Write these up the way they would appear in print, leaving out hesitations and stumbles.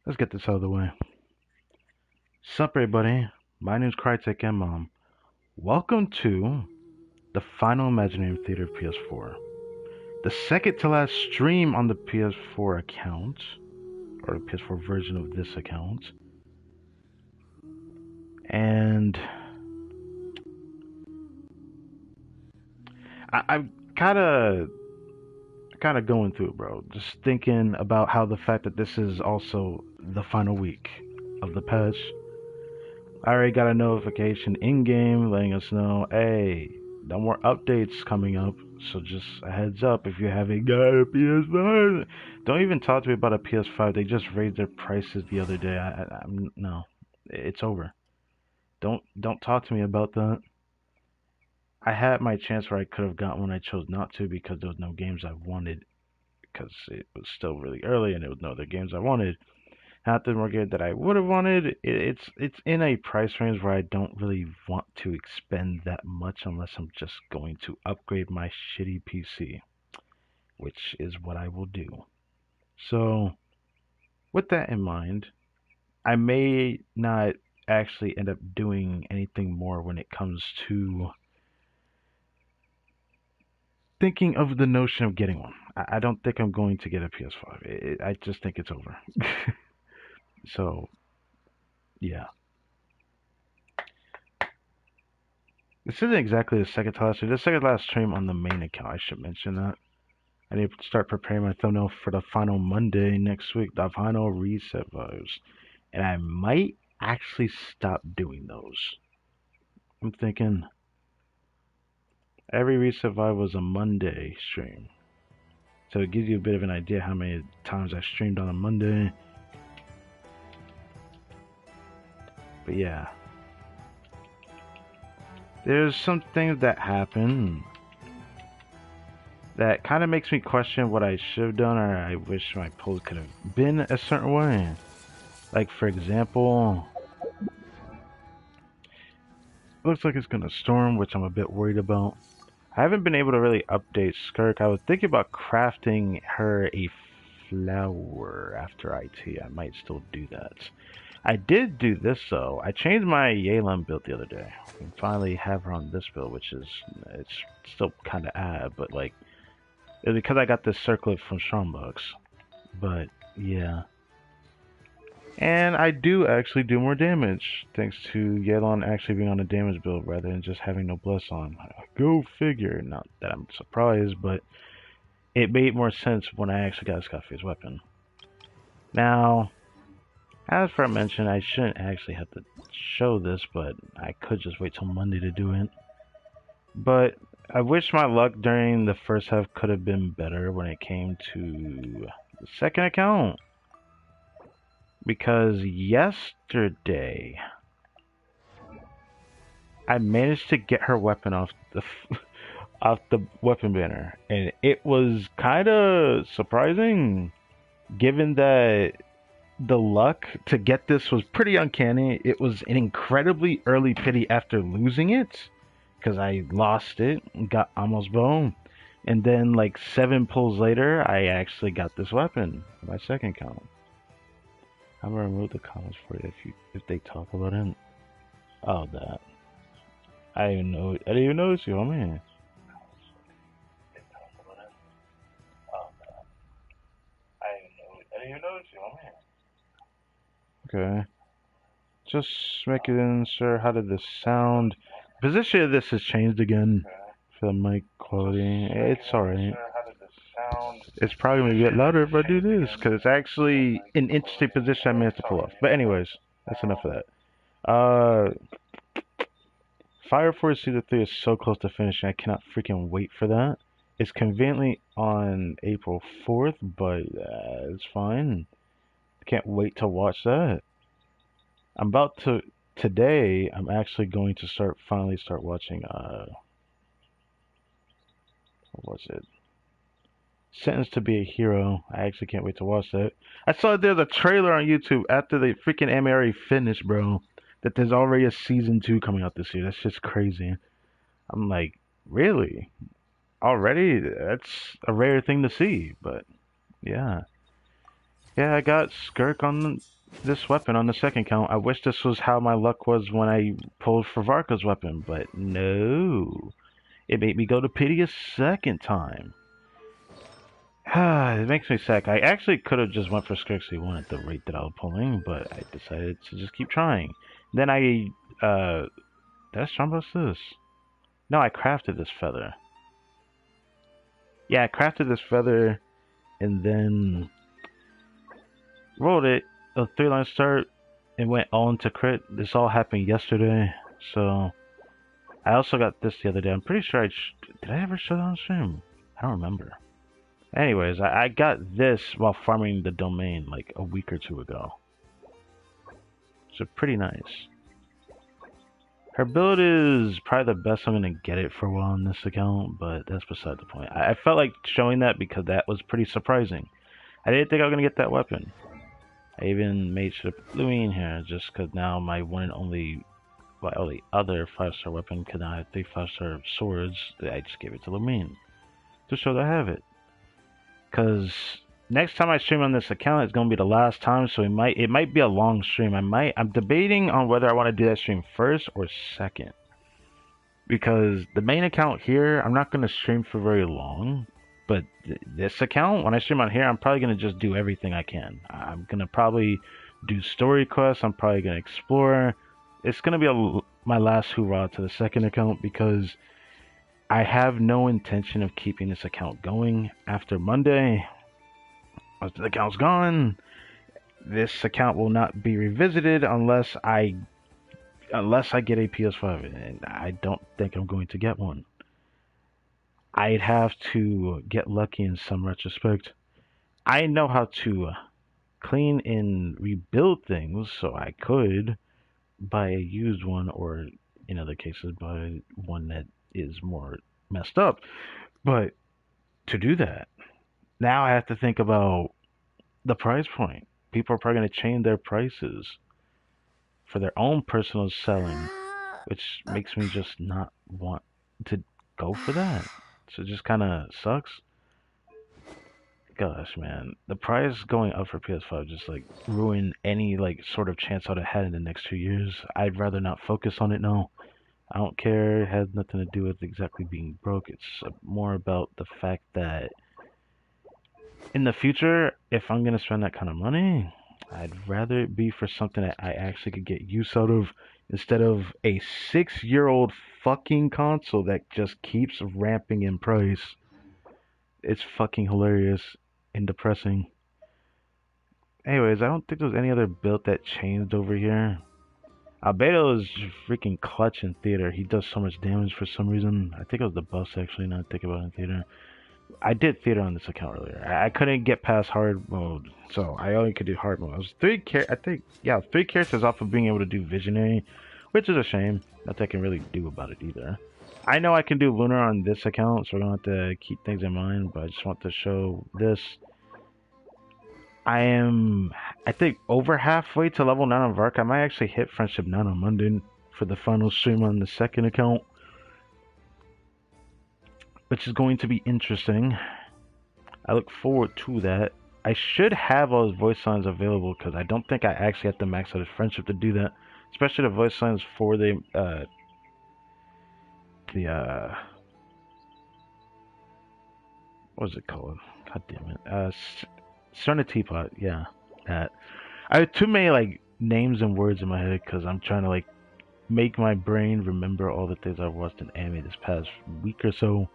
Let's get this out of the way. Sup, everybody? My name's Crytek and Mom. Welcome to the final Imaginarium Theater of PS4. The second to last stream on the PS4 account, or the PS4 version of this account. And I'm kind of going through it, bro. Just thinking about how the fact that this is also the final week of the patch. I already got a notification in-game letting us know, hey, no more updates coming up. So just a heads up, if you haven't got a PS5, don't even talk to me about a PS5. They just raised their prices the other day. No, it's over. Don't talk to me about that. I had my chance where I could have got one. I chose not to because there was no games I wanted because it was still really early and there was no other games I wanted. Not the more game that I would have wanted. It's in a price range where I don't really want to expend that much unless I'm just going to upgrade my shitty PC, which is what I will do. So, with that in mind, I may not actually end up doing anything more when it comes to thinking of the notion of getting one. I don't think I'm going to get a PS5. I just think it's over. So, yeah. This isn't exactly the second to last stream. The second to last stream on the main account. I should mention that. I need to start preparing my thumbnail for the final Monday next week, the final reset vibes. And I might actually stop doing those. I'm thinking every reset vibe was a Monday stream. So it gives you a bit of an idea how many times I streamed on a Monday. But yeah. There's some things that happen that kind of makes me question what I should have done, or I wish my post could have been a certain way. Like, for example, it looks like it's gonna storm, which I'm a bit worried about. I haven't been able to really update Skirk. I was thinking about crafting her a flower after IT. I might still do that. I did do this though. I changed my Yelan build the other day. I can finally have her on this build, which is it's still kind of odd, but like it's because I got this circlet from Strongbox. But yeah, and I do actually do more damage thanks to Yelan actually being on a damage build rather than just having no bless on. Go figure. Not that I'm surprised, but it made more sense when I actually got a Scarface weapon. Now, as for I mentioned, I shouldn't actually have to show this, but I could just wait till Monday to do it. But I wish my luck during the first half could have been better when it came to the second account. Because yesterday, I managed to get her weapon off the weapon banner, and it was kind of surprising, given that the luck to get this was pretty uncanny. It was an incredibly early pity after losing it, because I lost it and got almost bone. And then, like 7 pulls later, I actually got this weapon for my second count. I'm gonna remove the comments for you if they talk about it. Oh, that. I didn't even notice you, oh man. I didn't even notice you, oh man. Okay. Just making sure. How did this sound? Position of this has changed again for the mic quality. It's alright. It's probably gonna get louder if I do this because it's actually an interesting position I may have to pull off. But anyways, that's enough of that. Fire Force Season 3 is so close to finishing. I cannot freaking wait for that. It's conveniently on April 4th, but it's fine. Can't wait to watch that. I'm about to today. I'm actually going to finally start watching. What was it? Sentenced to be a Hero. I actually can't wait to watch that. I saw there's a trailer on YouTube after the freaking anime already finished, bro. That there's already a season 2 coming out this year. That's just crazy. I'm like, really? Already? That's a rare thing to see, but yeah. Yeah, I got Skirk on this weapon on the second count. I wish this was how my luck was when I pulled for Varka's weapon, but no. It made me go to pity a second time. It makes me sick. I actually could have just went for Scrixie 1 at the rate that I was pulling, but I decided to just keep trying. Then did I strong bust this? No, I crafted this feather. Yeah, I crafted this feather and then rolled it, a 3-line start, and went all into crit. This all happened yesterday, so I also got this the other day. I'm pretty sure did I ever show that on stream? I don't remember. Anyways, I got this while farming the domain like a week or two ago. So pretty nice. Her build is probably the best I'm going to get it for a while on this account, but that's beside the point. I felt like showing that because that was pretty surprising. I didn't think I was going to get that weapon. I even made sure to put Louis in here just because now my one and only other 5-star weapon can now have 3 5-star swords. I just gave it to Lumine to show that I have it. Because next time I stream on this account, it's gonna be the last time, so it might be a long stream. I'm debating on whether I want to do that stream first or second. Because the main account here, I'm not gonna stream for very long. But this account, when I stream on here, I'm probably gonna just do everything I can. I'm gonna probably do story quests. I'm probably gonna explore. It's gonna be my last hurrah to the second account because I have no intention of keeping this account going after Monday. Once the account's gone, this account will not be revisited unless I get a PS5, and I don't think I'm going to get one. I'd have to get lucky in some retrospect. I know how to clean and rebuild things, so I could buy a used one, or in other cases, buy one that is more messed up. But to do that, now I have to think about the price point. People are probably going to change their prices for their own personal selling, which makes me just not want to go for that. So it just kind of sucks. Gosh, man, the price going up for PS5 just like ruin any like sort of chance I'd have had in the next 2 years. I'd rather not focus on it now. I don't care. It has nothing to do with exactly being broke. It's more about the fact that in the future, if I'm gonna spend that kind of money, I'd rather it be for something that I actually could get use out of instead of a 6-year-old fucking console that just keeps ramping in price. It's fucking hilarious and depressing. Anyways, I don't think there's any other build that changed over here. Albedo is freaking clutch in theater. He does so much damage for some reason. I think it was the buffs actually, now I think about it in theater. I did theater on this account earlier. I couldn't get past hard mode, so I only could do hard mode. I was 3 characters off of being able to do visionary, which is a shame. Nothing I can really do about it either. I know I can do lunar on this account, so I don't have to keep things in mind, but I just want to show this. I think, over halfway to level 9 on Vark. I might actually hit Friendship 9 on Monday for the final stream on the second account, which is going to be interesting. I look forward to that. I should have all his voice lines available because I don't think I actually have to max out his friendship to do that, especially the voice lines for what's it called? God damn it. Cerna Teapot, yeah. That. I have too many like names and words in my head because I'm trying to like make my brain remember all the things I've watched in anime this past week or so.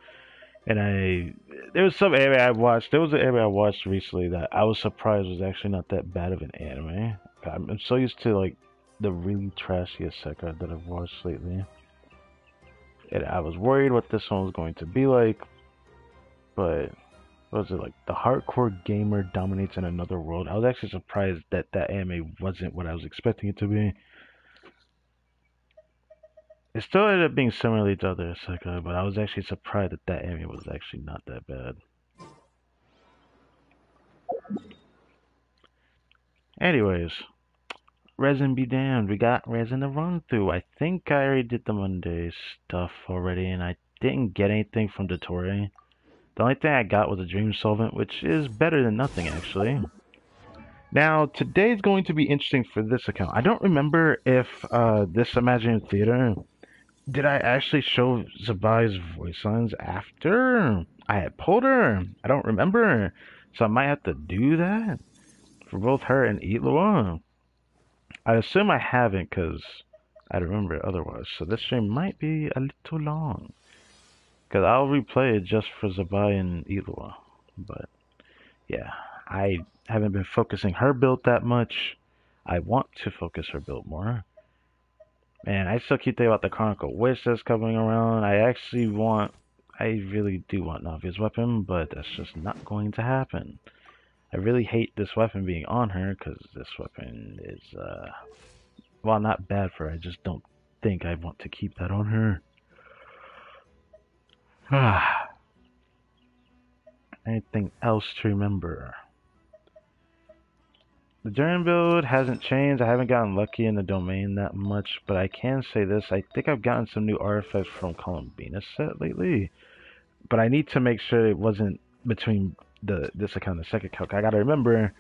And there was some anime I watched. There was an anime I watched recently that I was surprised was actually not that bad of an anime. I'm so used to like the really trashy isekai that I've watched lately. And I was worried what this one was going to be like, but what was it like? The hardcore gamer dominates in another world. I was actually surprised that that anime wasn't what I was expecting it to be. It still ended up being similarly to other isekai, but I was actually surprised that that anime was actually not that bad. Anyways, resin be damned. We got resin to run through. I think I already did the Monday stuff already, and I didn't get anything from Dottore. The only thing I got was a dream solvent, which is better than nothing, actually. Now, today's going to be interesting for this account. I don't remember if this Imaginary Theater, did I actually show Zabai's voice lines after I had pulled her? I don't remember. So I might have to do that for both her and Ilua. I assume I haven't because I remember it otherwise. So this stream might be a little long. Because I'll replay it just for Zabai and Ilua. But yeah, I haven't been focusing her build that much. I want to focus her build more. And I still keep thinking about the Chronicle Wish that's coming around. I really do want Navia's weapon, but that's just not going to happen. I really hate this weapon being on her, because this weapon is, well, not bad for her. I just don't think I want to keep that on her. Anything else to remember? The Duran build hasn't changed. I haven't gotten lucky in the domain that much, but I can say this. I think I've gotten some new artifacts from Columbina's set lately, but I need to make sure it wasn't between this account and the second account. I gotta remember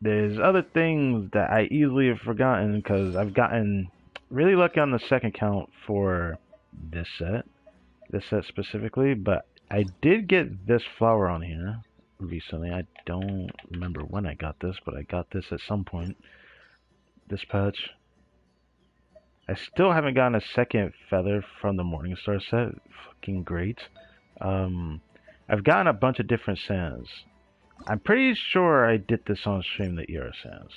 there's other things that I easily have forgotten because I've gotten really lucky on the second count for this set specifically, but I did get this flower on here recently. I don't remember when I got this, but I got this at some point. This patch. I still haven't gotten a second feather from the Morningstar set. Fucking great. I've gotten a bunch of different sands. I'm pretty sure I did this on stream, the ER sands.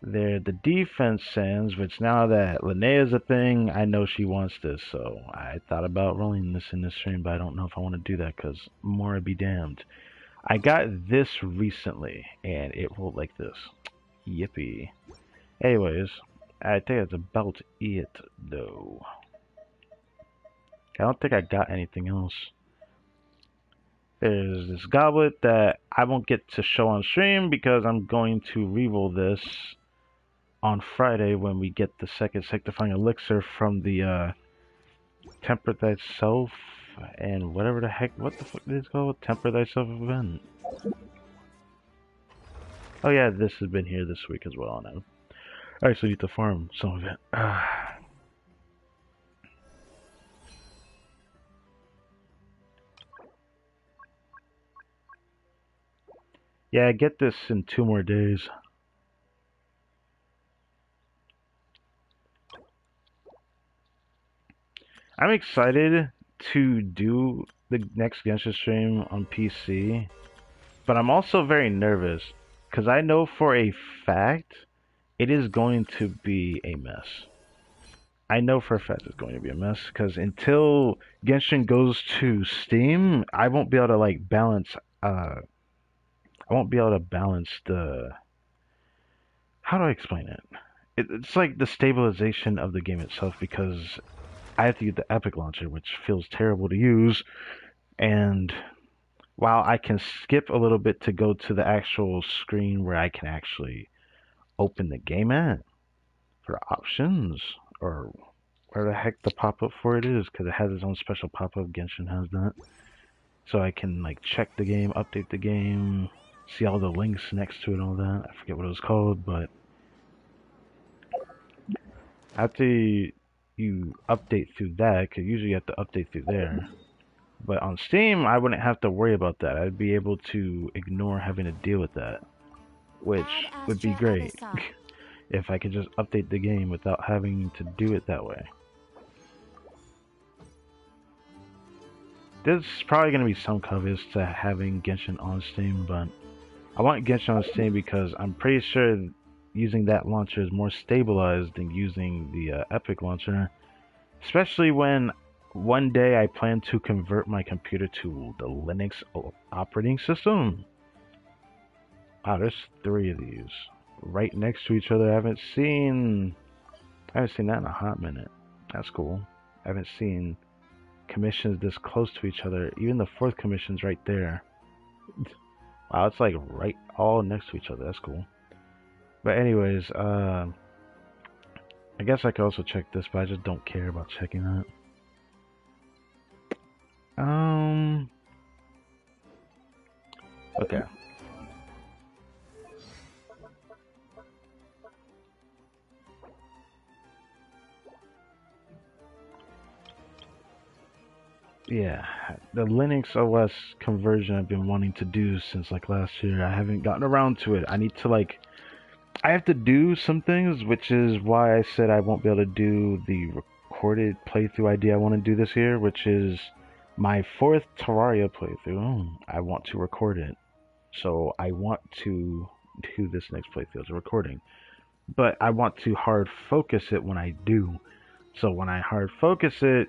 They're the defense sands, which now that Linnea's a thing, I know she wants this, so I thought about rolling this in this stream, but I don't know if I want to do that, because more be damned. I got this recently, and it rolled like this. Yippee. Anyways, I think that's about it, though. I don't think I got anything else. There's this goblet that I won't get to show on stream because I'm going to reroll this on Friday when we get the second Sanctifying Elixir from the Temper Thyself and whatever the heck, what the fuck is it called? Temper Thyself event. Oh yeah, this has been here this week as well now. I actually need to farm some of it. Yeah, I get this in 2 more days. I'm excited to do the next Genshin stream on PC, but I'm also very nervous because I know for a fact it is going to be a mess. I know for a fact it's going to be a mess because until Genshin goes to Steam, I won't be able to like balance. I won't be able to balance the. How do I explain it? It's like the stabilization of the game itself because I have to use the Epic Launcher, which feels terrible to use. And while I can skip a little bit to go to the actual screen where I can actually open the game at for options or where the heck the pop-up for it is, because it has its own special pop-up. Genshin has that. So I can like check the game, update the game, see all the links next to it, all that. I forget what it was called, but after you update through that, because usually you have to update through there. But on Steam, I wouldn't have to worry about that. I'd be able to ignore having to deal with that, which would be great if I could just update the game without having to do it that way. There's probably going to be some caveats to having Genshin on Steam, but I want Genshin on Steam because I'm pretty sure using that launcher is more stabilized than using the Epic launcher, especially when one day I plan to convert my computer to the Linux operating system. Wow, there's 3 of these right next to each other. I haven't seen that in a hot minute. That's cool. I haven't seen commissions this close to each other. Even the 4th commission's right there. Wow, it's like right all next to each other. That's cool. But anyways, I guess I could also check this, but I just don't care about checking that. Okay. Yeah, the Linux OS conversion I've been wanting to do since like last year. I haven't gotten around to it. I need to like I have to do some things, which is why I said I won't be able to do the recorded playthrough idea I want to do this year, which is my fourth Terraria playthrough. I want to record it. So I want to do this next playthrough as a recording. But I want to hard focus it when I do. So when I hard focus it,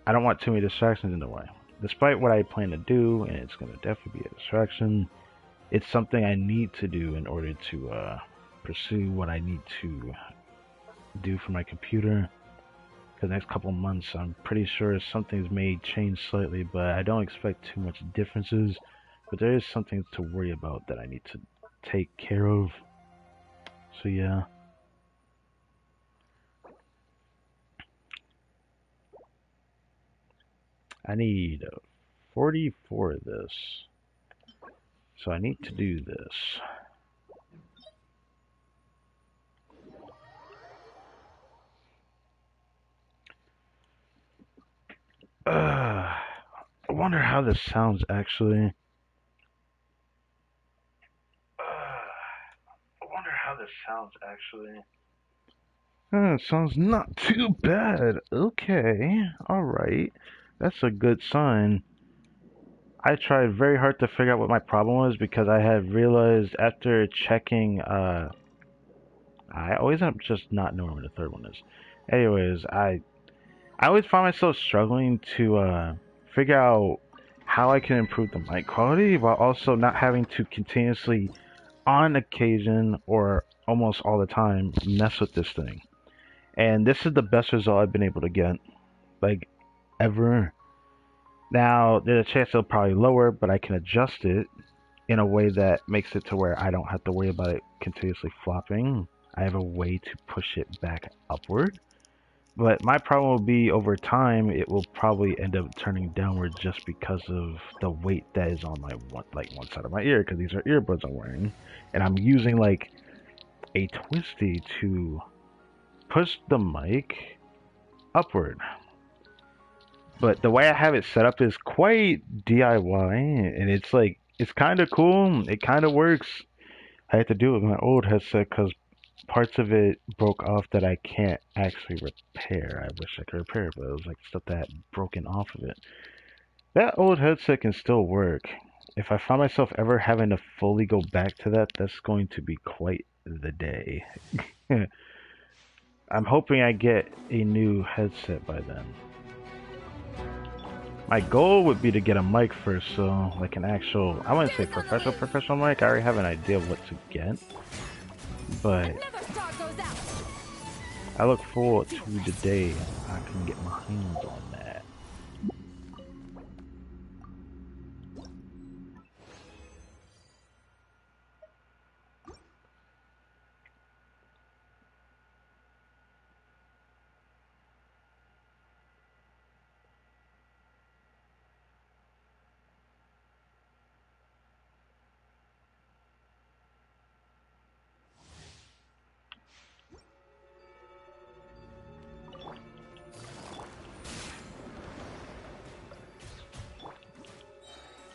I don't want too many distractions in the way. Despite what I plan to do, and it's going to definitely be a distraction, it's something I need to do in order to pursue what I need to do for my computer. For the next couple months, I'm pretty sure some things may change slightly, but I don't expect too much differences. But there is something to worry about that I need to take care of. So yeah. I need 44 of this. So I need to do this. I wonder how this sounds actually. I wonder how this sounds actually. It sounds not too bad. Okay, alright. That's a good sign. I tried very hard to figure out what my problem was because I had realized after checking, I always end up just not knowing where the third one is. Anyways, I always find myself struggling to figure out how I can improve the mic quality while also not having to continuously, on occasion or almost all the time, mess with this thing. And this is the best result I've been able to get, like, ever. Now, there's a chance it'll probably lower, but I can adjust it in a way that makes it to where I don't have to worry about it continuously flopping. I have a way to push it back upward. But my problem will be over time, it will probably end up turning downward just because of the weight that is on my one side of my ear, because these are earbuds I'm wearing, and I'm using like a twisty to push the mic upward. But the way I have it set up is quite DIY, and it's like it's kind of cool. It kind of works. I had to do it with my old headset because parts of it broke off that I can't actually repair. I wish I could repair it, but it was like stuff that had broken off of it. That old headset can still work. If I find myself ever having to fully go back to that, that's going to be quite the day. I'm hoping I get a new headset by then. My goal would be to get a mic first, so like an actual, I wouldn't say professional mic. I already have an idea of what to get, but I look forward to the day I can get my hands on that.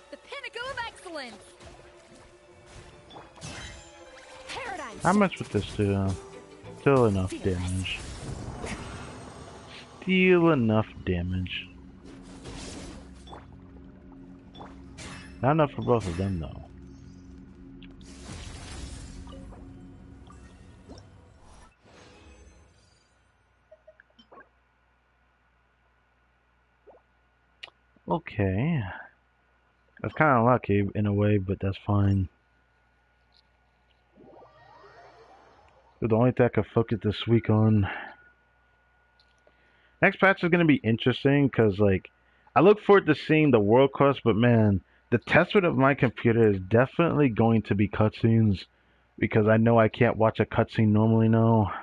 The pinnacle of excellence. Paradigm How shift. much would this do? Still enough damage. Still enough damage. Not enough for both of them though. Okay. That's kind of lucky in a way, but that's fine. But the only thing I can focus this week on. Next patch is going to be interesting because, like, I look forward to seeing the world class, but man, the testament of my computer is definitely going to be cutscenes because I know I can't watch a cutscene normally now,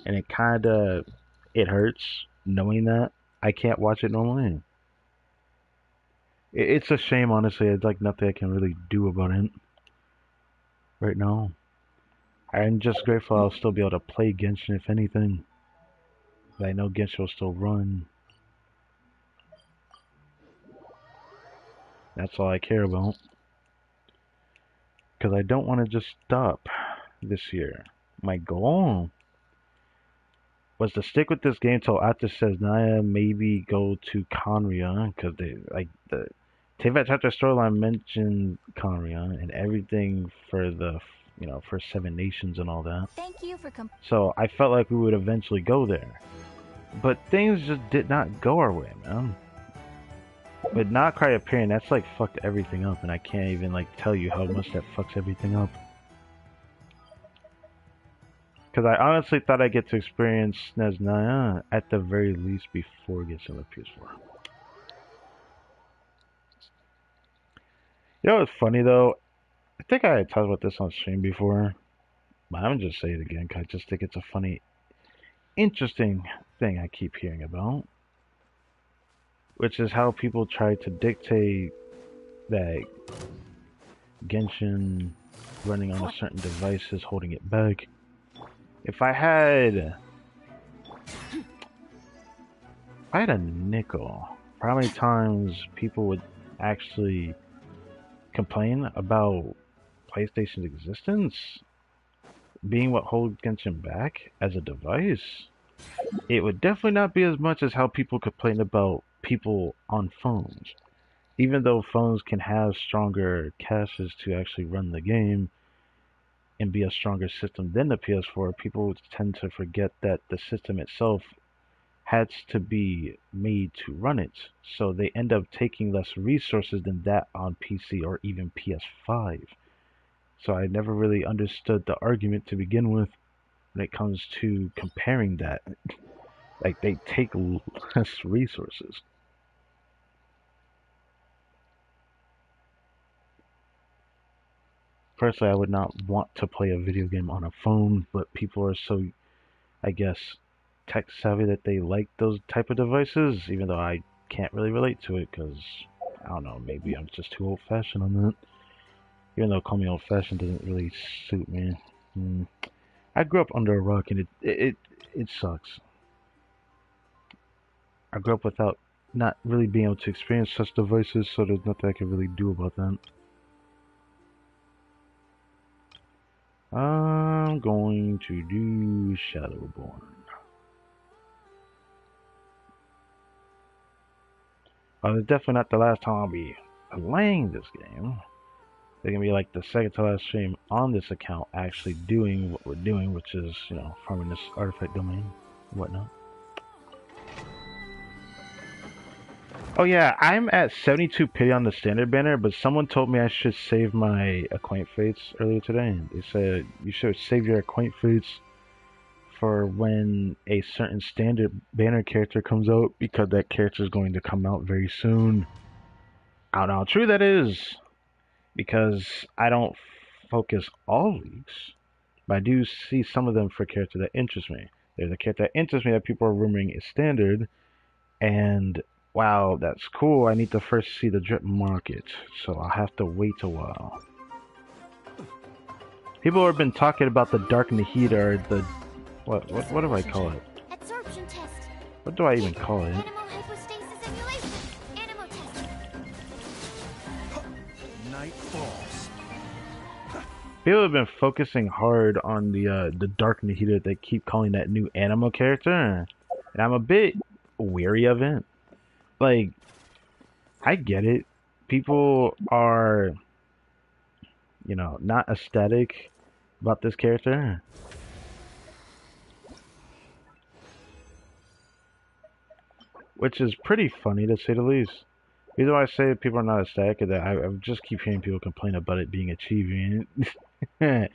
and it hurts knowing that I can't watch it normally. It's a shame, honestly. It's like nothing I can really do about it right now. I'm just grateful I'll still be able to play Genshin, if anything. But I know Genshin will still run. That's all I care about. Because I don't want to just stop this year. My goal was to stick with this game till after Seznaya, maybe go to Conria, because they like the Tevat chapter storyline mentioned Conria and everything for the for Seven Nations and all that. Thank you for So I felt like we would eventually go there, but things just did not go our way, man. With not Cry appearing, that's like fucked everything up, and I can't even like tell you how much that fucks everything up. Because I honestly thought I'd get to experience Snezhnaya at the very least before it gets on the PS4. You know what's funny though? I think I had talked about this on stream before, but I'm gonna just say it again because I just think it's a funny, interesting thing I keep hearing about. Which is how people try to dictate that Genshin running on a certain device is holding it back. If I had a nickel for how many times people would actually complain about PlayStation's existence being what holds Genshin back as a device, it would definitely not be as much as how people complain about people on phones. Even though phones can have stronger caches to actually run the game and be a stronger system than the PS4, people tend to forget that the system itself has to be made to run it. So they end up taking less resources than that on PC or even PS5. So I never really understood the argument to begin with when it comes to comparing that. Like, they take less resources. Personally, I would not want to play a video game on a phone, but people are so, I guess, tech savvy that they like those type of devices, even though I can't really relate to it because, I don't know, maybe I'm just too old-fashioned on that. Even though calling me old-fashioned doesn't really suit me. I grew up under a rock and it sucks. I grew up without not really being able to experience such devices, so there's nothing I can really do about that. I'm going to do Shadowborn. It's definitely not the last time I'll be playing this game. It's gonna be like the second to last stream on this account actually doing what we're doing, which is, farming this artifact domain and whatnot. Oh yeah, I'm at 72 pity on the standard banner, but someone told me I should save my acquaint fates earlier today. They said you should save your acquaint fates for when a certain standard banner character comes out, because that character is going to come out very soon. I don't know how true that is, because I don't focus all leagues, but I do see some of them for characters that interest me. There's a character that interests me that people are rumoring is standard, and wow, that's cool. I need to first see the drip market, so I'll have to wait a while. People have been talking about the Dark Nahida, or the what do I call it? Absorption test. What do I even call it? Animal hypostasis emulation. Animal test. Night falls. People have been focusing hard on the Dark Nahida. They keep calling that new animal character, and I'm a bit weary of it. Like, I get it. People are, not ecstatic about this character. Which is pretty funny, to say the least. The reason why I say people are not ecstatic is that I just keep hearing people complain about it being achieving. And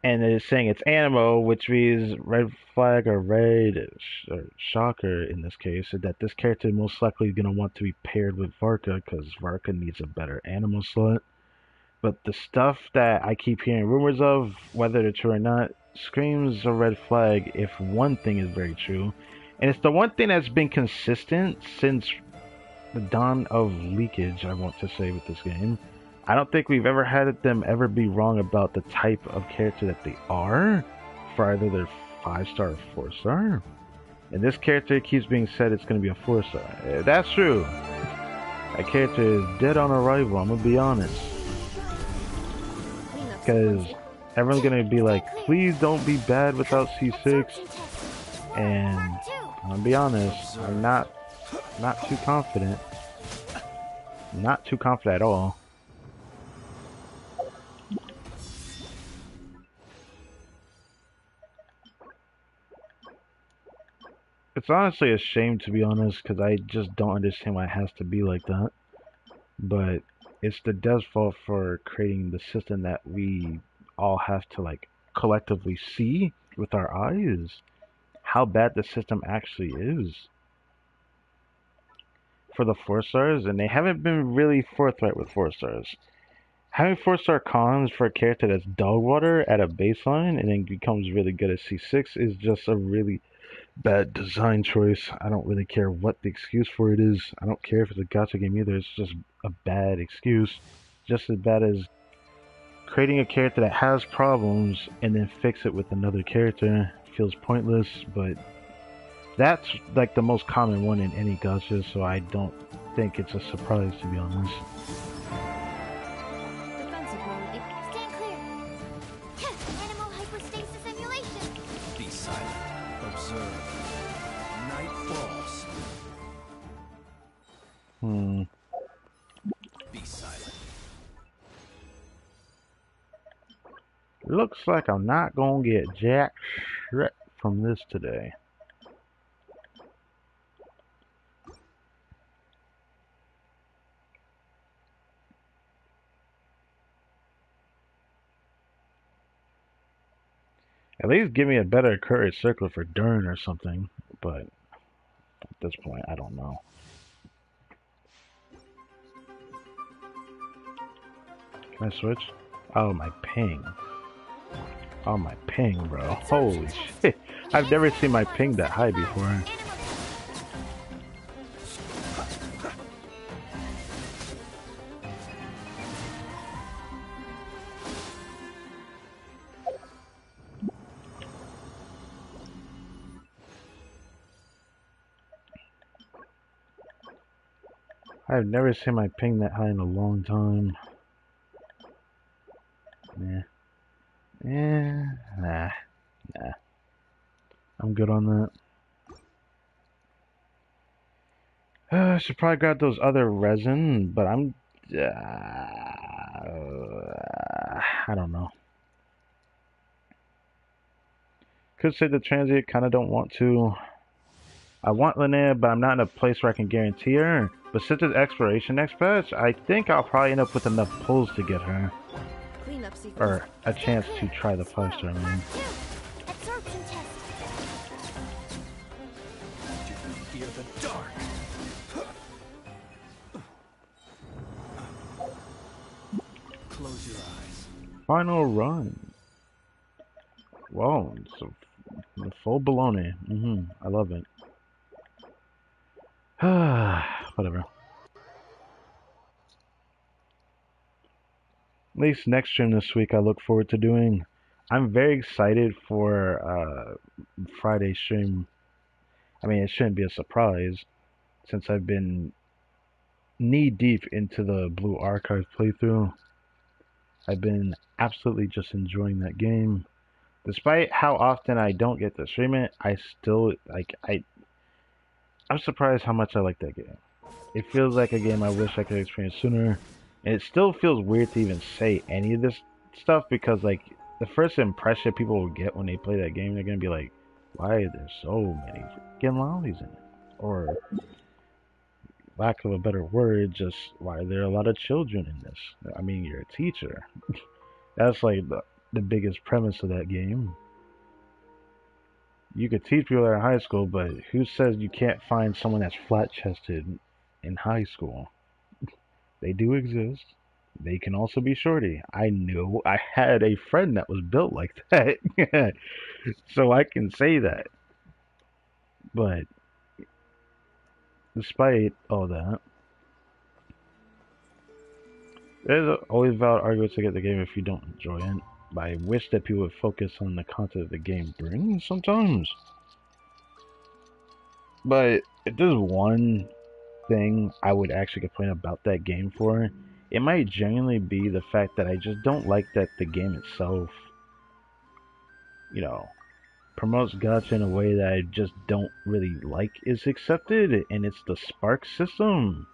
it's saying it's Animo, which means red flag or red or shocker in this case, is that this character is most likely going to want to be paired with Varka, because Varka needs a better Animo slot. But the stuff that I keep hearing rumors of, whether they're true or not, screams a red flag if one thing is very true. And it's the one thing that's been consistent since the dawn of leakage, I want to say, with this game. I don't think we've ever had them ever be wrong about the type of character that they are, for either their 5-star or 4-star. And this character keeps being said it's going to be a 4-star. That's true. That character is dead on arrival, I'm gonna be honest. Because everyone's gonna be like, please don't be bad without C6. And I'm gonna be honest, I'm not too confident. Not too confident at all. It's honestly a shame, to be honest, because I just don't understand why it has to be like that. But it's the dev's fault for creating the system that we all have to like collectively see with our eyes how bad the system actually is for the 4 stars, and they haven't been really forthright with 4 stars. Having 4-star cons for a character that's dog water at a baseline and then becomes really good at C6 is just a really bad design choice. I don't really care what the excuse for it is. I don't care if it's a gacha game either. It's just a bad excuse. Just as bad as creating a character that has problems and then fix it with another character. Feels pointless, but that's like the most common one in any gacha, so I don't think it's a surprise, to be honest. Defensive mode. Stand clear. Animal hypostasis emulation. Be silent. Observe. Night falls. Be silent. Looks like I'm not gonna get jack shit from this today. At least give me a better courage circle for Dern or something, but at this point, I don't know. Can I switch? Oh, my ping. Oh, my ping, bro. Holy shit. I've never seen my ping that high before. I've never seen my ping that high in a long time. Nah. I'm good on that. I should probably grab those other resin, but I don't know. Could say the transient, kind of don't want to. I want Linnea, but I'm not in a place where I can guarantee her. But since it's exploration next patch, I think I'll probably end up with enough pulls to get her. Or a chance to try the 5-star, I mean. Absorption test. Do you fear the dark? Close your eyes. Final run. Whoa, it's a full baloney. I love it. Whatever. At least next stream this week I look forward to doing. I'm very excited for Friday stream. I mean, it shouldn't be a surprise since I've been knee deep into the Blue Archive playthrough. I've been absolutely just enjoying that game. Despite how often I don't get to stream it, I still I'm surprised how much I like that game. It feels like a game I wish I could experience sooner. And it still feels weird to even say any of this stuff because, like, the first impression people will get when they play that game, they're gonna be like, why are there so many freaking lollies in it? Or, lack of a better word, just why are there a lot of children in this? I mean, you're a teacher. That's like the biggest premise of that game. You could teach people that are in high school, but who says you can't find someone that's flat-chested in high school? They do exist. They can also be shorty. I knew I had a friend that was built like that. So I can say that. But despite all that, there's always valid arguments to get the game if you don't enjoy it. But I wish that people would focus on the content the game brings sometimes. But if there's one thing I would actually complain about that game for, it might genuinely be the fact that I just don't like that the game itself, you know, promotes gacha in a way that I just don't really like is accepted, and it's the spark system.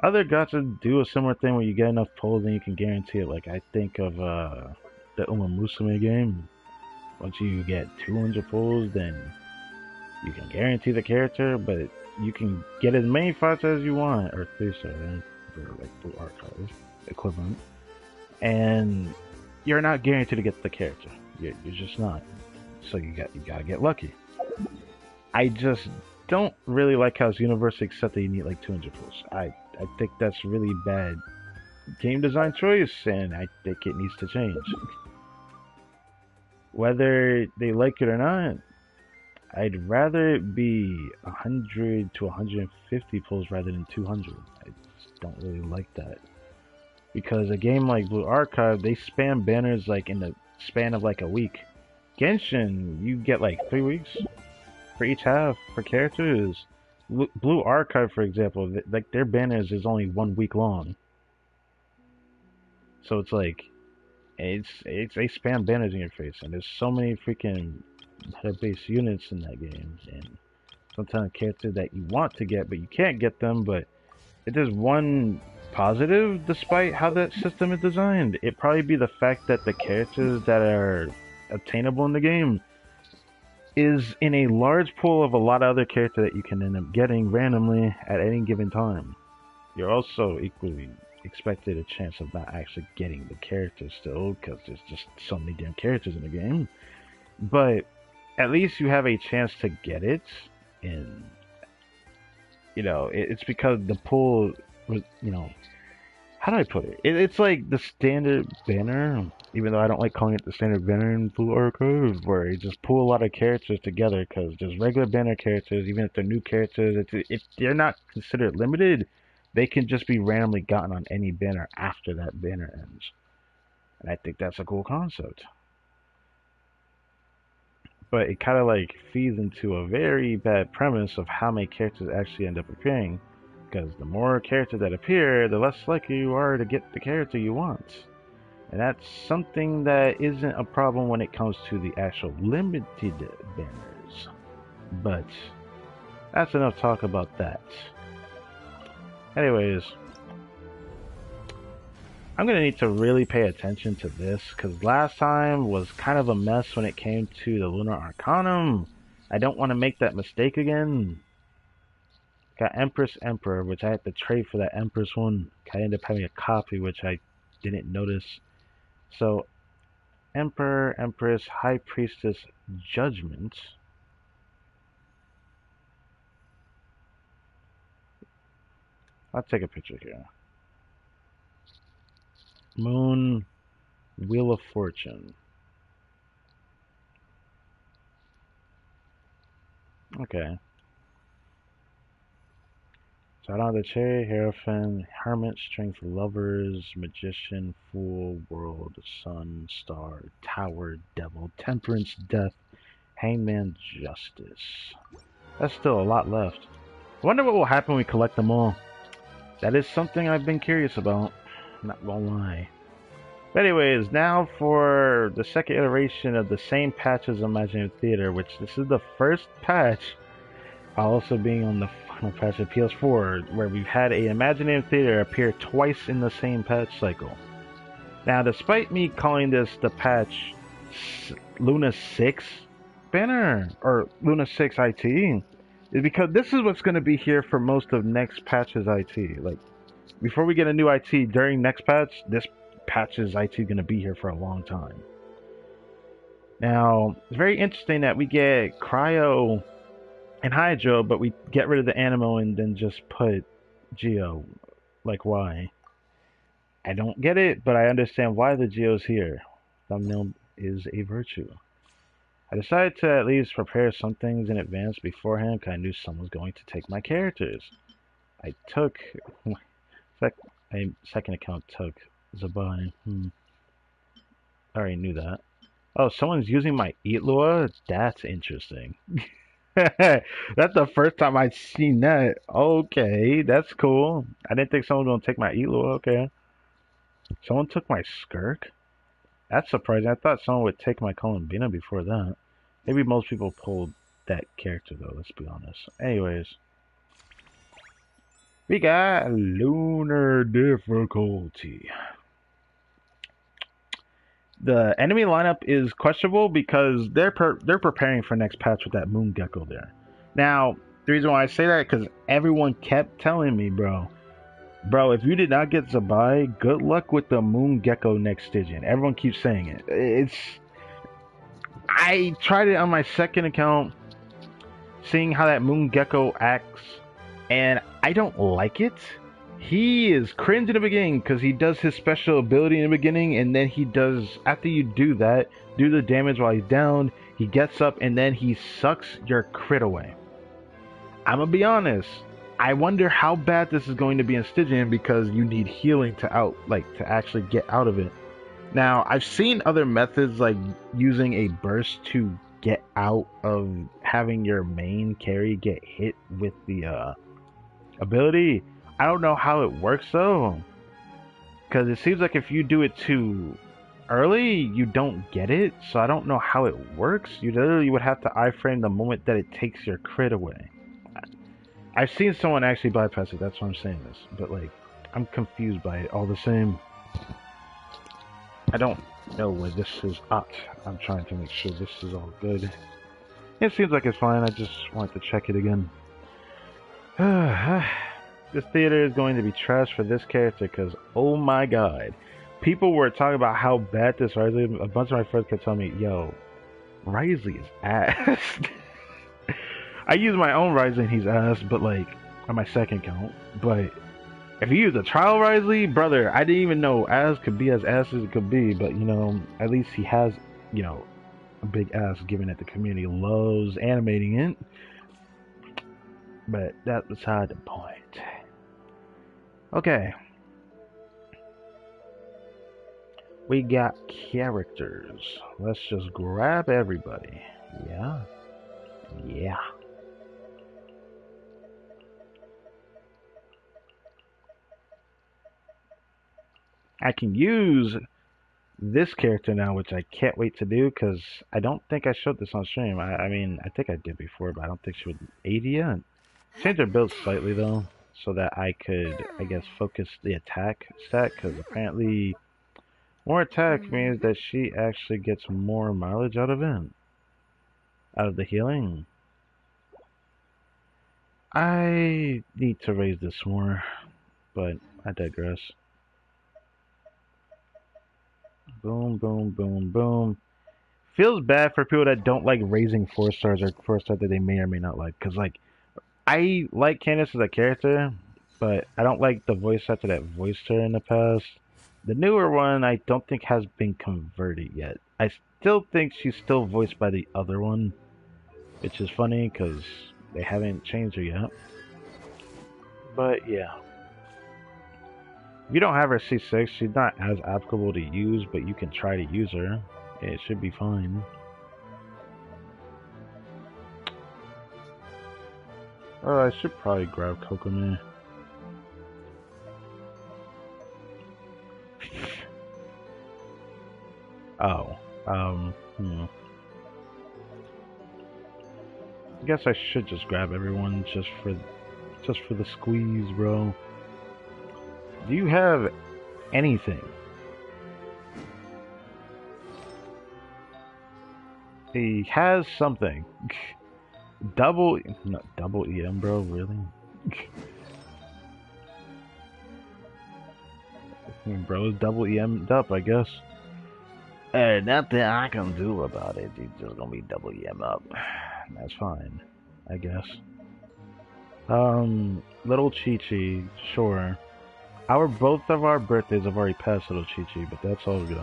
Other gacha do a similar thing where you get enough pulls and you can guarantee it. Like I think of the Uma Musume game. Once you get 200 pulls, then you can guarantee the character, but you can get as many fights as you want, or 3-7 for like Blue Archive equivalent, and you're not guaranteed to get the character. You're just not. So you gotta get lucky. I just don't really like how it's universally accepted you need like 200 pulls. I think that's really bad game design choice, and I think it needs to change. Whether they like it or not, I'd rather it be 100 to 150 pulls rather than 200. I just don't really like that. Because a game like Blue Archive, they spam banners like in the span of like a week. Genshin, you get like 3 weeks for each half for characters. Blue Archive, for example, like their banners is only 1 week long. So it's like, it's they spam banners in your face, and there's so many freaking meta-based units in that game, and sometimes characters that you want to get but you can't get them. But if there's one positive despite how that system is designed, it'd probably be the fact that the characters that are obtainable in the game is in a large pool of a lot of other characters that you can end up getting randomly at any given time. You're also equally expected a chance of not actually getting the characters still, because there's just so many damn characters in the game. But at least you have a chance to get it, and you know it's because the pool was, you know, how do I put it? It's like the standard banner, even though I don't like calling it the standard banner in Blue Archive, where you just pull a lot of characters together, because there's regular banner characters, even if they're new characters, if they're not considered limited, they can just be randomly gotten on any banner after that banner ends. And I think that's a cool concept. But it kind of like feeds into a very bad premise of how many characters actually end up appearing. Because the more characters that appear, the less likely you are to get the character you want. And that's something that isn't a problem when it comes to the actual limited banners. But that's enough talk about that. Anyways, I'm going to need to really pay attention to this, because last time was kind of a mess when it came to the Lunar Arcanum. I don't want to make that mistake again. Got Empress Emperor, which I had to trade for that Empress one. I ended up having a copy, which I didn't notice. So, Emperor, Empress, High Priestess, Judgment. I'll take a picture here. Moon, Wheel of Fortune. Okay. So I don't have the Cherry, Hierophant, Hermit, Strength, Lovers, Magician, Fool, World, Sun, Star, Tower, Devil, Temperance, Death, Hangman, Justice. That's still a lot left. I wonder what will happen when we collect them all. That is something I've been curious about. Not gonna lie. But anyways, now for the second iteration of the same patch as Imaginarium Theater, which this is the first patch, also being on the final patch of PS4, where we've had a Imaginarium Theater appear twice in the same patch cycle. Now, despite me calling this the patch Luna 6 banner, or Luna 6 IT, is because this is what's going to be here for most of next patch's IT. Like, before we get a new IT during next patch, this patch's IT is going to be here for a long time. Now, it's very interesting that we get Cryo and Hydro, but we get rid of the Animo and then just put Geo. Like, why? I don't get it, but I understand why the Geo's here. Thumbnail is a virtue. I decided to at least prepare some things in advance beforehand, because I knew someone was going to take my characters. I took... my second account took Zabai. I already knew that. Oh, someone's using my Eatlua? That's interesting. That's the first time I've seen that. Okay, that's cool. I didn't think someone was gonna take my Elo. Okay, someone took my Skirk. That's surprising. I thought someone would take my Columbina before that. Maybe most people pulled that character though. Let's be honest. Anyways, we got lunar difficulty. The enemy lineup is questionable because they're preparing for next patch with that moon gecko there. Now, the reason why I say that because everyone kept telling me, bro, if you did not get Zabai, good luck with the moon gecko next Stygian. Everyone keeps saying it. I tried it on my second account, seeing how that moon gecko acts, and I don't like it. He is cringe in the beginning because he does his special ability in the beginning, and then he does, after you do that, do the damage while he's down, he gets up, and then he sucks your crit away. I'm gonna be honest. I wonder how bad this is going to be in Stygian because you need healing to actually get out of it. Now, I've seen other methods like using a burst to get out of having your main carry get hit with the ability. I don't know how it works though, because it seems like if you do it too early, you don't get it. So I don't know how it works. You literally would have to iframe the moment that it takes your crit away. I've seen someone actually bypass it. That's why I'm saying this. But like, I'm confused by it all the same. I don't know where this is at. I'm trying to make sure this is all good. It seems like it's fine. I just wanted to check it again. This theater is going to be trash for this character because, oh my god. People were talking about how bad this Risley is. A bunch of my friends kept telling me, yo, Risley is ass. I use my own Risley and he's ass, but like, on my second count. But if you use a trial Risley, brother, I didn't even know ass could be as ass as it could be, but you know, at least he has, you know, a big ass given that the community loves animating it. But that beside the point. Okay. We got characters. Let's just grab everybody. Yeah. Yeah. I can use this character now, which I can't wait to do because I don't think I showed this on stream. I mean, I think I did before, but I don't think she would 80 yet. Change her build slightly though, so that I could, I guess, focus the attack stat because apparently more attack means that she actually gets more mileage out of it, out of the healing. I need to raise this more, but I digress. Boom, boom, boom, boom. Feels bad for people that don't like raising 4 stars or 4 stars that they may or may not like. Because, like, I like Candace as a character, but I don't like the voice actor that voiced her in the past. The newer one, I don't think has been converted yet. I still think she's still voiced by the other one, which is funny because they haven't changed her yet. But, yeah. If you don't have her C6, she's not as applicable to use, but you can try to use her. It should be fine. Oh, I should probably grab Kokomi. Oh, I guess I should just grab everyone just for the squeeze, bro. Do you have anything? He has something. Not double EM, bro, really? Bro's double EM'd up, I guess. Nothing I can do about it. He's just gonna be double EM up. That's fine, I guess. Little Chi-Chi, sure. Both of our birthdays have already passed, Little Chi-Chi, but that's all good.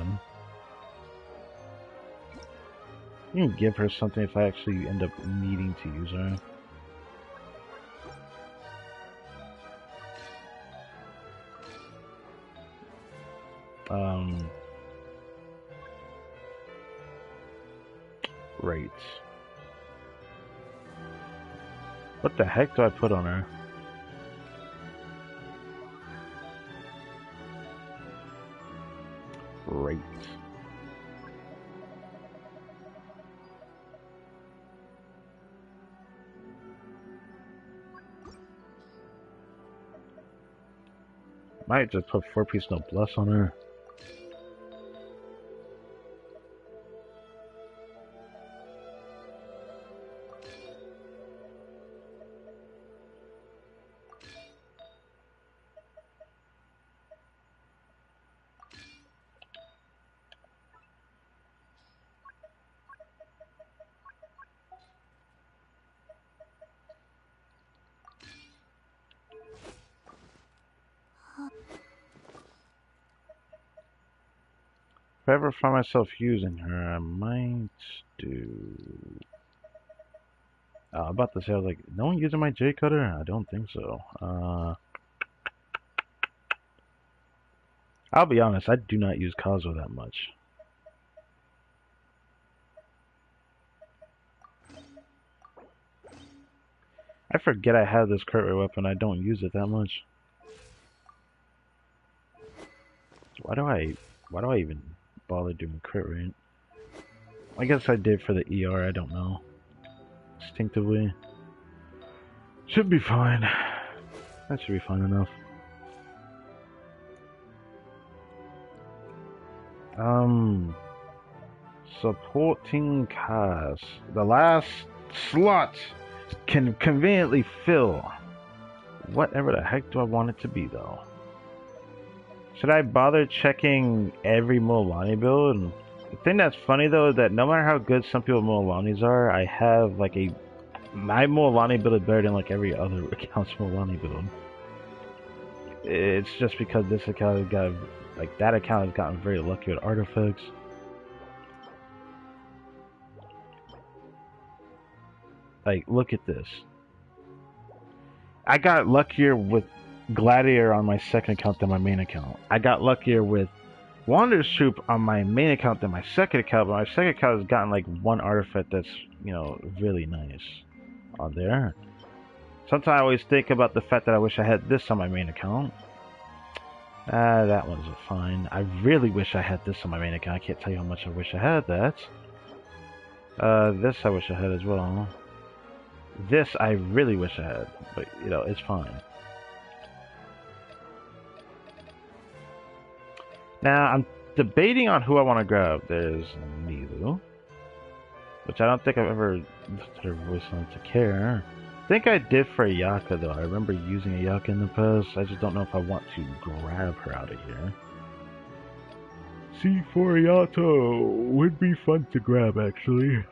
You can give her something if I actually end up needing to use her. Right. What the heck do I put on her? Great. Might just put 4-piece noblesse on her. If I ever find myself using her, I might do... I'm about to say, I was like, no one using my J cutter? I don't think so. I'll be honest, I do not use Kazuo that much. I forget I have this crit rate weapon, I don't use it that much. Why do I even bother doing crit rate? I guess I did for the ER, I don't know. Instinctively. Should be fine. That should be fine enough. Supporting cast. The last slot can conveniently fill. Whatever the heck do I want it to be, though? Should I bother checking every Mualani build? The thing that's funny, though, is that no matter how good some people Mualanis are, I have, like, my Mualani build is better than, like, every other account's Mualani build. It's just because this account has got, like, that account has gotten very lucky with artifacts. Like, look at this. I got luckier with Gladiator on my second account than my main account. I got luckier with Wander's Troop on my main account than my second account, but my second account has gotten like one artifact that's, you know, really nice on there. Sometimes I always think about the fact that I wish I had this on my main account. That one's fine. I really wish I had this on my main account. I can't tell you how much I wish I had that. This I wish I had as well. This I really wish I had, but you know, it's fine. Now I'm debating on who I want to grab. There's Nilu, which I don't think I've ever lifted her voice on to care. I think I did for Ayaka though. I remember using Ayaka in the past. I just don't know if I want to grab her out of here. C4 Yato would be fun to grab actually.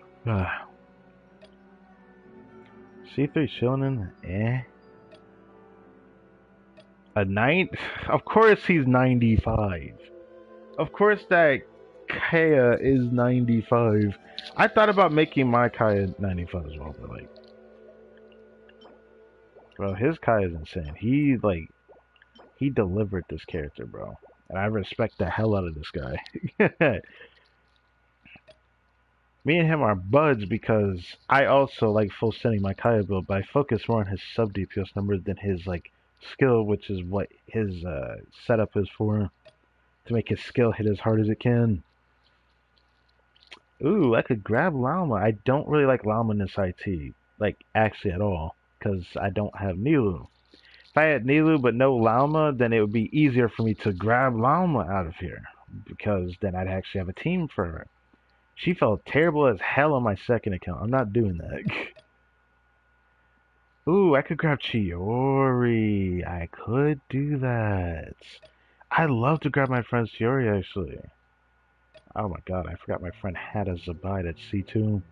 C3 Shilinen, eh? A 9? Of course he's 95. Of course that Kaya is 95. I thought about making my Kaya 95 as well, but like... Bro, his Kaya is insane. He delivered this character, bro. And I respect the hell out of this guy. Me and him are buds because I also like full sending my Kaya build, but I focus more on his sub DPS numbers than his like skill, which is what his setup is for, to make his skill hit as hard as it can. Ooh, I could grab Llama. I don't really like Llama in this IT, like actually at all, because I don't have Nilu. If I had Nilu but no Llama, then it would be easier for me to grab Llama out of here, because then I'd actually have a team for her. She felt terrible as hell on my second account. I'm not doing that. Ooh, I could grab Chiori. I could do that. I love to grab my friend Chiori, actually. Oh my god, I forgot my friend had a Zabite at C2.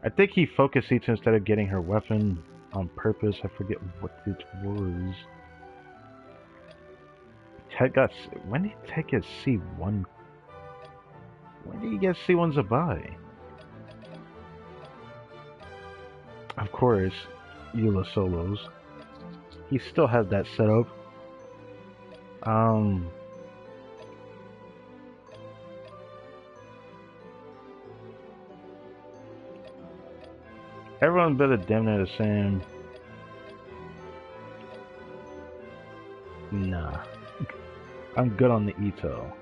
I think he focused C2 instead of getting her weapon on purpose. I forget what it was. Ted got... When did Ted get C1? When did he get C1 Zabai? Of course, Eula solos. He still has that setup. Everyone's been a damn near the same. Nah. I'm good on the Ito.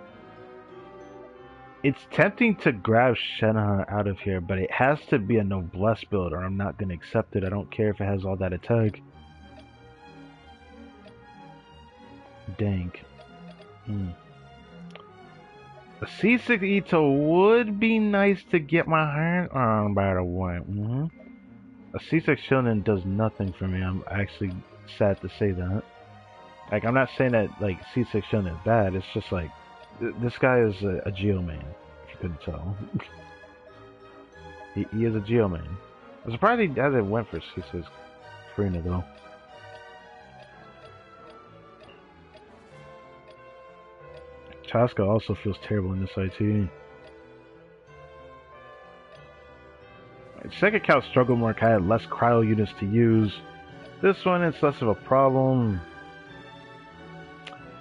It's tempting to grab Shenhe out of here, but it has to be a noblesse build or I'm not gonna accept it. I don't care if it has all that attack. Dank. A C6 Ito would be nice to get my hand on, by the way. A C6 Shonen does nothing for me. I'm actually sad to say that. Like, I'm not saying that, like, C6 Shonen is bad. It's just like, this guy is a Geo man, if you couldn't tell. he is a Geo man. I'm surprised he hasn't went for C6 Farina, though. Chaska also feels terrible in this IT. Second count struggle more, I had less cryo units to use. This one it's less of a problem.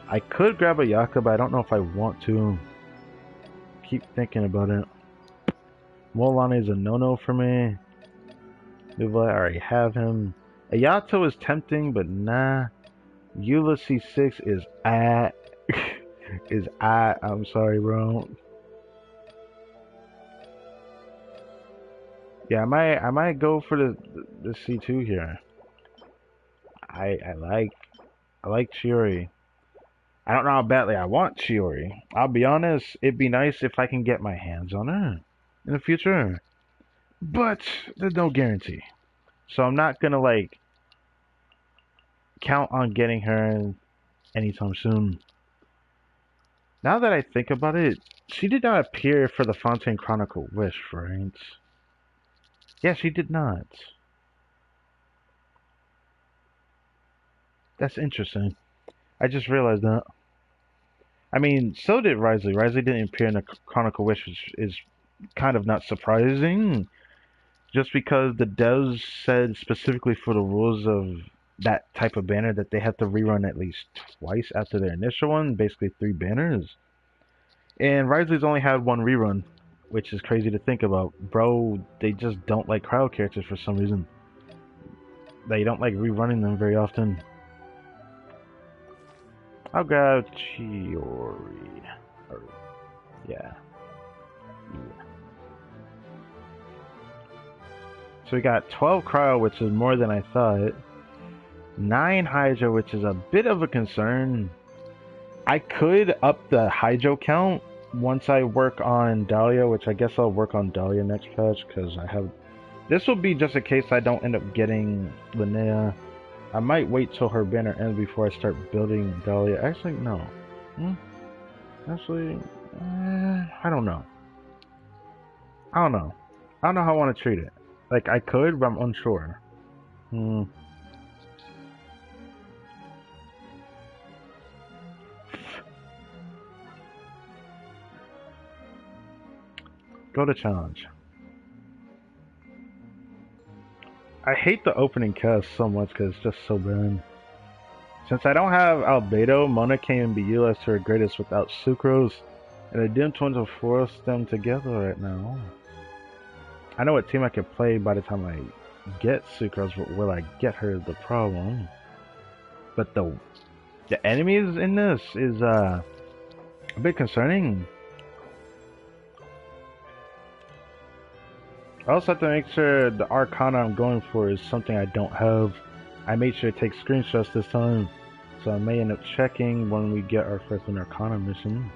I could grab a Yaka, but I don't know if I want to. Keep thinking about it. Molani is a no-no for me. Nuva, I already have him. Ayato is tempting, but nah. Eula C6 is I'm sorry, bro. Yeah, I might go for the C2 here. I like Chiori. I don't know how badly I want Chiori. I'll be honest, it'd be nice if I can get my hands on her in the future. But there's no guarantee. So I'm not gonna like count on getting her anytime soon. Now that I think about it, she did not appear for the Fontaine Chronicle Wish, right? Yeah, she did not. That's interesting. I just realized that. I mean, so did Risley. Risley didn't appear in the Chronicle Wish, which is kind of not surprising. Just because the devs said specifically for the rules of that type of banner that they had to rerun at least twice after their initial one, basically 3 banners. And Risley's only had 1 rerun, which is crazy to think about. Bro, they just don't like crowd characters for some reason. They don't like rerunning them very often. I'll grab Chiori. Yeah. So we got 12 cryo, which is more than I thought. 9 hydro, which is a bit of a concern. I could up the hydro count once I work on Dahlia, which I guess I'll work on Dahlia next patch, because I have... This will be just in case I don't end up getting Linnea. I might wait till her banner ends before I start building Dahlia. Actually, no. Actually, I don't know. I don't know how I want to treat it. Like, I could, but I'm unsure. Go to challenge. I hate the opening cast so much because it's just so bad. Since I don't have Albedo, Mona can't be utilized to her greatest without Sucrose, and the Dim Twins will force them together right now. I know what team I can play by the time I get Sucrose, but will I get her the problem? But the enemies in this is a bit concerning. I also have to make sure the Arcana I'm going for is something I don't have. I made sure to take screenshots this time, so I may end up checking when we get our first Arcana mission.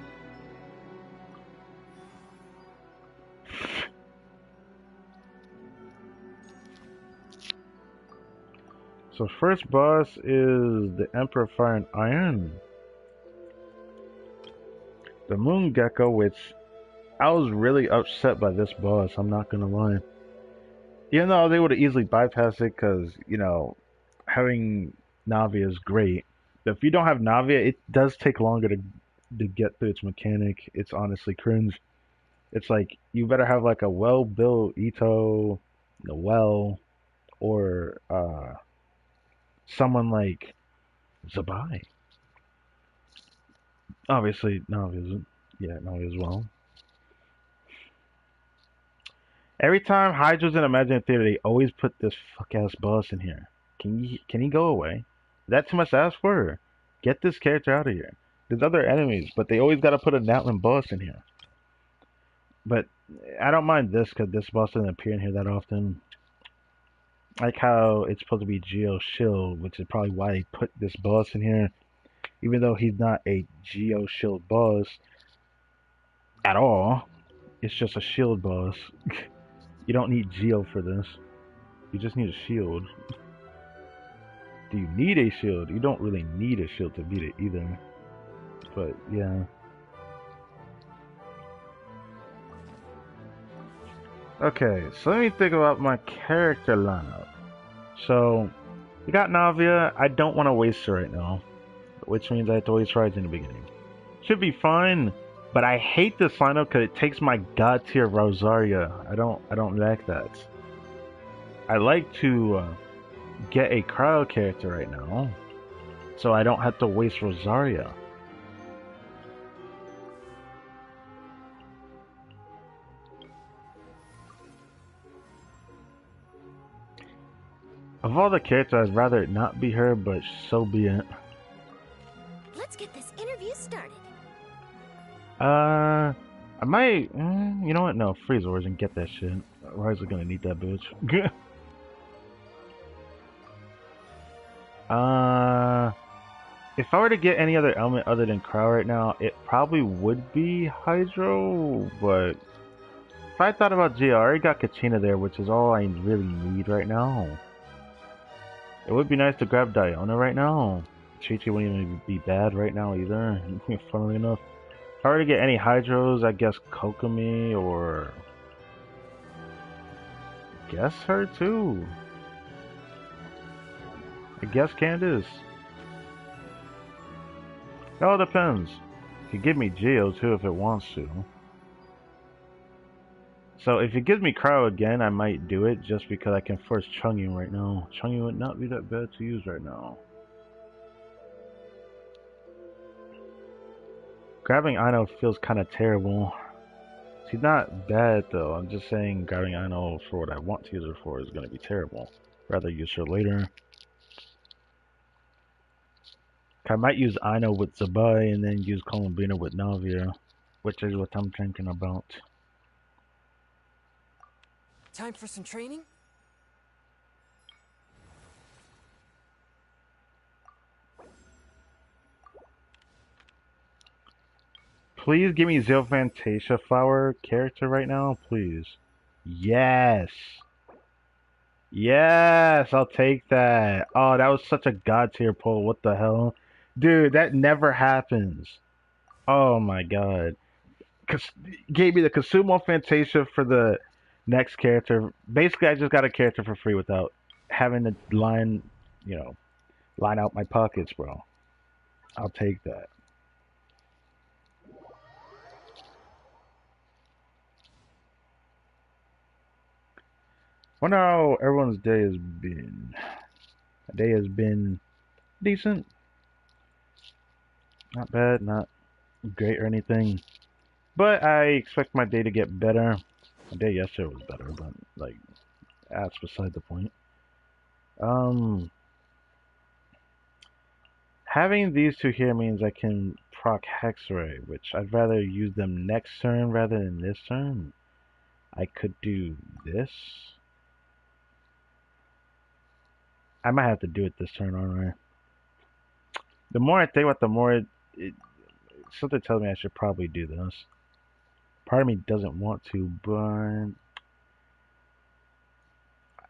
So first boss is the Emperor Fire and Iron. The Moon Gecko, which I was really upset by this boss, I'm not gonna lie. Even though I was able to easily bypass it because, you know, having Navia is great. But if you don't have Navia, it does take longer to get through its mechanic. It's honestly cringe. It's like, you better have like a well-built Ito, Noelle, or someone like Zabai. Obviously, Navia as well. Every time Hydra's in Imagine Theater, they always put this fuck ass boss in here. Can he go away? That's too much to ask for. Get this character out of here. There's other enemies, but they always gotta put a Natlan boss in here. But I don't mind this because this boss doesn't appear in here that often. Like how it's supposed to be Geo Shield, which is probably why they put this boss in here, even though he's not a Geo Shield boss at all. It's just a shield boss. You don't need Geo for this. You just need a shield. Do you need a shield? You don't really need a shield to beat it either. But yeah. Okay, so let me think about my character lineup. So, we got Navia. I don't want to waste her right now, which means I have to waste Rise in the beginning. Should be fine, but I hate this lineup because it takes my god tier Rosaria. I don't like that. I like to get a cryo character right now, so I don't have to waste Rosaria. Of all the characters, I'd rather it not be her, but so be it. Let's get this interview started. I might, you know what? No, freeze Ores and get that shit. Rise is gonna need that bitch. If I were to get any other element other than Crow right now, it probably would be Hydro, but if I thought about G, I already got Katrina there, which is all I really need right now. It would be nice to grab Diona right now. Chi-Chi wouldn't even be bad right now either, funnily enough. If I were to get any Hydros, I guess Kokomi or... guess her too. I guess Candace. It all depends. It could give me Geo too if it wants to. So if it gives me Cryo again, I might do it just because I can force Chungyun right now. Chungyun would not be that bad to use right now. Grabbing Aino feels kind of terrible. She's not bad though. I'm just saying grabbing Aino for what I want to use her for is going to be terrible. Rather use her later. I might use Aino with Zabai and then use Columbina with Navia, which is what I'm thinking about. Time for some training? Please give me Zero Fantasia Flower character right now, please. Yes. Yes, I'll take that. Oh, that was such a god tier pull. What the hell? Dude, that never happens. Oh my god. Gave me the Kasumo Fantasia for the next character. Basically, I just got a character for free without having to line out my pockets, bro. I'll take that. Wonder how everyone's day has been. The day has been decent. Not bad, not great or anything. But I expect my day to get better. My day yesterday was better, but like that's beside the point. Having these two here means I can proc Hexray, which I'd rather use them next turn rather than this turn. I could do this. I might have to do it this turn, aren't I? The more I think about it, the more something tells me I should probably do this. Part of me doesn't want to, but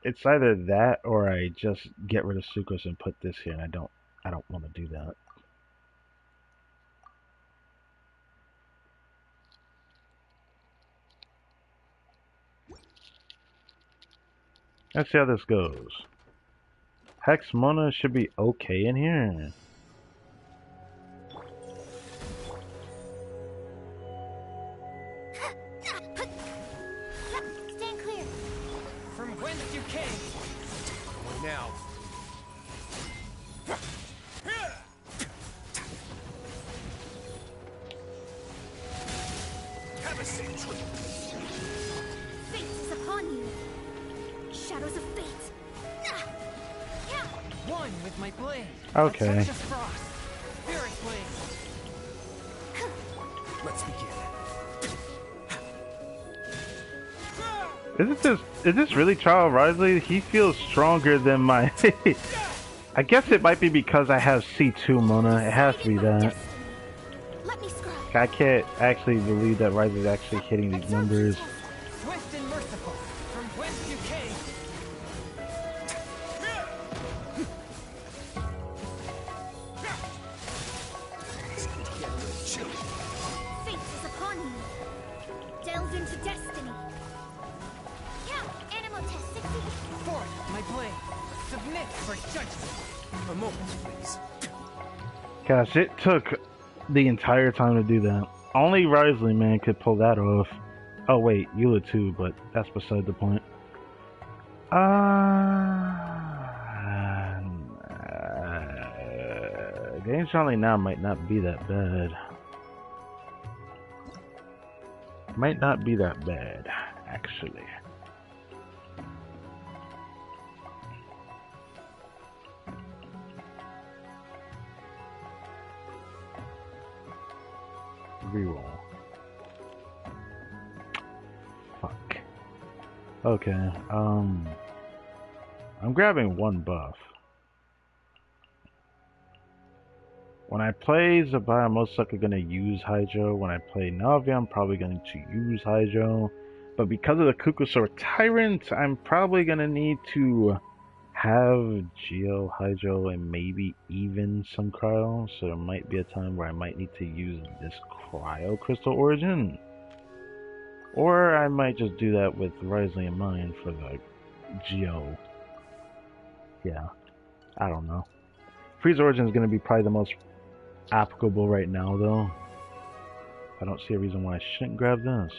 it's either that or I just get rid of Sucrose and put this here, and I don't want to do that. Let's see how this goes. Hex Mona should be okay in here. Stand clear. From whence you came. Going now. Have a seat. Fate is upon Shadows of fate. One with my blade. Okay. A touch of frost. Spirit blade. Let's begin. Is this really Charles Risley? He feels stronger than my I guess it might be because I have C2 Mona. It has to be that. Let me scry. I can't actually believe that Risley's actually hitting these numbers. Swift and merciful. From whence you came. Fate is upon you. Delve into destiny. Yeah, animal test 60. Forth, my blade. Submit for judgment. A moment, please. Gosh, it took the entire time to do that. Only Risley, man, could pull that off. Oh wait, Eula too, but that's beside the point. Genshin Only now might not be that bad. Might not be that bad, actually. Reroll. Fuck. Okay, I'm grabbing one buff. When I play Zabai, I'm most likely going to use Hydro. When I play Navi, I'm probably going to use Hydro. But because of the Kukusor Tyrant, I'm probably going to need to have Geo, Hydro, and maybe even some Cryo. So there might be a time where I might need to use this Cryo Crystal Origin. Or I might just do that with Risley in mind for the Geo. Yeah, I don't know. Freeze Origin is going to be probably the most applicable right now, though. I don't see a reason why I shouldn't grab this.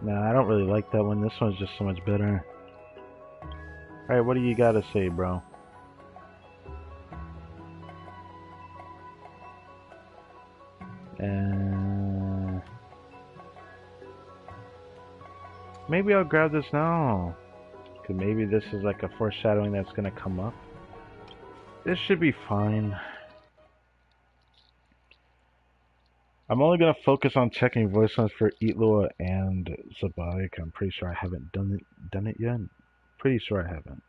Nah, I don't really like that one. This one's just so much better. Alright, what do you gotta say, bro? Maybe I'll grab this now. Cause maybe this is like a foreshadowing that's gonna come up. This should be fine. I'm only gonna focus on checking voice lines for Itlua and Zabai. I'm pretty sure I haven't done it yet. Pretty sure I haven't.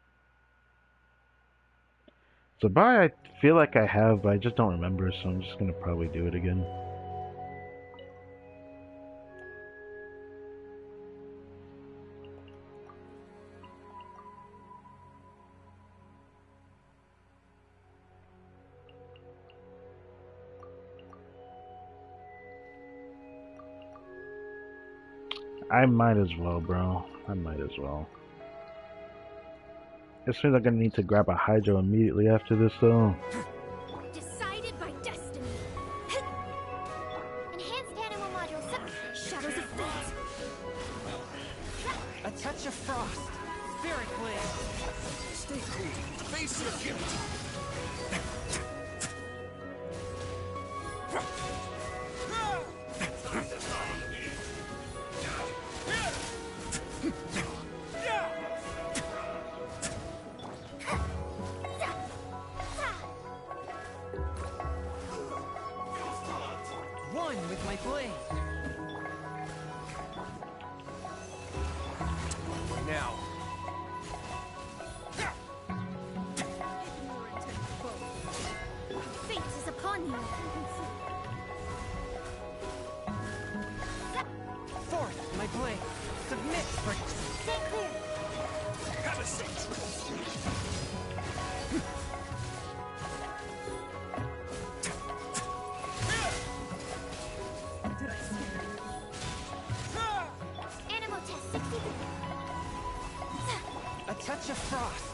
Zabai, I feel like I have, but I just don't remember, so I'm just gonna probably do it again. I might as well, bro. I might as well. This means I'm gonna need to grab a Hydro immediately after this, though. Decided by destiny. Enhanced animal module Shadows of fate. A touch of frost. Spirit blade. Stay cool. Face your guilt. One with my blade. Now. Fate is upon you. Forth, my blade. Submit for... Stay clear. Have a seat. Animal test 60. A touch of frost.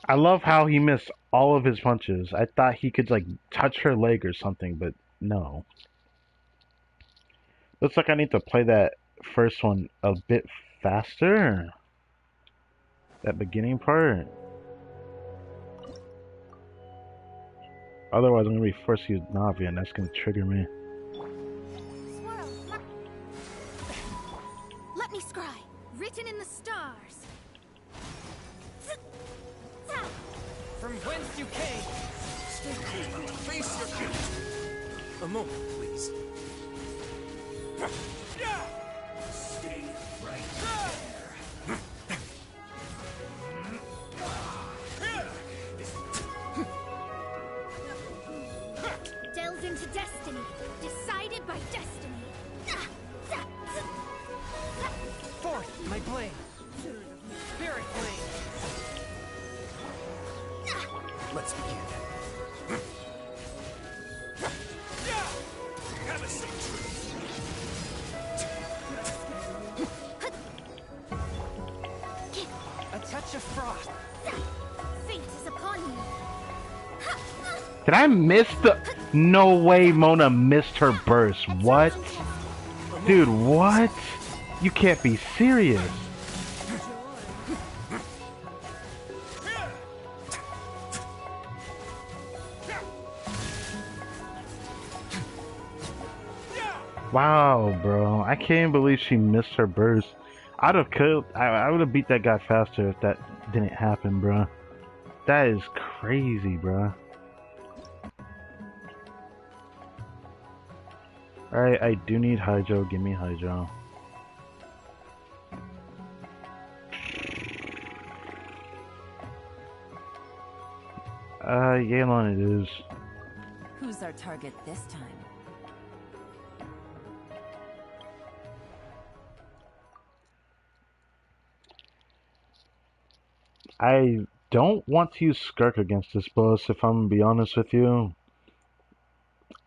I love how he missed all of his punches. I thought he could like touch her leg or something, but no. Looks like I need to play that first one a bit faster. That beginning part. Otherwise, I'm gonna be forced to use Navi, and that's gonna trigger me. Swirl, let me scry. Written in the stars. From whence you came. Stay cool. Face your gift. A moment, please. Stay right there. Delve into destiny. Decided by destiny. Forth, my blade. Spirit blade. Let's begin. Have a seat. A touch of frost. Fate is upon you. Did I miss the? No way, Mona missed her burst. What? Dude, what? You can't be serious. Wow, bro. I can't believe she missed her burst. I'd have killed. I would have beat that guy faster if that didn't happen, bro. That is crazy, bro. Alright, I do need Hydro. Give me Hydro. Yelan it is. Who's our target this time? I don't want to use Skirk against this boss, if I'm gonna be honest with you.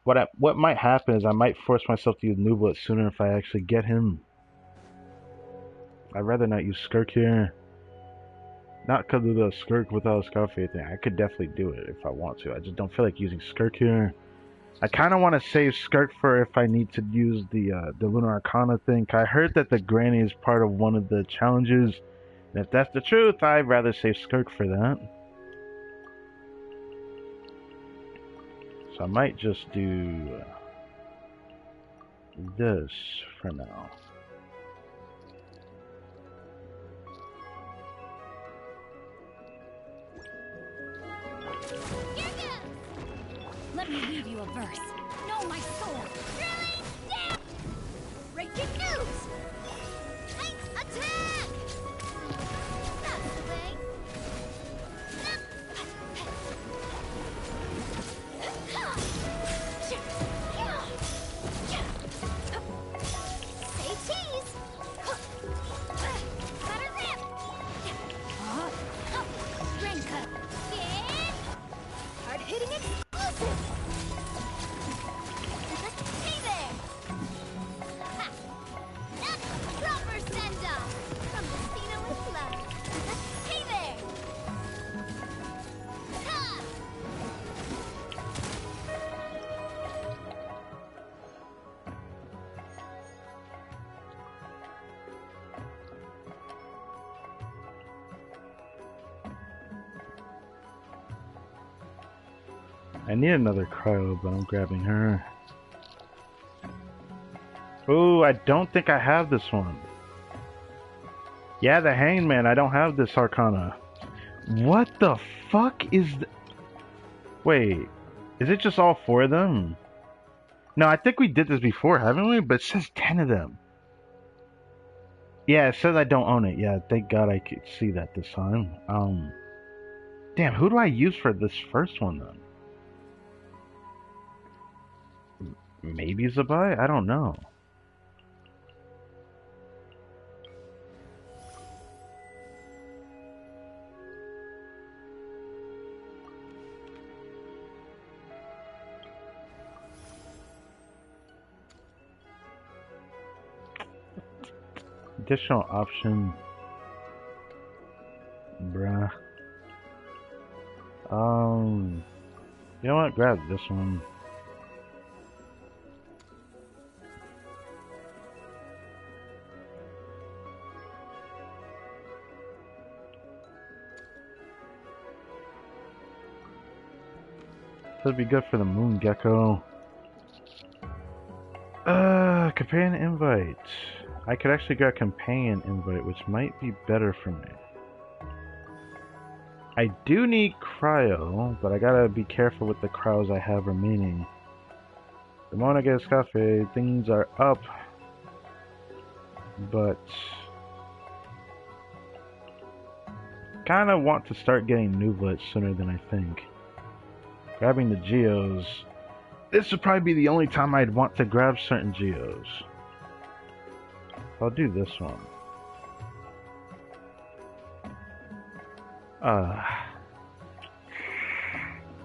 What might happen is I might force myself to use Nublet sooner if I actually get him. I'd rather not use Skirk here. Not because of the Skirk without a Scarface thing. I could definitely do it if I want to. I just don't feel like using Skirk here. I kind of want to save Skirk for if I need to use the Lunar Arcana thing. I heard that the Granny is part of one of the challenges. And if that's the truth, I'd rather save Skirk for that. So I might just do this for now. Let me read you a verse. Know my soul. Really? Yeah. Breaking news. Attack! That's the way. Say cheese. Butter zip. Raincoat. Yeah. Hard hitting explosive. Hey there. Ha. Proper send off from Messina with love. Hey there. Ha. I need another cryo, but I'm grabbing her. Ooh, I don't think I have this one. Yeah, the Hangman, I don't have this Arcana. What the fuck is Wait, is it just all 4 of them? No, I think we did this before, haven't we? But it says 10 of them. Yeah, it says I don't own it. Yeah, thank God I could see that this time. Damn, who do I use for this first one then? Maybe Zabai? I don't know. Additional option. Bruh. You know what? Grab this one. This would be good for the moon gecko. Companion invite. I could actually get a companion invite, which might be better for me. I do need cryo, but I gotta be careful with the cryos I have remaining. The moment I get a cafe, things are up, but kinda want to start getting Nuvlet sooner than I think. Grabbing the geos. This would probably be the only time I'd want to grab certain geos. I'll do this one.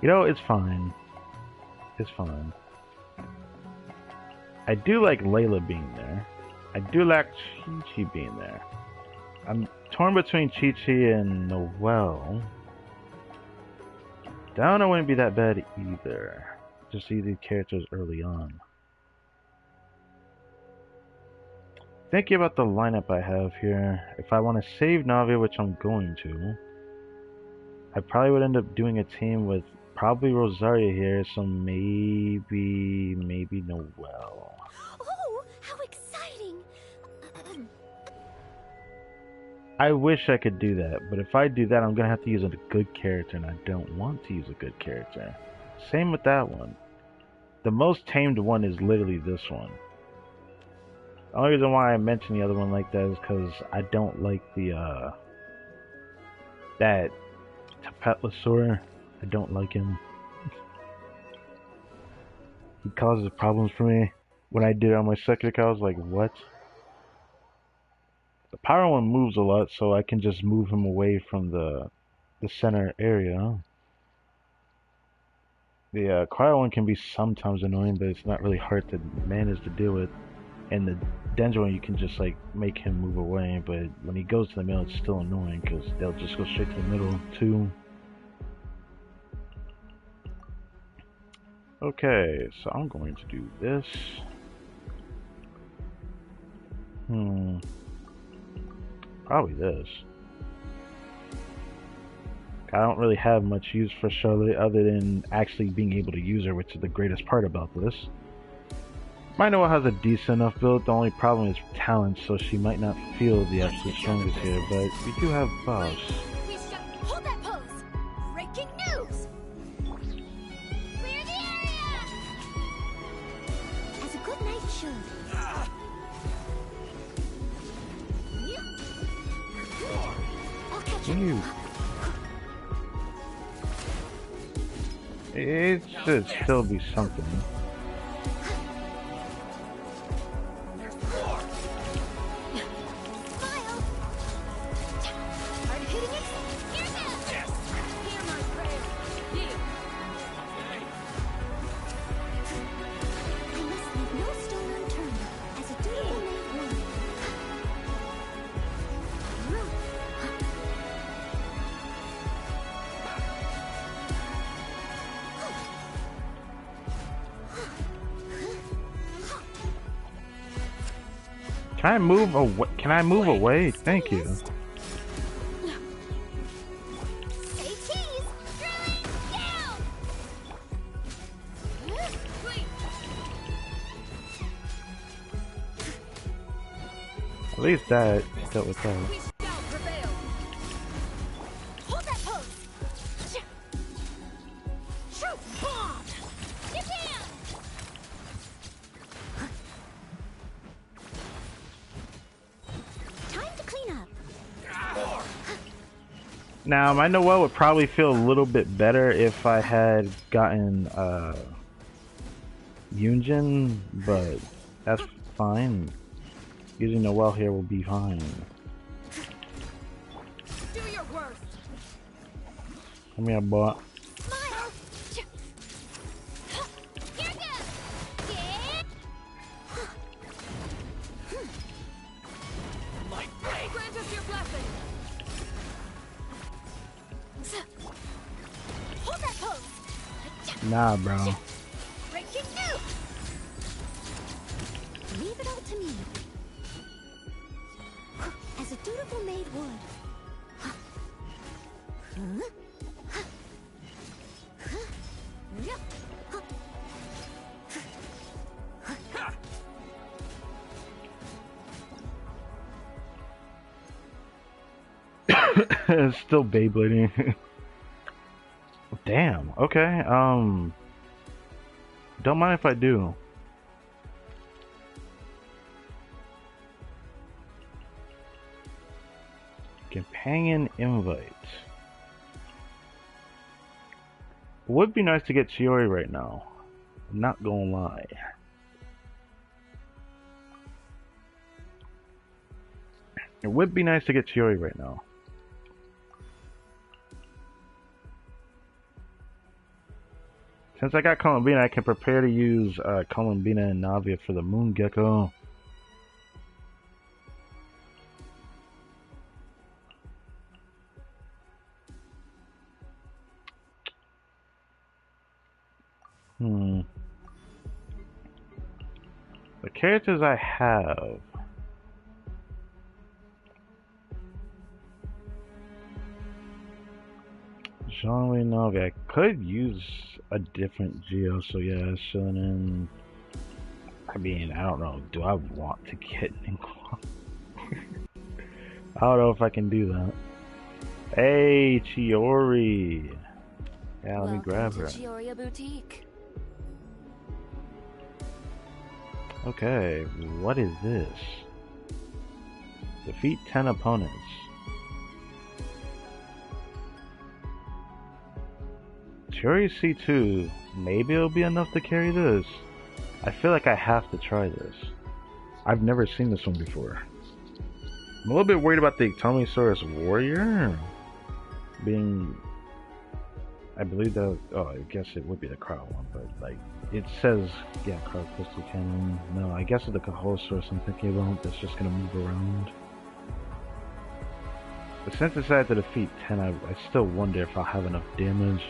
You know, it's fine. It's fine. I do like Layla being there. I do like Chi-Chi being there. I'm torn between Chi-Chi and Noelle. Downa wouldn't be that bad either. Just see these characters early on. Thinking about the lineup I have here, if I want to save Navi, which I'm going to, I probably would end up doing a team with probably Rosaria here, so maybe Noelle. Oh, how exciting! I wish I could do that, but if I do that, I'm gonna have to use a good character, and I don't want to use a good character. Same with that one. The most tamed one is literally this one. The only reason why I mention the other one like that is because I don't like the, that Tapetlasaur. I don't like him. He causes problems for me. When I did it on my second account, I was like, what? The power one moves a lot, so I can just move him away from the center area. The cryo one can be sometimes annoying, but it's not really hard to manage to deal with. And the Denja one, you can just like make him move away, but when he goes to the middle, it's still annoying because they'll just go straight to the middle too. Okay, so I'm going to do this. Probably this. I don't really have much use for Charlotte other than actually being able to use her, which is the greatest part about this. Might know has a decent enough build, the only problem is talent, so she might not feel the absolute strongest here, but we do have buffs. Hold that pose! Breaking news! Clear the area! As a good knight should. I'll catch you. It should still be something. Can I move away? Can I move away? Thank you. At least that dealt with that. Now, my Noelle would probably feel a little bit better if I had gotten Yunjin, but that's fine. Using Noelle here will be fine. Do your worst. Come here, boy. Nah, bro. Break it out. Leave it all to me. As a dutiful maid would. It's still Beyblading. Damn. Okay. Don't mind if I do. Companion invite. Would be nice to get Chiori right now. I'm not gonna lie. It would be nice to get Chiori right now. Since I got Columbina, I can prepare to use Columbina and Navia for the Moon Gecko. The characters I have. Jean-Louis Navia. I could use a different Geo, so yeah, Shonen. I mean, I don't know. Do I want to get Ninquan? I don't know if I can do that. Hey, Chiori. Yeah, let me grab her. Chioria Boutique. Okay, what is this? Defeat 10 opponents. Chiori C2. Maybe it'll be enough to carry this. I feel like I have to try this. I've never seen this one before. I'm a little bit worried about the Tomisaurus Warrior being... I believe that... Oh, I guess it would be the Cryo one, but like... It says... Yeah, Cryo Crystal Cannon. No, I guess it's the Cahosaurus I'm thinking about that's just gonna move around. But since it's had to defeat 10, I still wonder if I'll have enough damage.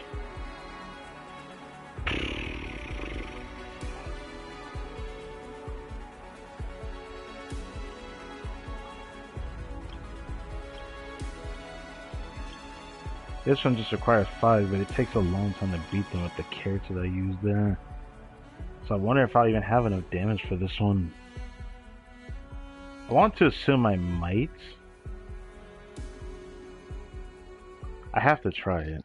This one just requires 5, but it takes a long time to beat them with the character that I used there. So I wonder if I'll even have enough damage for this one. I want to assume I might. I have to try it.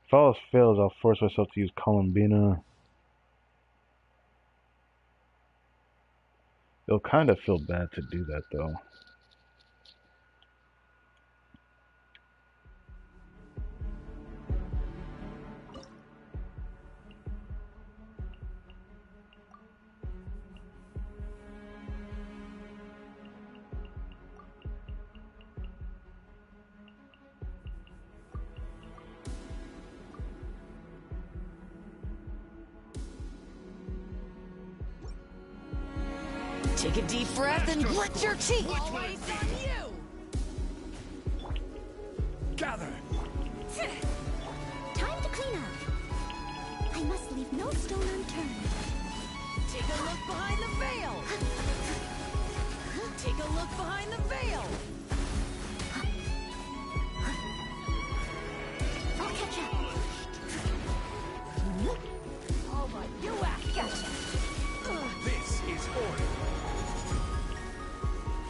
If all else fails, I'll force myself to use Columbina. It'll kind of feel bad to do that though. Take a deep breath and grit your teeth. Always on you! Gather! Time to clean up. I must leave no stone unturned. Take a look behind the veil! Take a look behind the veil! I'll catch up. Oh my, you act gotcha! This is order.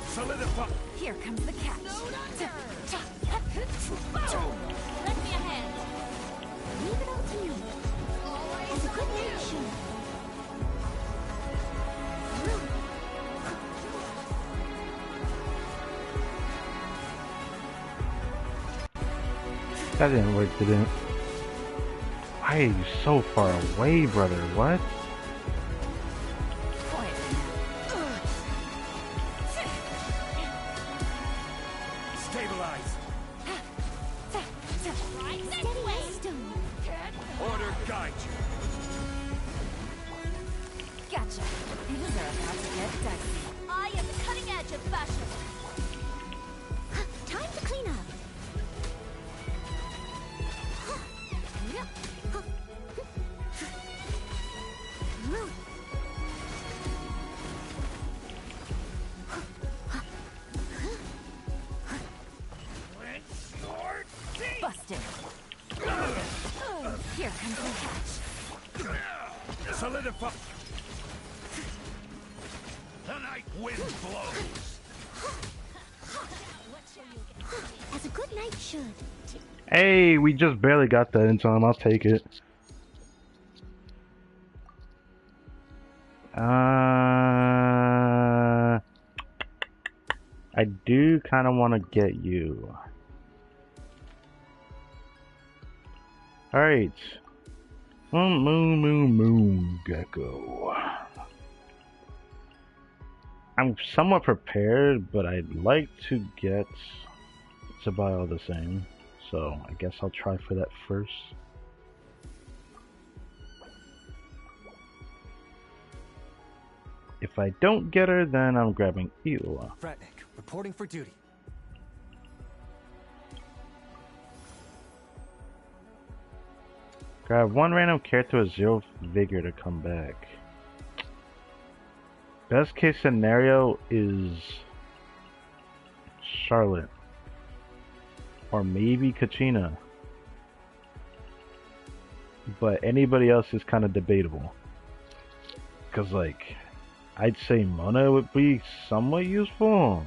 Solidify! Here comes the catch. Snowed under! Lend me a hand. Leave it all to me. As a good man should. That didn't work, did it? Why are you so far away, brother? What? Stabilize! Right this way. Stone. Order guide you! Gotcha. These are about to get dicey. I am the cutting edge of fashion. Time to clean up. fight. The night wind blows. As a good knight should. Hey, we just barely got that in time. I'll take it. I do kind of want to get you. Alright. Moon Gecko. I'm somewhat prepared, but I'd like to get to buy all the same. So I guess I'll try for that first. If I don't get her, then I'm grabbing Eula. Fratnik, reporting for duty. Grab one random character with 0 vigor to come back. Best case scenario is Charlotte. Or maybe Kachina. But anybody else is kind of debatable. Because, like, I'd say Mona would be somewhat useful.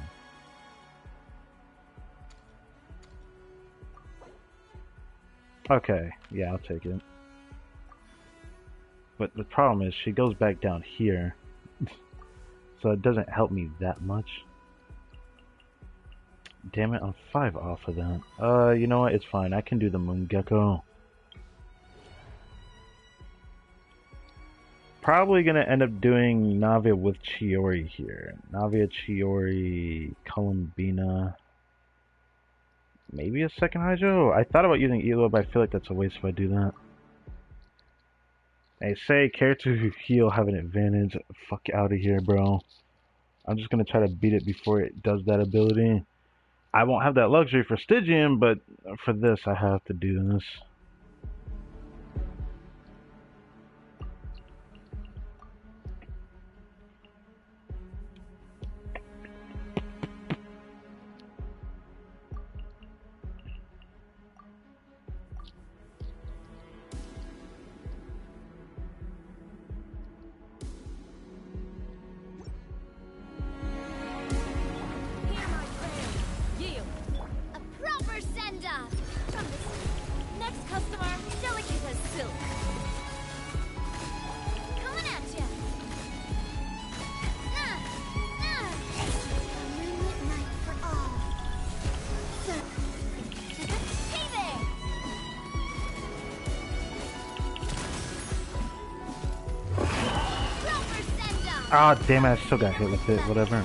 Okay, yeah, I'll take it. But the problem is she goes back down here. So it doesn't help me that much. Damn it, I'm 5 off of that. You know what? It's fine. I can do the Moon Gecko. Probably gonna end up doing Navia with Chiori here. Navia, Chiori, Columbina. Maybe a second Hydro? I thought about using Elo, but I feel like that's a waste if I do that. They say characters who heal have an advantage. Fuck out of here, bro. I'm just gonna try to beat it before it does that ability. I won't have that luxury for Stygian, but for this I have to do this. Ah, oh, damn it, I still got hit with it, whatever.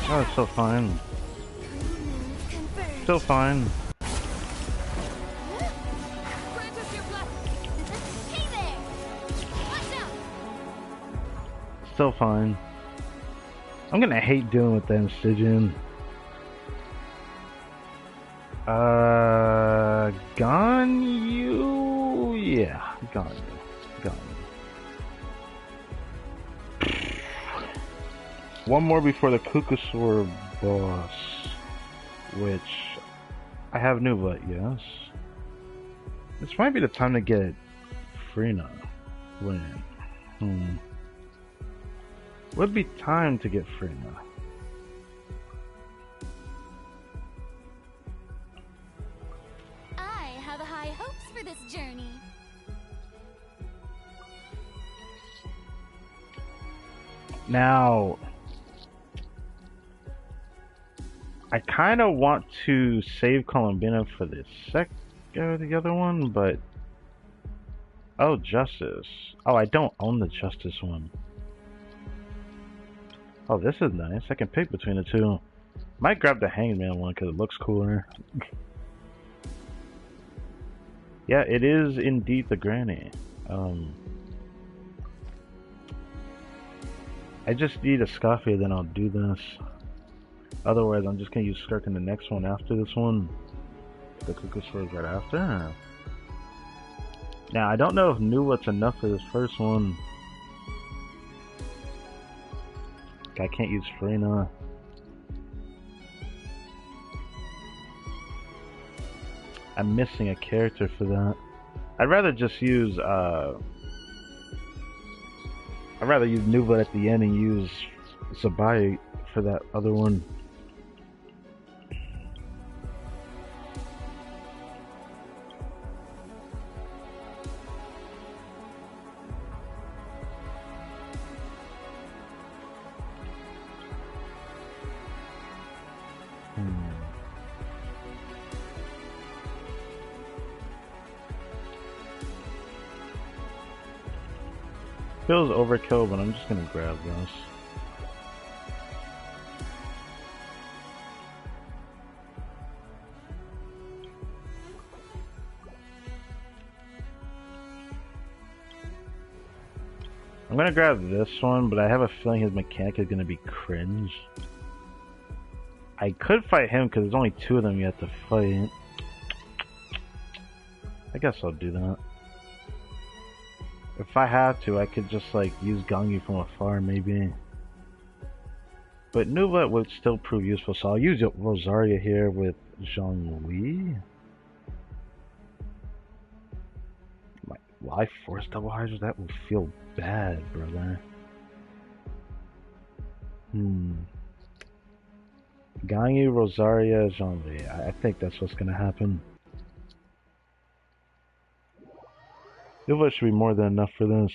Oh, it's still fine. Still fine. Still fine. I'm gonna hate dealing with that Stygian. Ganyu? Yeah, Ganyu. One more before the Kukusaur boss, which I have Nuva, yes. This might be the time to get Frina. When? Would be time to get Frina. I have high hopes for this journey. Now, I kind of want to save Columbina for the the other one, but oh, Justice. Oh, I don't own the Justice one. Oh, this is nice. I can pick between the two. Might grab the Hangman one because it looks cooler. Yeah, it is indeed the Granny. I just need a Scoffy, then I'll do this. Otherwise, I'm just gonna use Skirk in the next one after this one. The Kukusaur is right after. Now, I don't know if Nuwa's enough for this first one. I can't use Frina. I'm missing a character for that. I'd rather just use I'd rather use Nuva at the end and use Sabai for that other one. Feels overkill, but I'm just gonna grab this. I'm gonna grab this one, but I have a feeling his mechanic is gonna be cringe. I could fight him because there's only 2 of them you have to fight. I guess I'll do that. If I have to, I could just like use Ganyu from afar maybe. But Nuva would still prove useful, so I'll use Rosaria here with Zhongli. Life Force double Hydra? That would feel bad, brother. Ganyu, Rosaria, Zhongli. I think that's what's gonna happen. Nuva should be more than enough for this.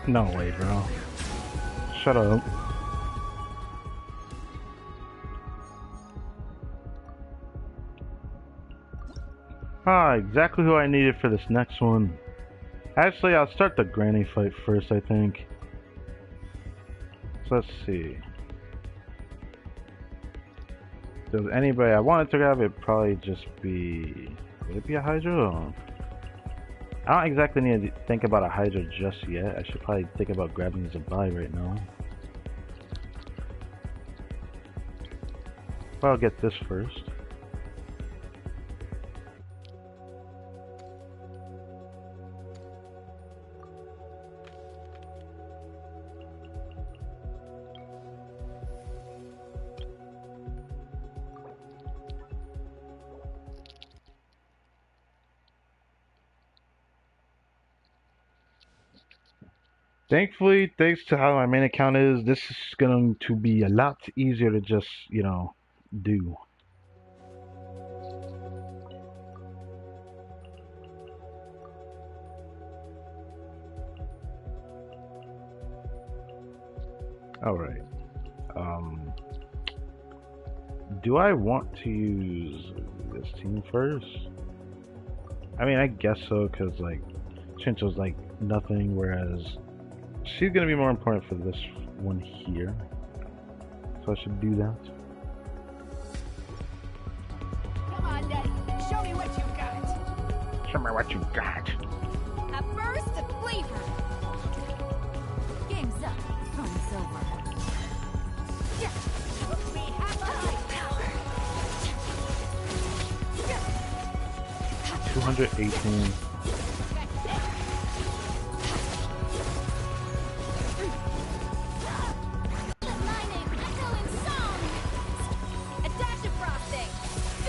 No way, bro. Shut up. Ah, exactly who I needed for this next one. Actually, I'll start the granny fight first, I think. So let's see. Does anybody I wanted to grab it probably just be... Would it be a Hydra? I don't exactly need to think about a Hydra just yet. I should probably think about grabbing Zabai right now. But I'll get this first. Thankfully, thanks to how my main account is, this is going to be a lot easier to just, you know, do. Alright. Do I want to use this team first? I mean, I guess so, because, like, Shinto's, like, nothing, whereas she's gonna be more important for this one here. So I should do that. Come on, Daddy. Show me what you got. Show me what you got. A burst of flavor. Game's up. Fun's over. Yeah. We have a light power. 218. The light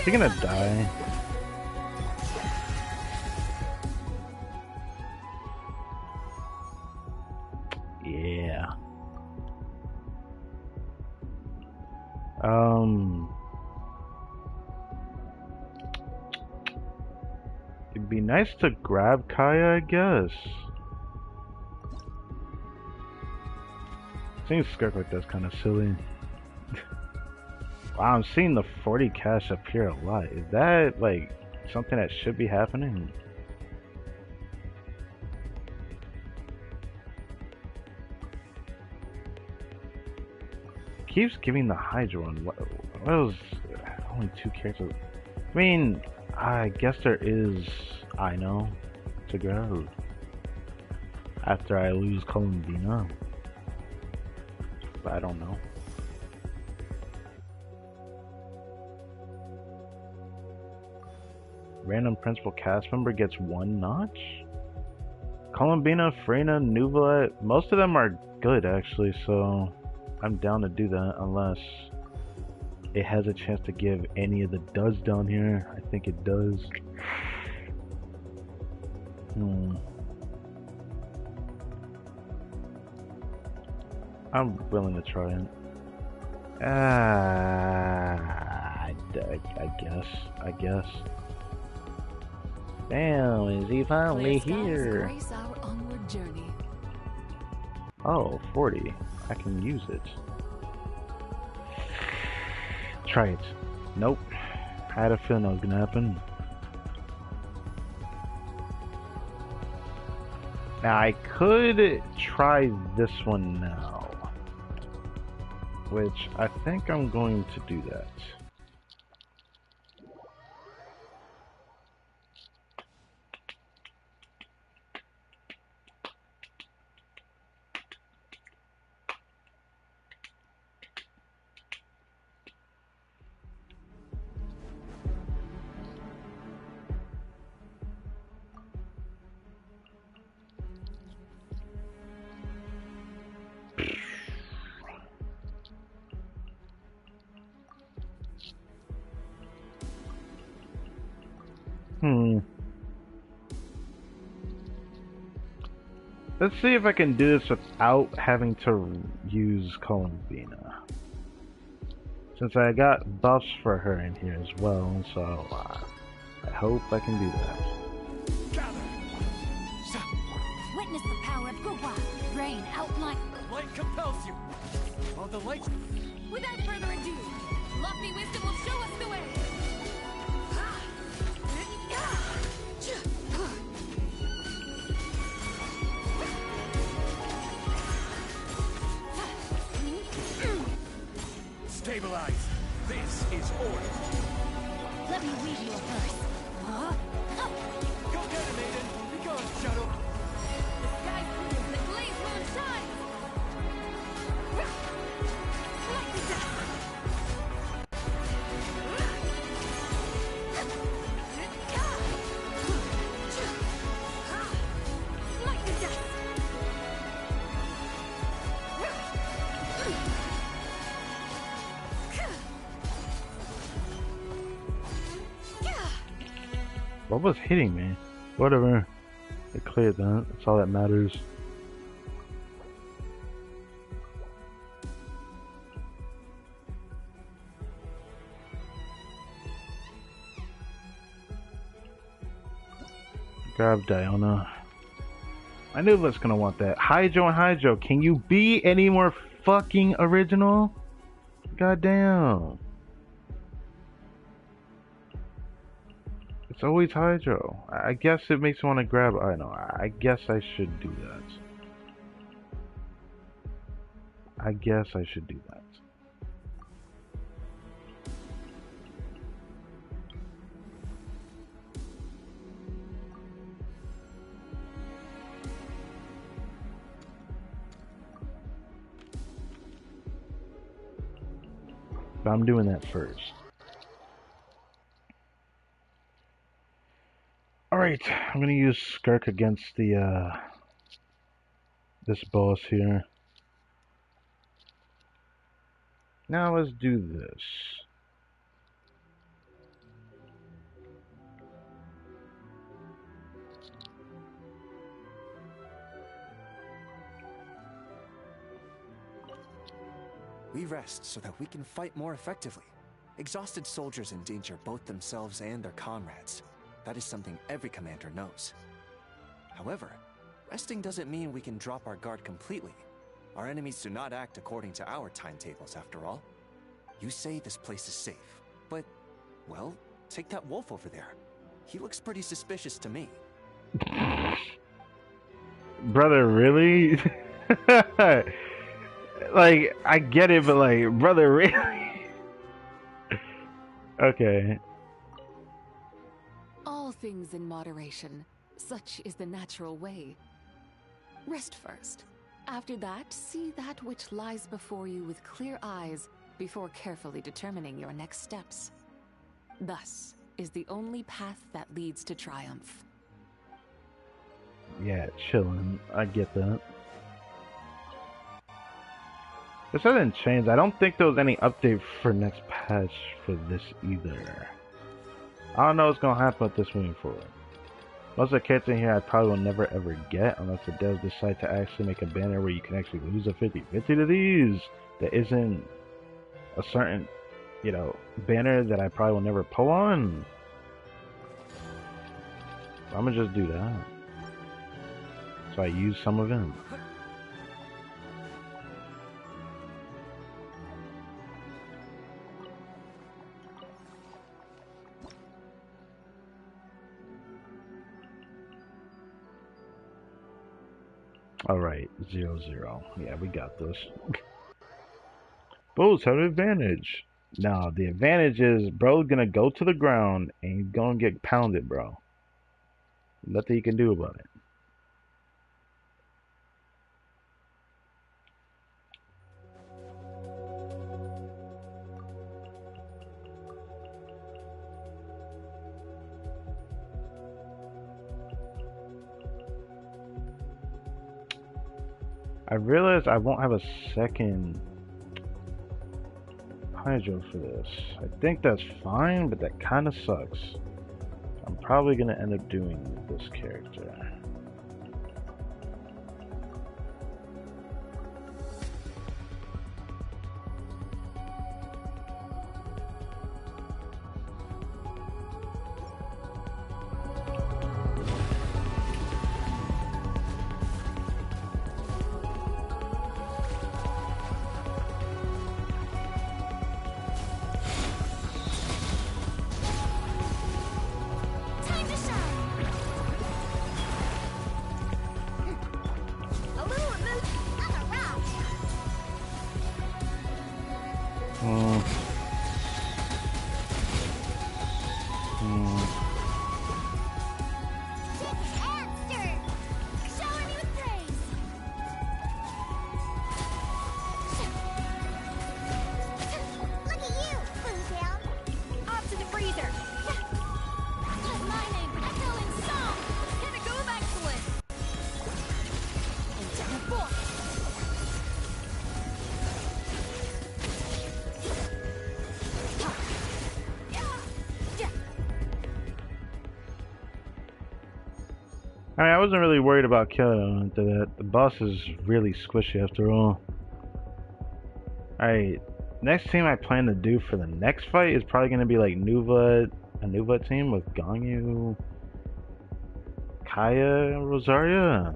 She gonna die? Yeah. It'd be nice to grab Kaya, I guess. Seeing Skirk like that's kind of silly. Wow, I'm seeing the 40 cash appear a lot. Is that like something that should be happening? Keeps giving the Hydra one. What was only 2 characters? I mean, I guess there is I know to grab after I lose Columbina, but I don't know. Random principal cast member gets 1 notch? Columbina, Freyna, Nuva, most of them are good actually, so I'm down to do that unless it has a chance to give any of the duds down here. I think it does. I'm willing to try it. I guess. Damn, is he finally here? Grace our onward journey. Oh, 40. I can use it. Try it. Nope. I had a feeling that was gonna happen. Now I could try this one now, which I think I'm going to do that. Let's see if I can do this without having to use Columbina. Since I got buffs for her in here as well, so I hope I can do that. Witness the power of Guwa. Rain outline. The light compels you. While the light... Without further ado, lofty wisdom will show us the way. Stabilize. This is order. Let me read you a verse. Go get it, maiden. Be gone, Shadow. The sky proves the glazed moon shines. Like the dust. Like the dust. What was hitting me? Whatever. I cleared that. That's all that matters. Grab Diona. I knew was gonna want that. Hydro and Hydro, can you be any more fucking original? Goddamn. It's always Hydro. I guess it makes me want to grab. I know. I guess I should do that. I guess I should do that. But I'm doing that first. Alright, I'm gonna use Skirk against the this boss here. Now let's do this. We rest so that we can fight more effectively. Exhausted soldiers endanger both themselves and their comrades. That is something every commander knows. However, resting doesn't mean we can drop our guard completely. Our enemies do not act according to our timetables, after all. You say this place is safe, but, well, take that wolf over there. He looks pretty suspicious to me. Brother, really? Like, I get it, but like, brother, really? Okay. All things in moderation. Such is the natural way. Rest first. After that, see that which lies before you with clear eyes before carefully determining your next steps. Thus is the only path that leads to triumph. Yeah, chilling. I get that. This hasn't changed. I don't think there was any update for next patch for this either. I don't know what's gonna happen with this moving forward. Most of the characters in here I probably will never ever get unless the devs decide to actually make a banner where you can actually lose a 50-50 to these. That isn't a certain, you know, banner that I probably will never pull on. So I'm gonna just do that. So I use some of them. Alright, 0-0. Yeah, we got this. Bulls have an advantage. Now, the advantage is bro's gonna go to the ground and he's gonna get pounded, bro. Nothing you can do about it. I realize I won't have a second hydro for this. I think that's fine, but that kind of sucks. I'm probably going to end up doing this character. I mean, I wasn't really worried about killing him after that. The boss is really squishy after all. Alright, next team I plan to do for the next fight is probably going to be like a Nuva team with Ganyu, Kaya, and Rosaria.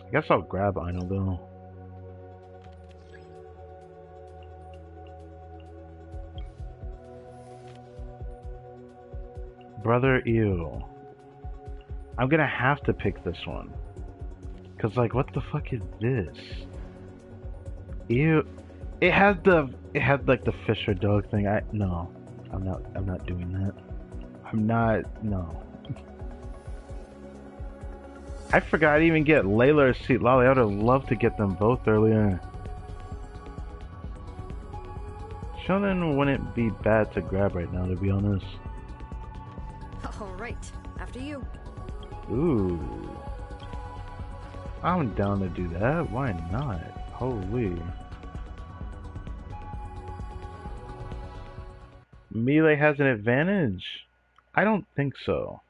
I guess I'll grab Aino though. Brother, ew. I'm gonna have to pick this one. Cause like, what the fuck is this? Ew. It had like the fish or dog thing. No. I'm not doing that. No. I forgot I didn't even get Layla or Seat Lolly. I would have loved to get them both earlier. Shonen wouldn't be bad to grab right now, to be honest. Alright, after you. Ooh. I'm down to do that. Why not? Holy. Melee has an advantage? I don't think so.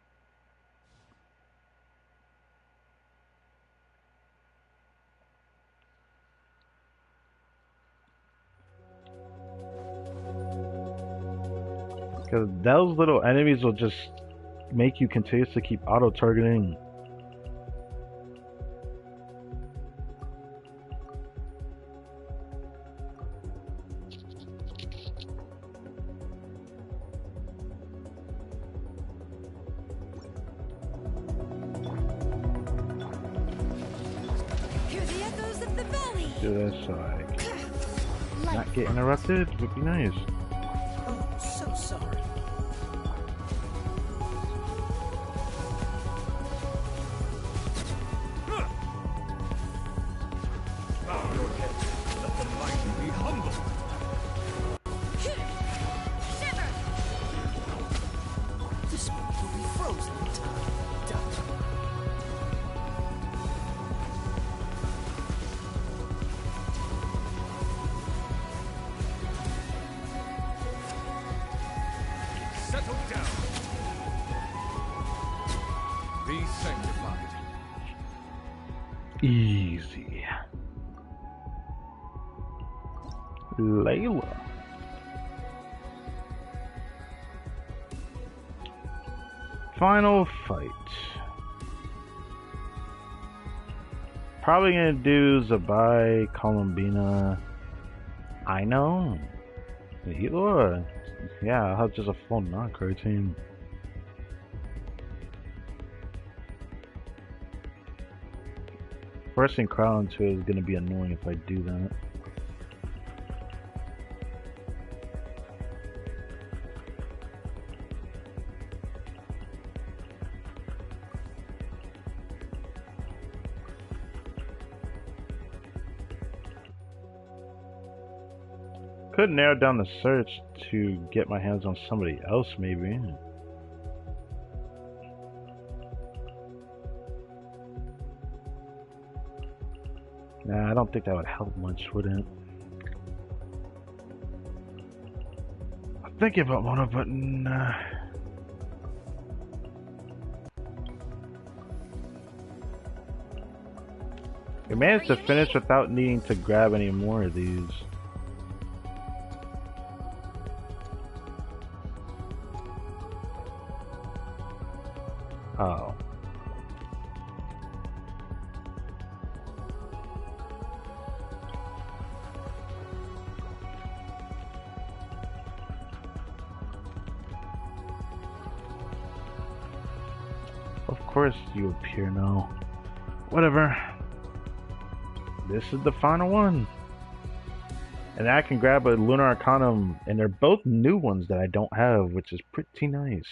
Because those little enemies will just make you continuously keep auto-targeting. Hear the echoes of the valley. Do this so I not get interrupted would be nice. Oh, so sorry. Bow your head. Let the mighty be humble. Shiver. This one will be frozen in time. Doubt. Settle down. Be sanctified. Easy. Layla. Final fight. Probably gonna do Zabai, Columbina. I know. Elor. Yeah, I'll have just a full non-card team. First in Crown 2 is gonna be annoying if I do that. Could narrow down the search to get my hands on somebody else, maybe. Nah, I don't think that would help much, would it? I'm thinking about Mona, but nah. We managed to finish without needing to grab any more of these. Oh. Of course you appear now. Whatever. This is the final one. And I can grab a Lunar Arcanum, and they're both new ones that I don't have, which is pretty nice.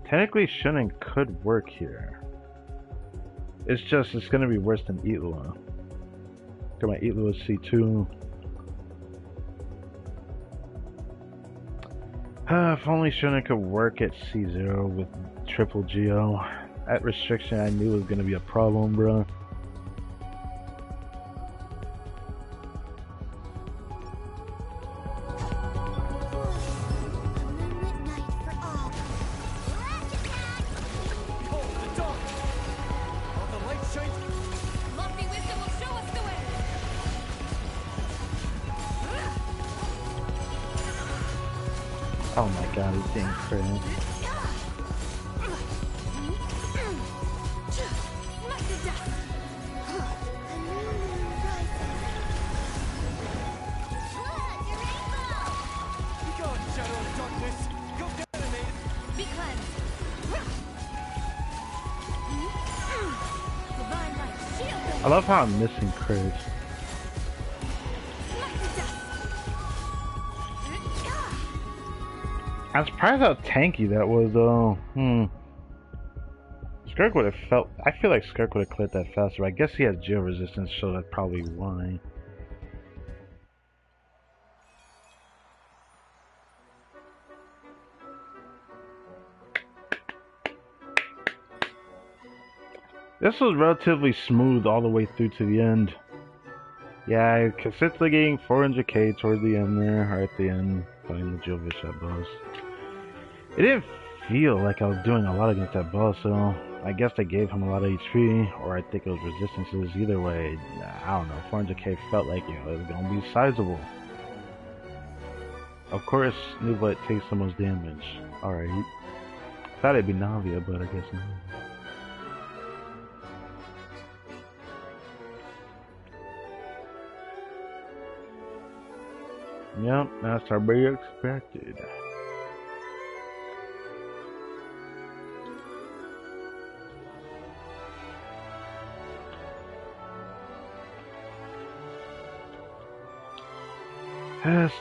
Technically, Shunin could work here. It's just, it's gonna be worse than Eatla. Got my Eatla C2. If only Shunin could work at C0 with triple Geo. That restriction I knew was gonna be a problem, bro. Oh my god, he's getting crazy. I love how I'm missing Chris. I'm surprised how tanky that was, though. Skirk would have felt. I feel like Skirk would have cleared that faster. But I guess he has geo resistance, so that's probably why. This was relatively smooth all the way through to the end. Yeah, I consistently getting 400k toward the end there, or at the end, fighting the Jovic that boss. It didn't feel like I was doing a lot against that boss, so I guess they gave him a lot of HP, or I think it was resistances. Either way, I don't know. 400k felt like, you know, it was gonna be sizable. Of course, Nuba takes the most damage. Alright. Thought it'd be Navia, but I guess not. Yep, that's to be expected.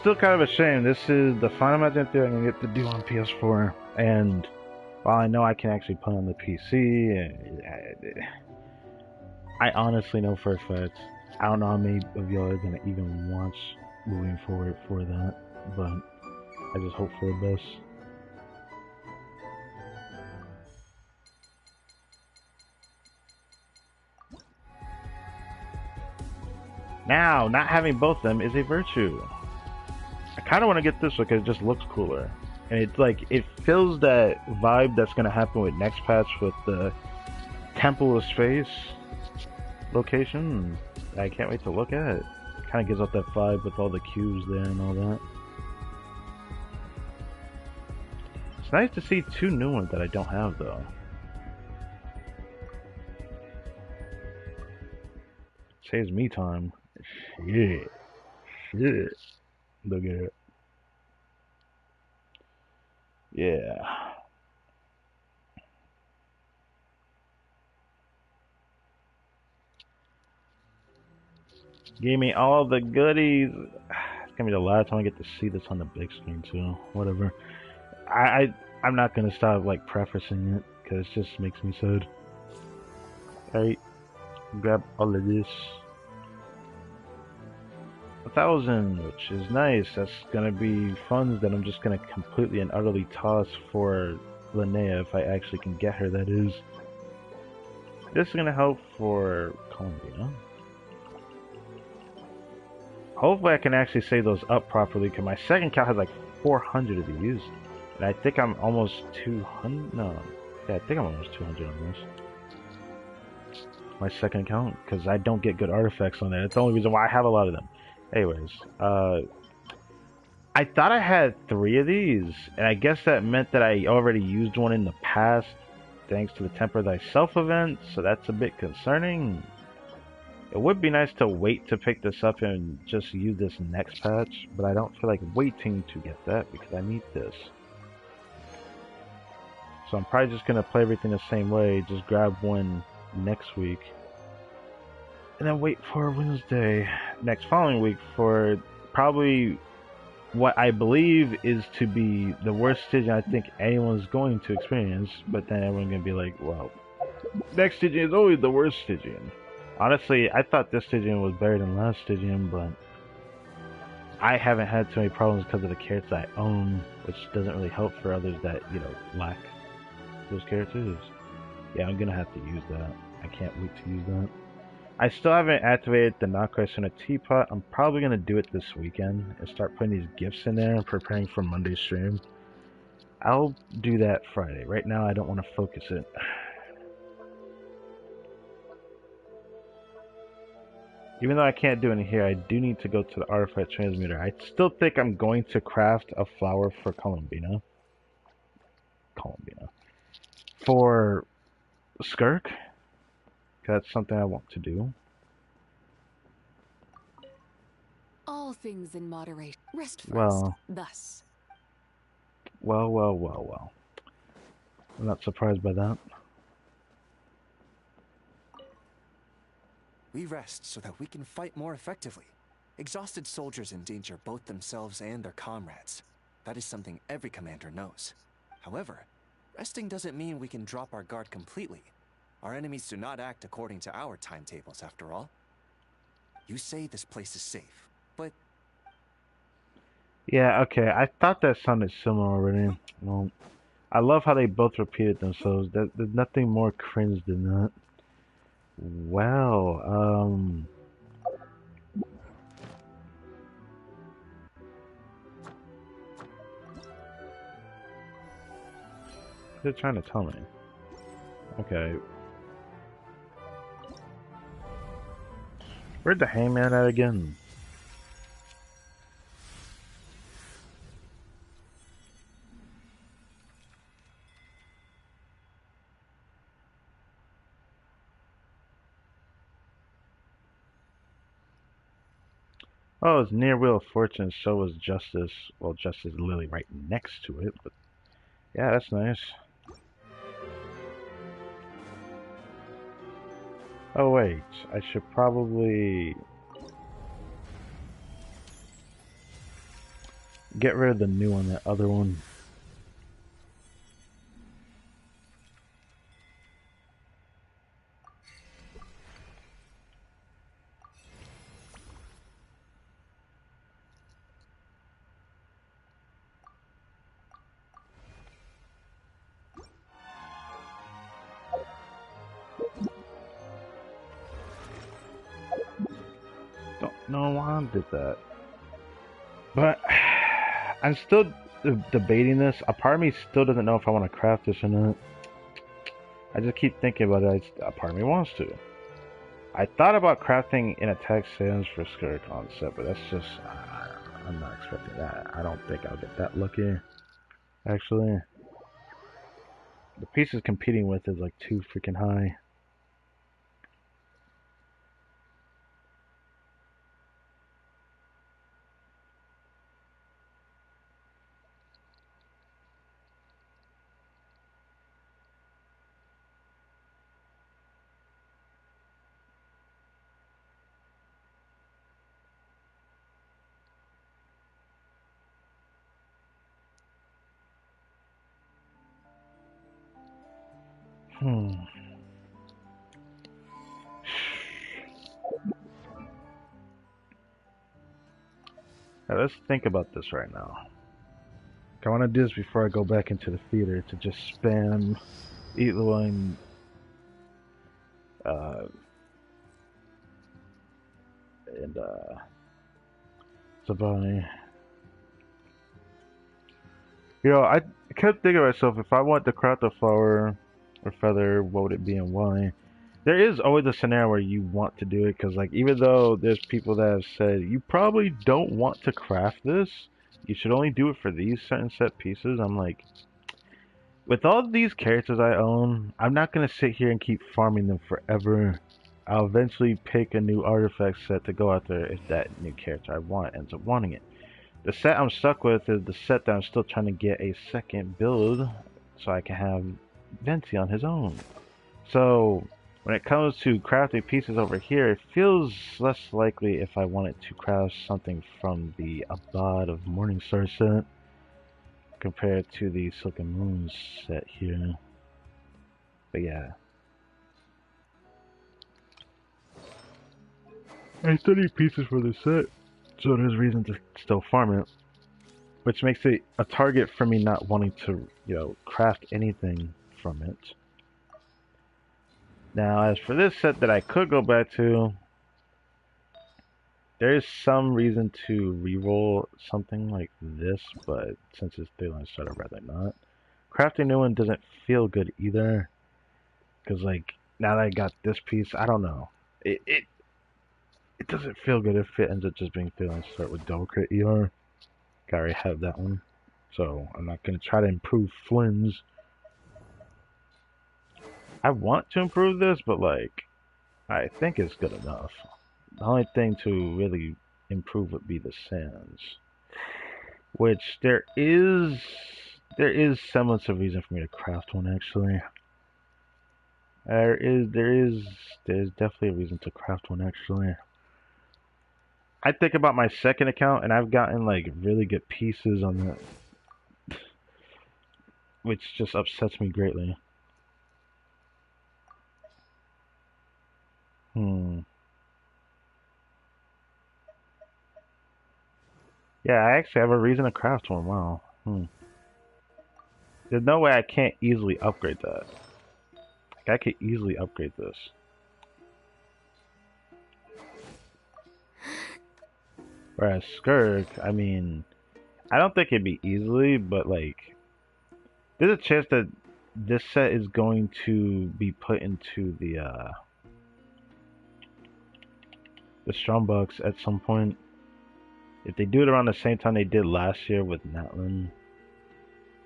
Still kind of a shame. This is the final match I'm gonna get to do on PS4, and while I know I can actually play on the PC, I honestly know for a fact I don't know how many of y'all are gonna even watch moving forward for that, but I just hope for the best. Now, not having both of them is a virtue. I kind of want to get this one because it just looks cooler. And it's like, it feels that vibe that's going to happen with next patch with the Temple of Space location. I can't wait to look at it. Kind of gives off that vibe with all the cubes there and all that. It's nice to see two new ones that I don't have though. Saves me time. Shit. Shit. Look at it. Yeah. Gave me all the goodies. It's gonna be the last time I get to see this on the big screen too. Whatever. I'm not gonna stop like prefacing it because it just makes me sad. Alright. Grab all of this. 1,000, which is nice. That's gonna be funds that I'm just gonna completely and utterly toss for Linnea if I actually can get her, that is. This is gonna help for Columbia. Hopefully I can actually save those up properly, because my second count has like 400 of these. And I think I'm almost 200, no. Yeah, I think I'm almost 200 on this. My second account, because I don't get good artifacts on there. That's the only reason why I have a lot of them. Anyways, I thought I had 3 of these, and I guess that meant that I already used one in the past, thanks to the Temper Thyself event, so that's a bit concerning. It would be nice to wait to pick this up and just use this next patch, but I don't feel like waiting to get that because I need this. So I'm probably just going to play everything the same way, just grab one next week. And then wait for Wednesday next following week for probably what I believe is to be the worst Stygian I think anyone's going to experience, but then everyone's going to be like, well, next Stygian is always the worst Stygian. Honestly, I thought this Stygian was better than last Stygian, but I haven't had too many problems because of the characters I own, which doesn't really help for others that, you know, lack those characters. Yeah, I'm going to have to use that. I can't wait to use that. I still haven't activated the Knockrest in a Teapot. I'm probably going to do it this weekend and start putting these gifts in there and preparing for Monday's stream. I'll do that Friday. Right now, I don't want to focus it. Even though I can't do it in here, I do need to go to the artifact transmitter. I still think I'm going to craft a flower for Columbina. For Skirk. That's something I want to do. All things in moderation. Rest first. Well. Thus. Well. I'm not surprised by that. We rest so that we can fight more effectively. Exhausted soldiers endanger both themselves and their comrades. That is something every commander knows. However, resting doesn't mean we can drop our guard completely. Our enemies do not act according to our timetables, after all. You say this place is safe, but... Yeah, okay, I thought that sounded similar already. Well, I love how they both repeated themselves. There's nothing more cringe than that. Well, They're trying to tell me. Okay. Where'd the hangman at again? Oh, it's near Wheel of Fortune, so is Justice. Well, Justice is literally right next to it, but yeah, that's nice. Oh wait, I should probably get rid of the new one, that other one. Don't know why I did that. But I'm still debating this. A part of me still doesn't know if I want to craft this or not. I just keep thinking about it. A part of me wants to. I thought about crafting an attack sands for Skirt concept, but that's just... I'm not expecting that. I don't think I'll get that lucky. Actually, the pieces competing with is like too freaking high. Now, let's think about this right now. I want to do this before I go back into the theater to just spam eat the wine, and Sabani. You know, I kept thinking to myself, if I want to craft a flower or feather, what would it be and why? There is always a scenario where you want to do it, because like, even though there's people that have said you probably don't want to craft this, you should only do it for these certain set pieces. I'm like, with all these characters I own, I'm not gonna sit here and keep farming them forever. I'll eventually pick a new artifact set to go after if that new character I want ends up wanting it. The set I'm stuck with is the set that I'm still trying to get a second build so I can have Venti on his own. So when it comes to crafting pieces over here, it feels less likely if I wanted to craft something from the Abad of Morningstar set compared to the Silken Moon set here. But yeah. I still need pieces for the set, so there's reason to still farm it. Which makes it a target for me not wanting to, you know, craft anything from it. Now, as for this set that I could go back to, there is some reason to reroll something like this, but since it's 3-line start, I'd rather not. Crafting a new one doesn't feel good either, because like, now that I got this piece, I don't know. It doesn't feel good if it ends up just being 3-line start with double crit ER. I already have that one, so I'm not going to try to improve Flynn's. I want to improve this, but like, I think it's good enough. The only thing to really improve would be the sands, which there is semblance of reason for me to craft one actually. There's definitely a reason to craft one actually. I think about my second account and I've gotten like really good pieces on that, which just upsets me greatly. Yeah, I actually have a reason to craft one. Wow. There's no way I can't easily upgrade that. Like, I could easily upgrade this. Whereas Skirk, I mean, I don't think it'd be easily, but like, there's a chance that this set is going to be put into the Strongbox at some point. If they do it around the same time they did last year with Natlin,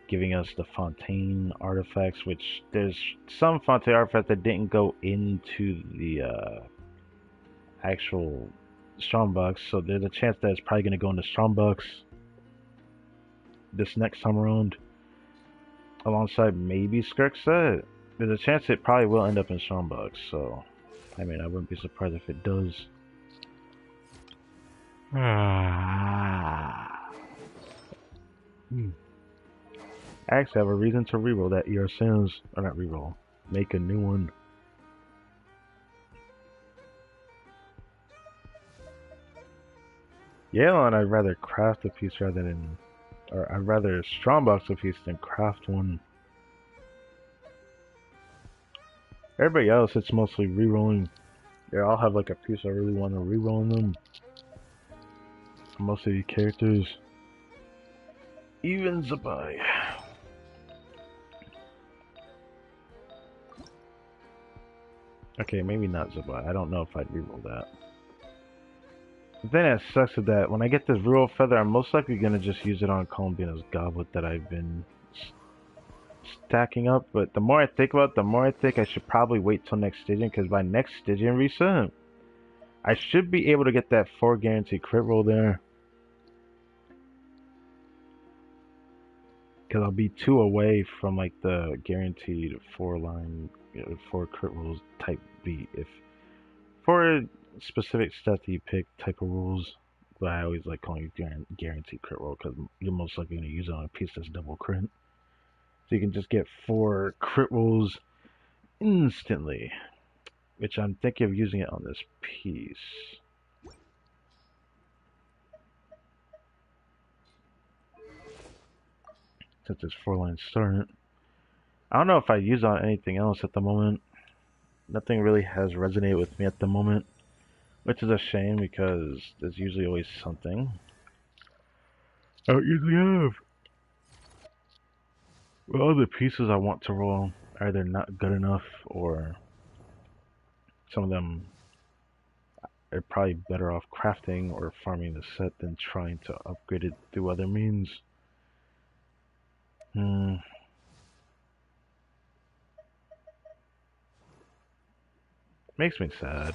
giving us the Fontaine artifacts, which there's some Fontaine artifacts that didn't go into the actual Strongbox, so there's a chance that it's probably going to go into Strongbox this next time around, alongside maybe Skirk's set. There's a chance it probably will end up in Strongbox, so I mean, I wouldn't be surprised if it does. I actually have a reason to reroll that ER Sins, or not reroll, make a new one. Yeah, and I'd rather craft a piece rather than, or I'd rather strongbox a piece than craft one. Everybody else, it's mostly rerolling. They all have like a piece I really want to reroll in them. Most of these characters. Even Zabai. Okay, maybe not Zabai. I don't know if I'd reroll that. The thing that sucks is that when I get this reroll feather, I'm most likely going to just use it on Columbina's goblet that I've been stacking up. But the more I think about it, the more I think I should probably wait till next Stygian, because by next Stygian reset, I should be able to get that 4 guaranteed crit roll there. Because I'll be 2 away from like the guaranteed 4 line, 4 crit rolls type beat. If for specific stuff that you pick type of rules, but I always like calling it guaranteed crit roll because you're most likely going to use it on a piece that's double crit. So you can just get 4 crit rolls instantly, which I'm thinking of using it on this piece. Since it's 4 line start. I don't know if I use it on anything else at the moment. Nothing really has resonated with me at the moment, which is a shame because there's usually always something. I don't usually have. Well, the pieces I want to roll are either not good enough or some of them are probably better off crafting or farming the set than trying to upgrade it through other means. Makes me sad.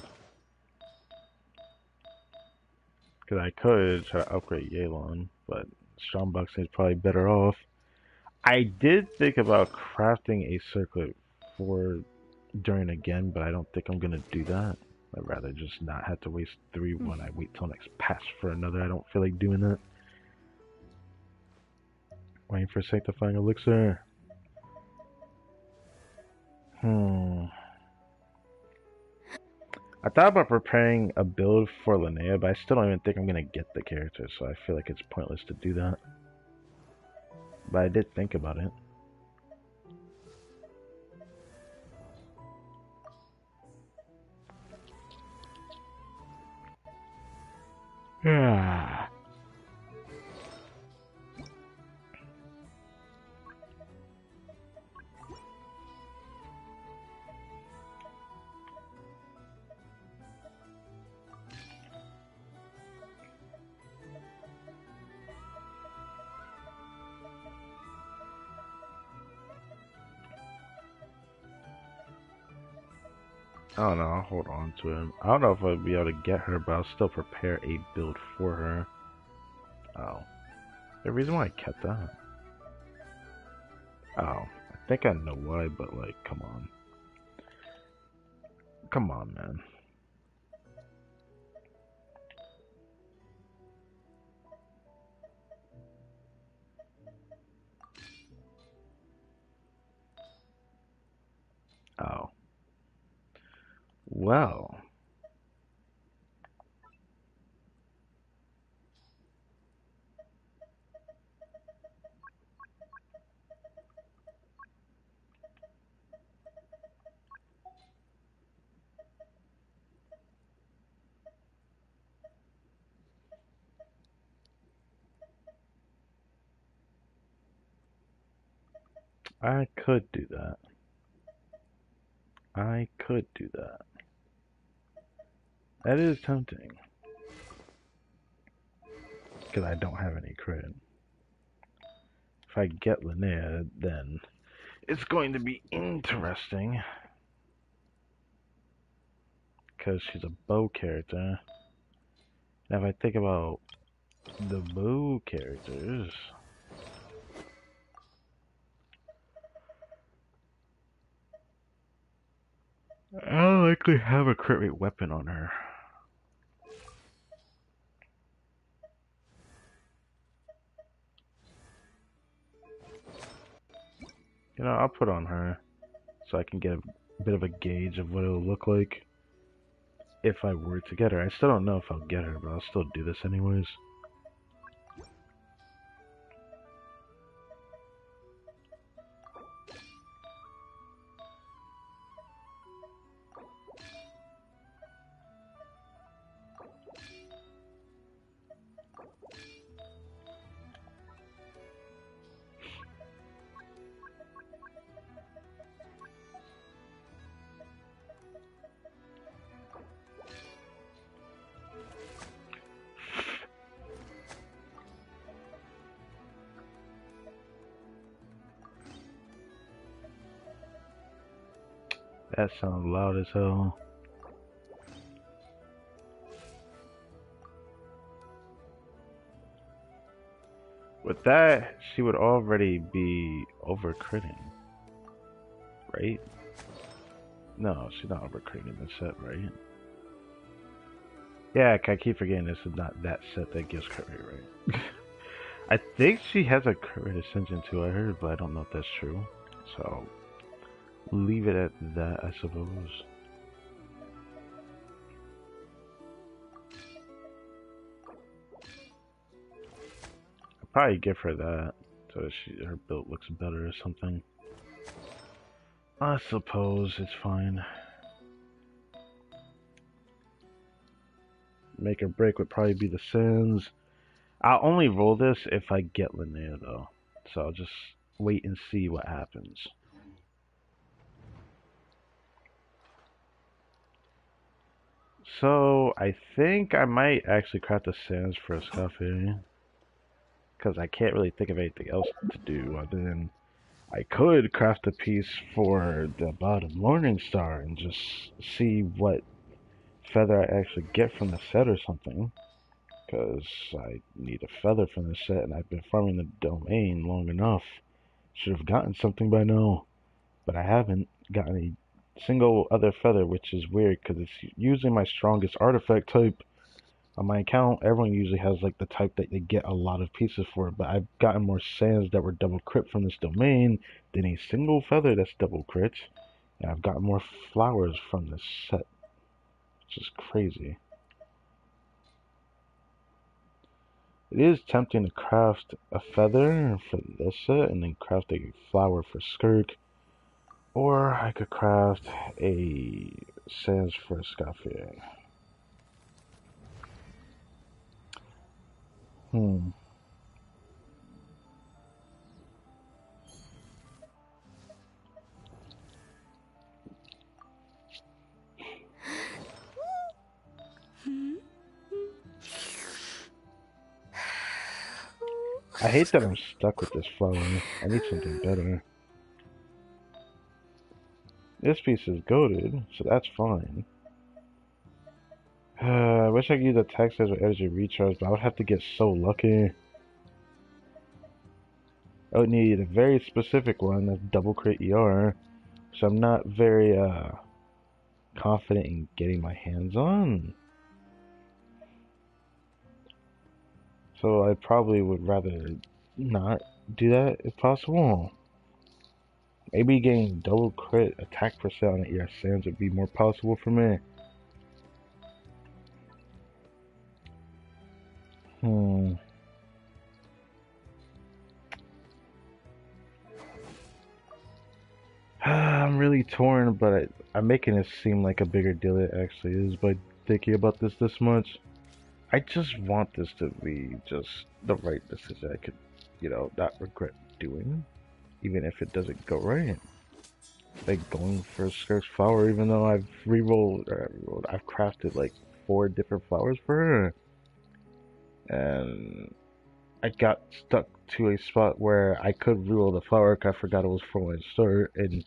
Because I could try to upgrade Yelan, but Strongbox is probably better off. I did think about crafting a circlet for during again, but I don't think I'm gonna do that. I'd rather just not have to waste 3 when I wait till next patch for another. I don't feel like doing that. Waiting for Sanctifying Elixir. I thought about preparing a build for Linnea, but I still don't even think I'm gonna get the character, so I feel like it's pointless to do that. But I did think about it. Yeah. I don't know, I'll hold on to him. I don't know if I'll be able to get her, but I'll still prepare a build for her. Oh. The reason why I kept that. Oh. I think I know why, but like, come on. Come on, man. Oh. Well. I could do that. I could do that. That is tempting. Because I don't have any crit. If I get Linnea, then it's going to be interesting. Because she's a bow character. And if I think about the bow characters, I'll likely have a crit rate weapon on her. You know, I'll put on her so I can get a bit of a gauge of what it'll look like if I were to get her. I still don't know if I'll get her, but I'll still do this anyways. That sounds loud as hell. With that, she would already be over-critting, right? No, she's not over-critting this set, right? Yeah, I keep forgetting this is not that set that gives crit rate, right? I think she has a crit rate ascension too, I heard, but I don't know if that's true. So, leave it at that, I suppose. I'll probably give her that, so her build looks better or something. I suppose it's fine. Make or break would probably be the Sins. I'll only roll this if I get Linnea though, so I'll just wait and see what happens. So I think I might actually craft the Sands for a Scafe, because I can't really think of anything else to do other than I could craft a piece for the bottom Morning Star and just see what feather I actually get from the set or something, because I need a feather from the set and I've been farming the domain long enough. Should have gotten something by now, but I haven't gotten a single other feather, which is weird because it's usually my strongest artifact type on my account. Everyone usually has like the type that they get a lot of pieces for, but I've gotten more sands that were double crit from this domain than a single feather that's double crit, and I've gotten more flowers from this set, which is crazy. It is tempting to craft a feather for this set and then craft a flower for Skirk, or I could craft a sands for Scafe. I hate that I'm stuck with this flower. I need something better. This piece is goated, so that's fine. I wish I could use a text as an energy recharge, but I would have to get so lucky. I would need a very specific one that's double crit ER, so I'm not very confident in getting my hands on. So I probably would rather not do that if possible. Maybe getting double crit attack percent on ER Sands would be more possible for me. I'm really torn, but I'm making it seem like a bigger deal it actually is by thinking about this much. I just want this to be just the right decision I could, not regret doing. even if it doesn't go right. Like going for Skirt's flower, even though I've I've crafted like 4 different flowers for her, and I got stuck to a spot where I could reroll the flower. I forgot it was for my start and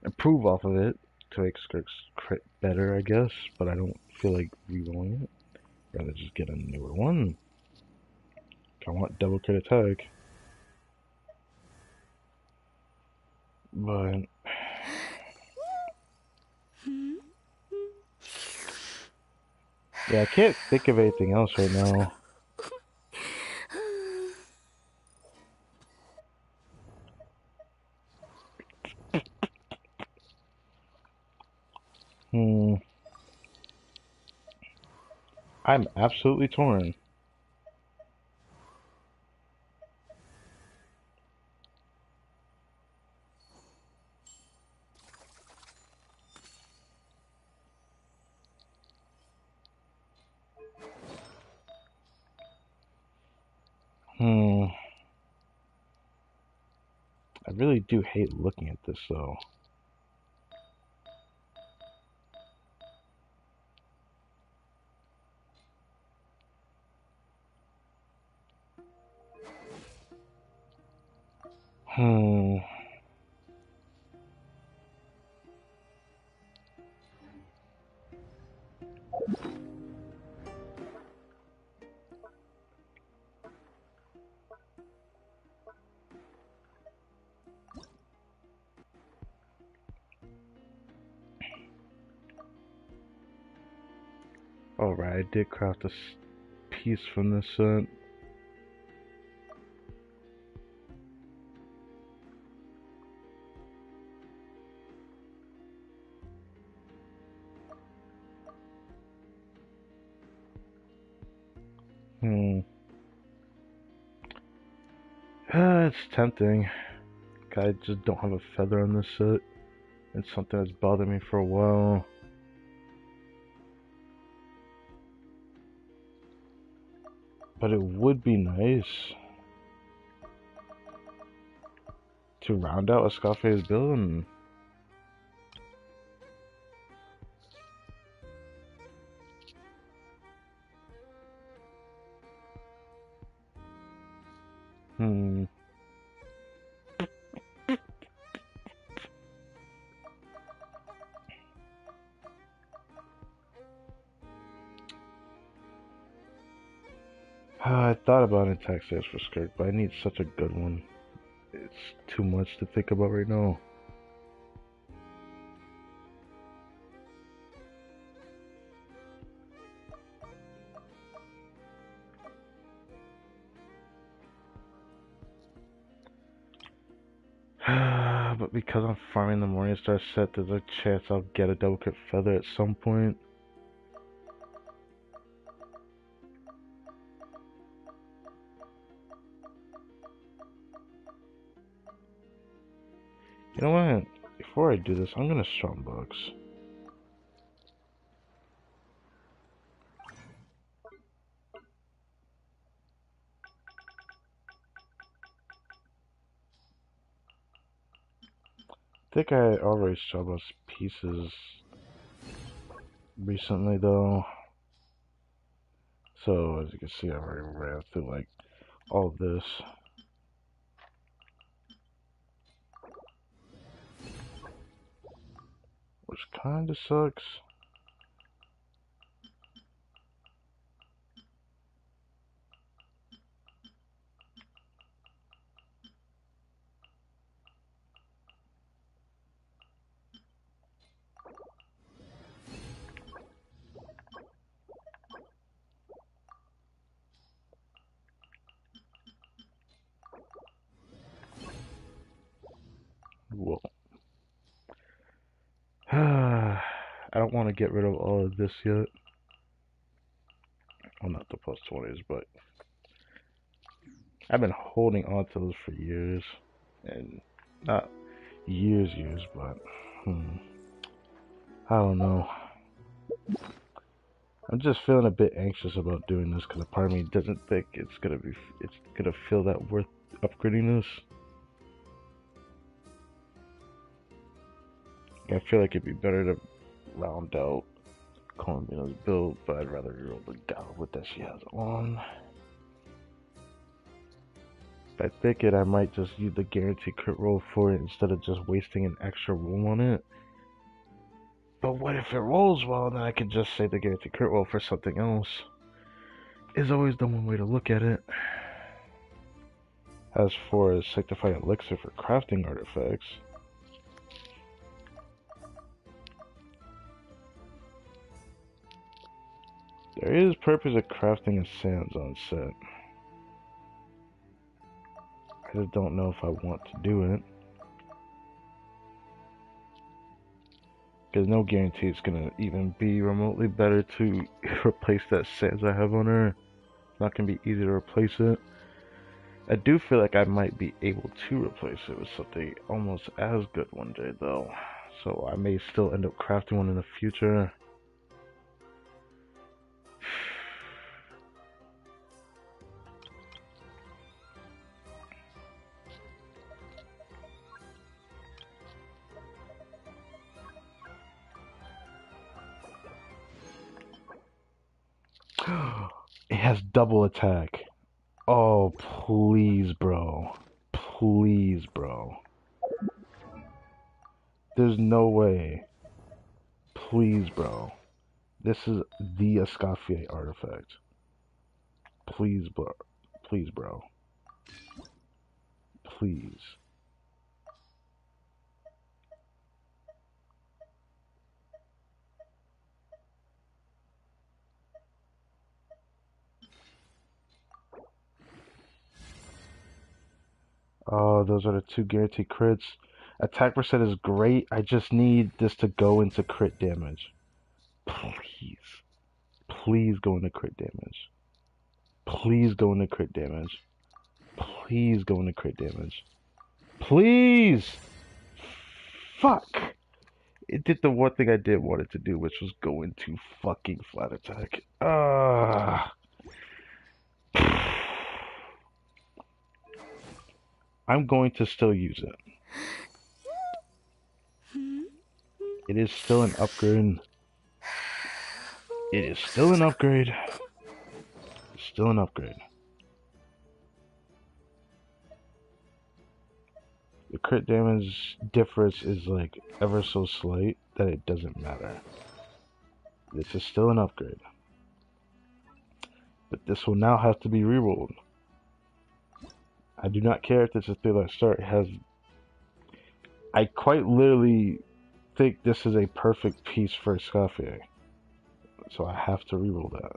improve off of it to make Skirt's crit better, I guess. But I don't feel like rerolling it. Rather just get a newer one. I want double crit attack, but yeah, I can't think of anything else right now. I'm absolutely torn. I really do hate looking at this though. Alright, I did craft a piece from this set. It's tempting. I just don't have a feather on this set. It's something that's bothered me for a while. But it would be nice to round out a Scarface build. I thought about an attack stage for Skirt, but I need such a good one. It's too much to think about right now. But because I'm farming the Morningstar set, there's a chance I'll get a double crit feather at some point. You know what? Before I do this, I'm gonna Strongbox. I think I already Strongbox pieces recently though. So as you can see, I already ran through like all this. Which kinda sucks. Whoa. I don't want to get rid of all of this yet. Well, not the plus 20s, but I've been holding on to those for years. And not years, but I don't know. I'm just feeling a bit anxious about doing this because a part of me doesn't think it's gonna feel that worth upgrading this. I feel like it'd be better to round out Columbia's build, but I'd rather reroll the goblet that she has on. If I think it, I might just use the guaranteed crit roll for it instead of just wasting an extra roll on it. But what if it rolls well, then I could just save the guaranteed crit roll for something else. Is always the one way to look at it. As for a sanctified elixir for crafting artifacts, there is purpose of crafting a sands on set. I just don't know if I want to do it. Because no guarantee it's going to even be remotely better to replace that sands I have on her. It's not going to be easy to replace it. I do feel like I might be able to replace it with something almost as good one day though. So I may still end up crafting one in the future. It has double attack. Oh, please, bro. Please, bro. There's no way. Please, bro. This is the Escoffier artifact. Please, bro. Please, bro. Please. Oh, those are the two guaranteed crits. Attack percent is great. I just need this to go into crit damage. Please. Please go into crit damage. Please go into crit damage. Please go into crit damage. Please! Fuck! It did the one thing I did want it to do, which was go into fucking flat attack. I'm going to still use it. It is still an upgrade. It is still an upgrade. It's still an upgrade. The crit damage difference is like ever so slight that it doesn't matter. This is still an upgrade. But this will now have to be rerolled. I do not care if this is 3-letter start. It has... I quite literally think this is a perfect piece for Escoffier. So I have to reroll that.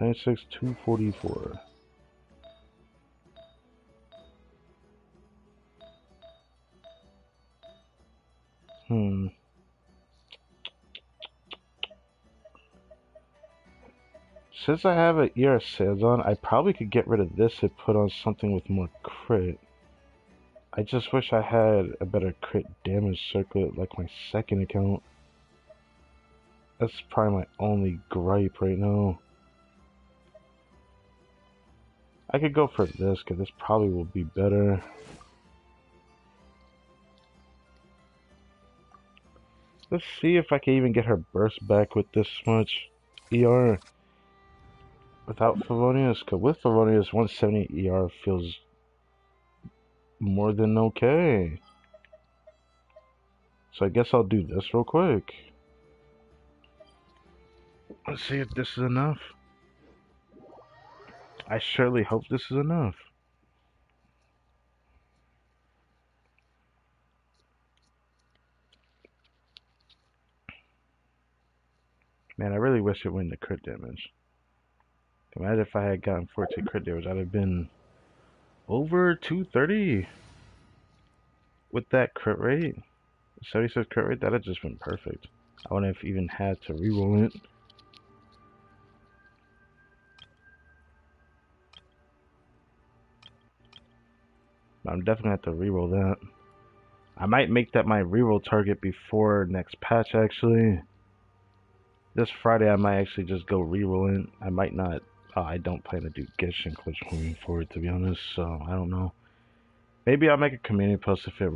$96, $244. Since I have an ER Sands on, I probably could get rid of this and put on something with more crit. I just wish I had a better crit damage circlet like my second account. That's probably my only gripe right now. I could go for this because this probably will be better. Let's see if I can even get her burst back with this much ER without Favonius, because with Favonius 170 ER feels more than okay. So I guess I'll do this real quick. Let's see if this is enough. I surely hope this is enough. Man, I really wish it went into crit damage. Imagine if I had gotten 14 crit damage, I'd have been over 230 with that crit rate. 76 crit rate, that'd have just been perfect. I wouldn't have even had to reroll it. I'm definitely have to reroll that. I might make that my reroll target before next patch actually. This Friday I might actually just go reroll it. I might not I don't plan to do Genshin clips moving forward, to be honest, so I don't know. Maybe I'll make a community post if it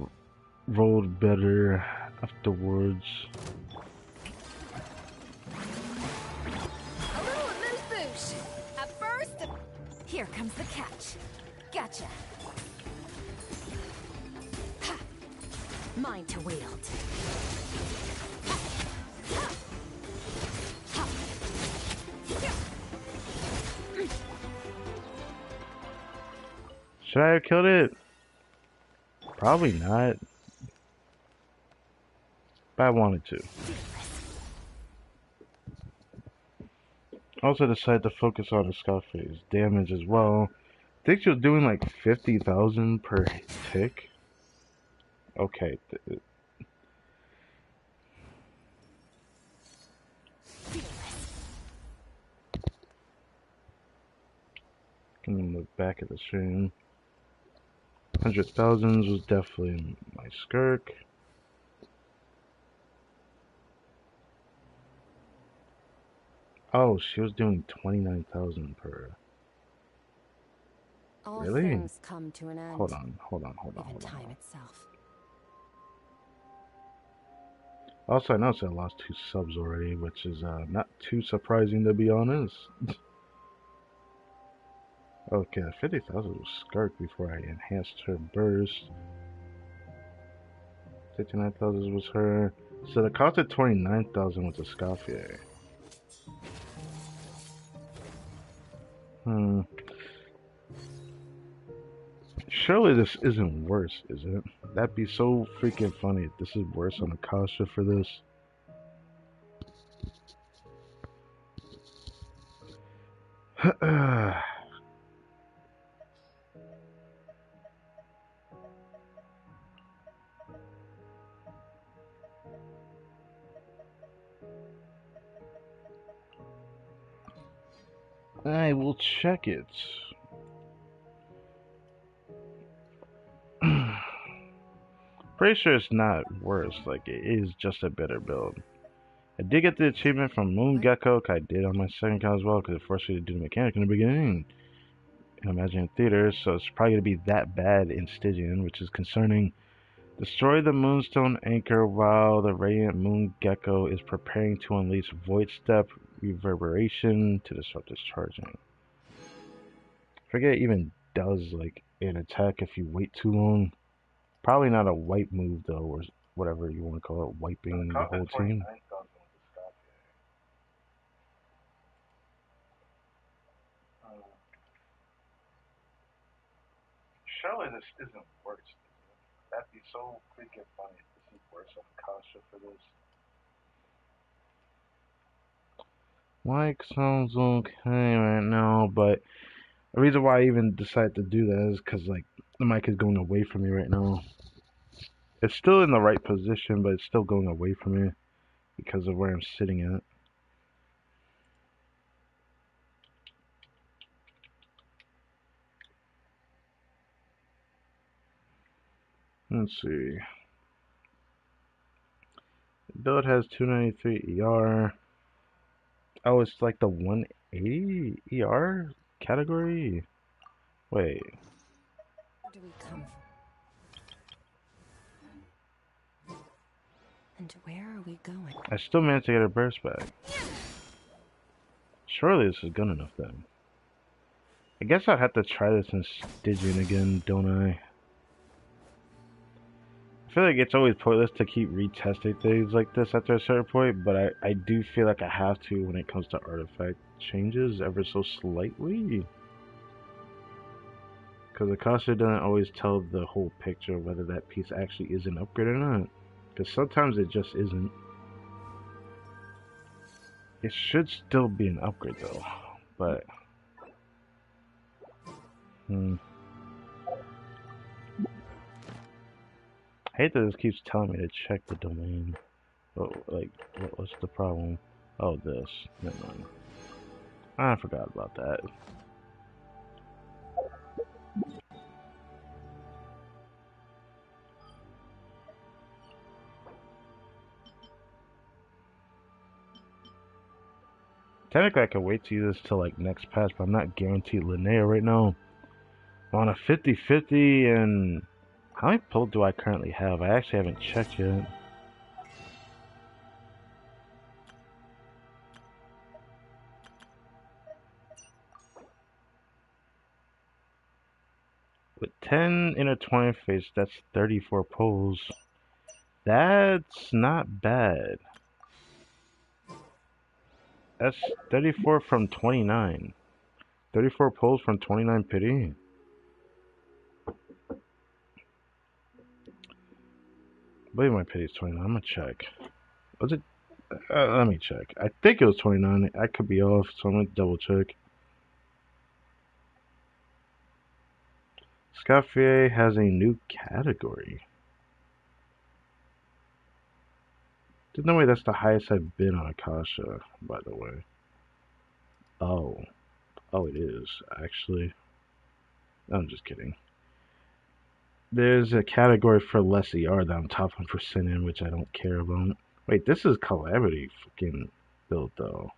rolled better afterwards. A little amuse-bouche. At first, here comes the catch. Gotcha. Ha. Mine to wield. Should I have killed it? Probably not. But I wanted to. Also decided to focus on the Scarface damage as well. I think she was doing like 50,000 per tick. Okay. Can look back at the stream. 100,000 was definitely my skirk. Oh, she was doing 29,000 per. All Really? things come to an end. Hold on. Even time itself. Also, I noticed I lost 2 subs already, which is not too surprising to be honest. Okay, 50,000 was skirk before I enhanced her burst. 59,000 was her. So the cost of 29,000 was a Scafier. Surely this isn't worse, is it? That'd be so freaking funny if this is worse on Akasha for this. I will check it. Pretty sure it's not worse, like it is just a better build. I did get the achievement from Moon Gecko, I did on my second account as well, because it forced me to do the mechanic in the beginning. Imagine theaters, so it's probably going to be that bad in Stygian, which is concerning. Destroy the Moonstone Anchor while the Radiant Moon Gecko is preparing to unleash Void Step Reverberation to disrupt its charging. I forget it even does like an attack if you wait too long. Probably not a wipe move though, or whatever you want to call it, wiping the whole team. Surely this isn't worse. That'd be so freaking funny if this is worse on Kasha for this. Like sounds okay right now, but the reason why I even decided to do that is because like the mic is going away from me right now. It's still in the right position, but it's still going away from me because of where I'm sitting at. Let's see. The build has 293 ER. Oh, it's like the 180 ER category? Wait. Where do we come from? And where are we going? I still managed to get a burst back. Surely this is good enough then. I guess I'll have to try this in Stygian again, don't I? I feel like it's always pointless to keep retesting things like this after a certain point, but I do feel like I have to when it comes to artifact changes ever so slightly. Because the Akasha doesn't always tell the whole picture of whether that piece actually is an upgrade or not. Because sometimes it just isn't. It should still be an upgrade though, but... I hate that this keeps telling me to check the domain. Oh, like, what's the problem? Oh, this. Never mind. I forgot about that. Technically, I could wait to use this till like next patch, but I'm not guaranteed Linnea right now. I'm on a 50-50, and how many pull do I currently have? I actually haven't checked yet. With 10 intertwined fates, that's 34 pulls. That's not bad. That's 34 from 29. 34 pulls from 29 pity. I believe my pity is 29. I'm gonna check. Was it? Let me check. I think it was 29. I could be off, so I'm gonna double check. Scaffier has a new category. There's no way that's the highest I've been on Akasha, by the way. Oh. Oh, it is, actually. I'm just kidding. There's a category for less ER that I'm top 1% in, which I don't care about. Wait, this is Calamity fucking build, though.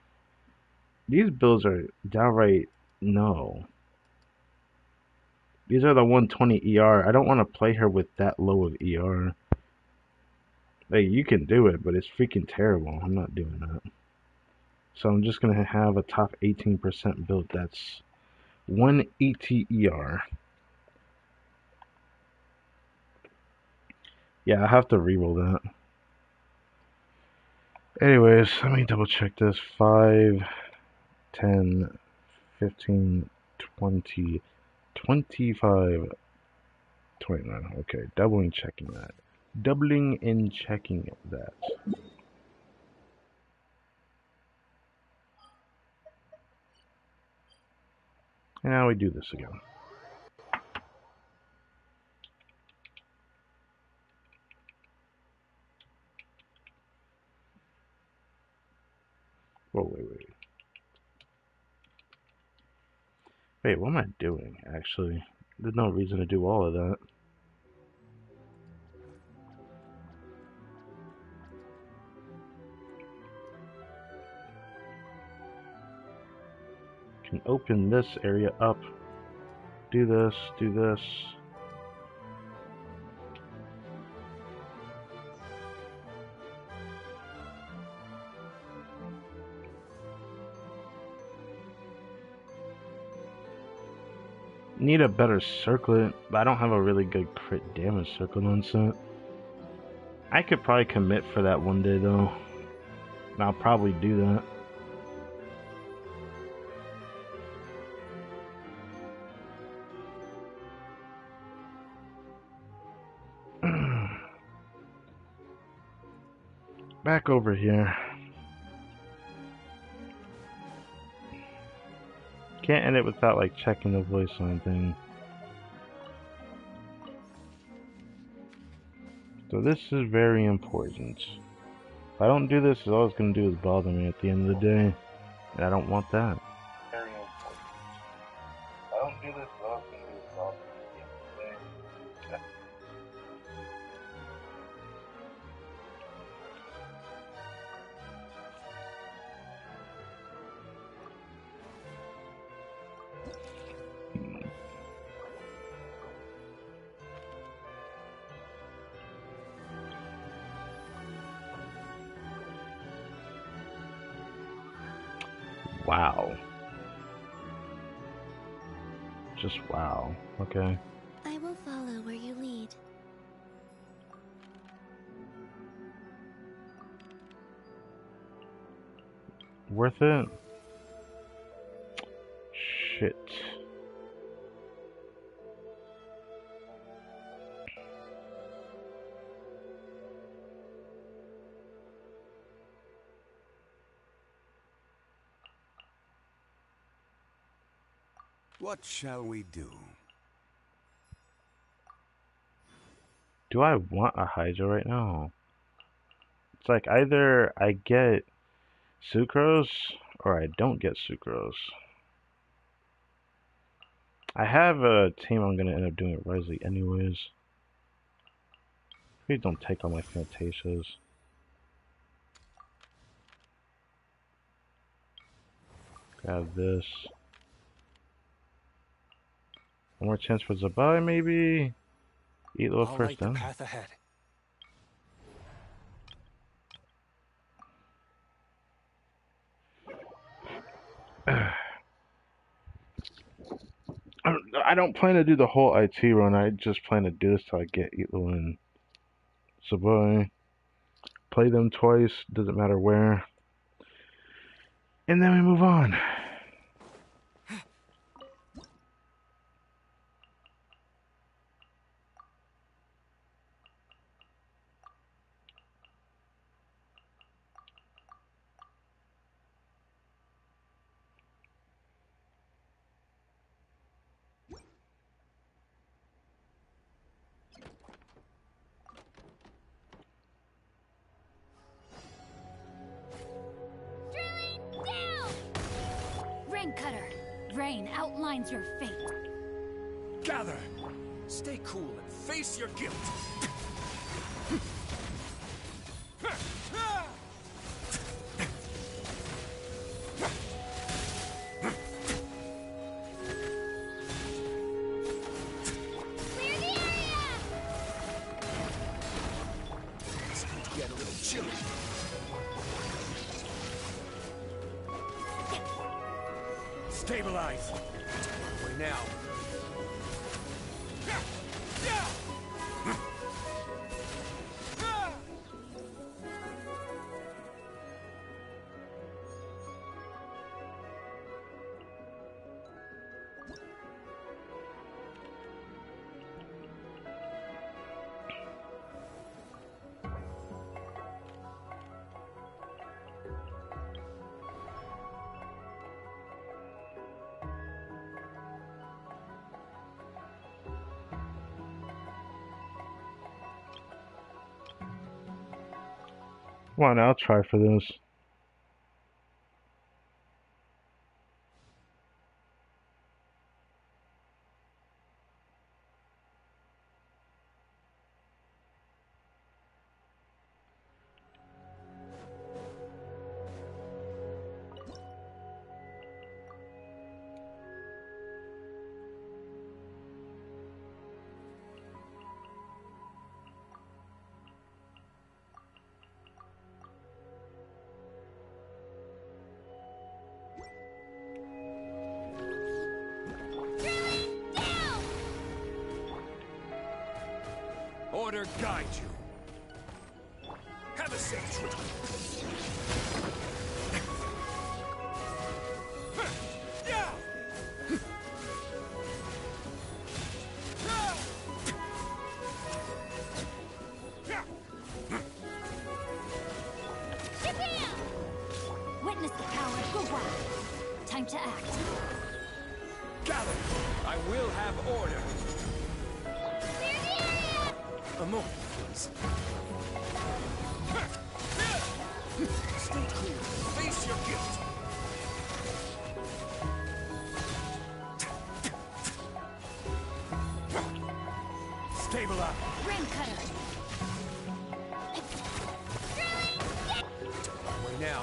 These builds are downright no. These are the 120 ER. I don't want to play her with that low of ER. Like, you can do it, but it's freaking terrible. I'm not doing that. So I'm just going to have a top 18% build that's 180 ER. Yeah, I have to reroll that. Anyways, let me double check this. 5, 10, 15, 20, 25, 29. Okay, doubling checking that. Doubling and checking that. And now we do this again. Whoa, wait. Wait, what am I doing, actually? There's no reason to do all of that. Can open this area up. Do this, do this. Need a better circlet, but I don't have a really good crit damage circlet on set. I could probably commit for that one day though. And I'll probably do that. Back over here. Can't end it without like checking the voice line thing. So this is very important. If I don't do this, all it's gonna do is bother me at the end of the day. And I don't want that. Very important. If I don't do this, all it's gonna do is bother me at the end of the day. Wow. Just wow. Okay. I will follow where you lead. Worth it? Shit. What shall we do? Do I want a Hydra right now? It's like either I get Sucrose or I don't get Sucrose. I have a team I'm gonna end up doing it Risley anyways. Please don't take all my Fantasias. Have this. One more chance for Zabai, maybe? Eat little I'll first, light the then. path ahead. I don't plan to do the whole IT run. I just plan to do this till I get Eatlo and Zabai. Play them twice, doesn't matter where. And then we move on. Drilling down! Rain Cutter, rain outlines your fate. Gather! Stay cool and face your guilt! Clear the area! It's going to get a little chilly. Stabilize! Way now. Come on, I'll try for this. Drilling down! Order guide you. Have a safe trip. Ship-ham! Witness the power of Gugwa. Time to act. Gather! I will have order. Clear the area! A moment, please. Stay cool. Face your guilt. Stabilize. Rain Cutter. Way now.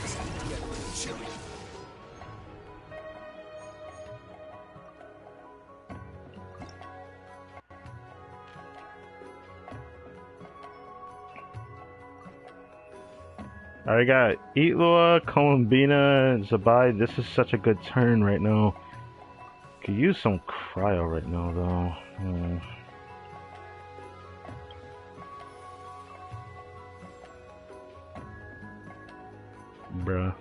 It's going to get a little chilly. Alright, got Eatloa, Columbina, and Zabai. This is such a good turn right now. Could use some cryo right now, though. Bruh.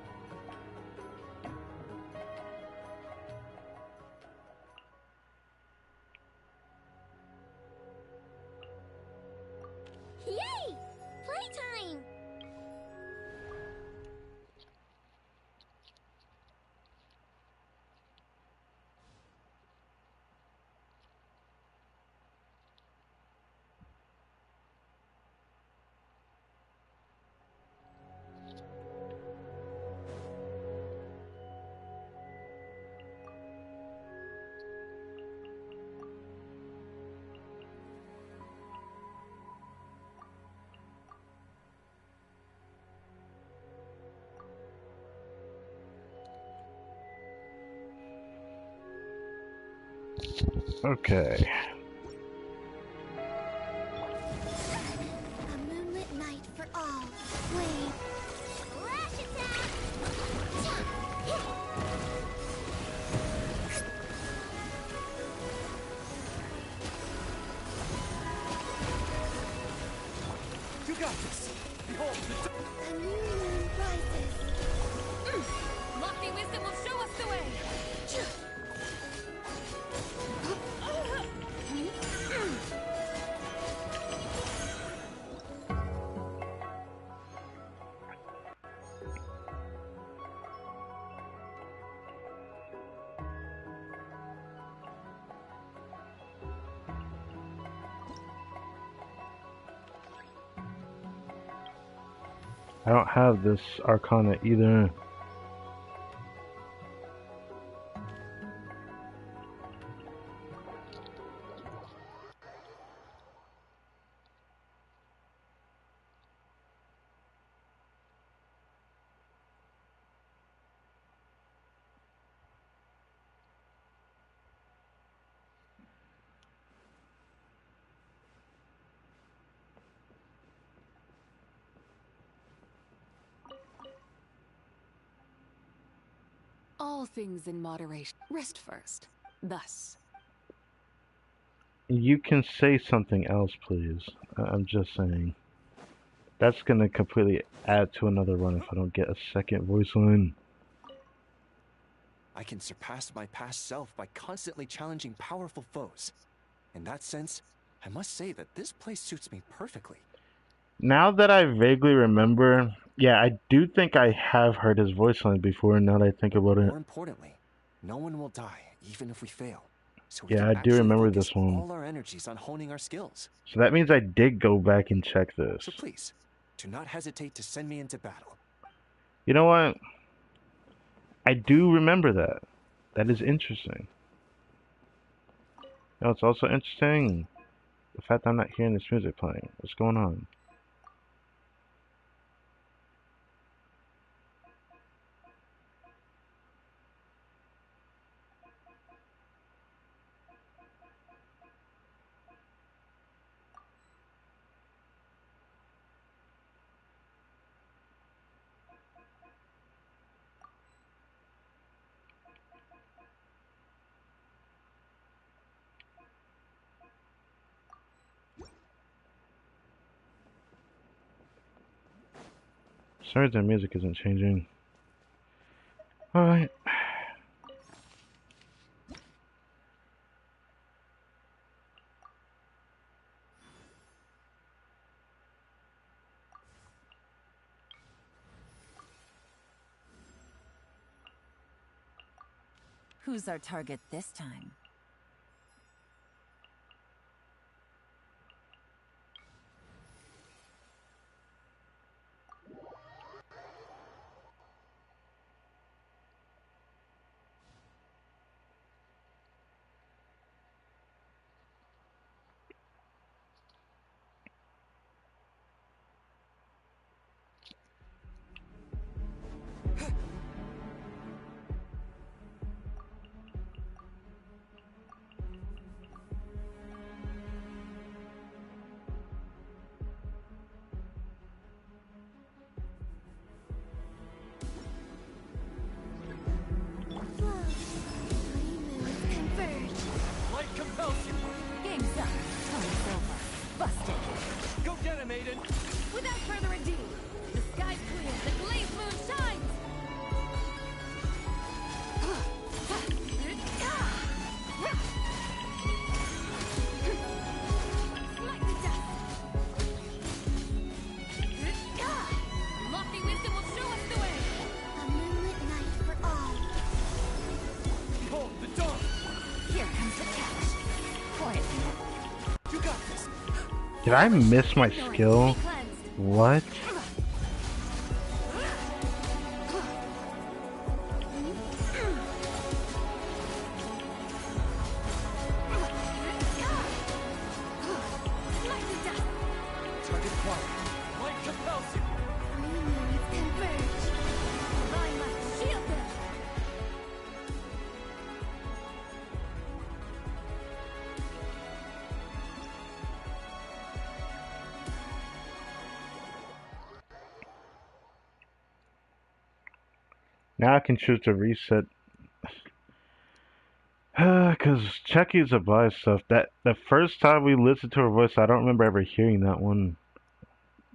Yay! Playtime! Okay. A moonlit night for all. Wave. Lash attack! You got this. Behold, A new moon rises. Lofty wisdom will show us the way. I don't have this Arcana either. All things in moderation. Rest first. Thus. You can say something else, please. I'm just saying. That's gonna completely add to another run if I don't get a second voice line. I can surpass my past self by constantly challenging powerful foes. In that sense, I must say that this place suits me perfectly. Now that I vaguely remember, yeah, I do think I have heard his voice line before, now that I think about it. More importantly, no one will die, even if we fail. So we Yeah, can I do actually remember focus this one. all our energies on honing our skills. So that means I did go back and check this. So please, do not hesitate to send me into battle. You know what? I do remember that. That is interesting. You know, it's also interesting the fact that I'm not hearing this music playing. What's going on? Sorry, the music isn't changing. Alright. Who's our target this time? light compels you. Game's up. Time's over. Busted. Go get him, Aiden. Without further ado, the sky's clear, the glazed moon shines! Smite the dust! Lofty wisdom will show us the way! A moonlit night for all. Behold, the dawn. Here comes the catch. Quietly. You got this. Did I miss my skill? Cleansed. What? Smite the dust! Target quiet. Light compels you. Three moons converge. Divine light, shield them! Now I can choose to reset. Cause Chucky's advice stuff. That the first time we listened to her voice, I don't remember ever hearing that one.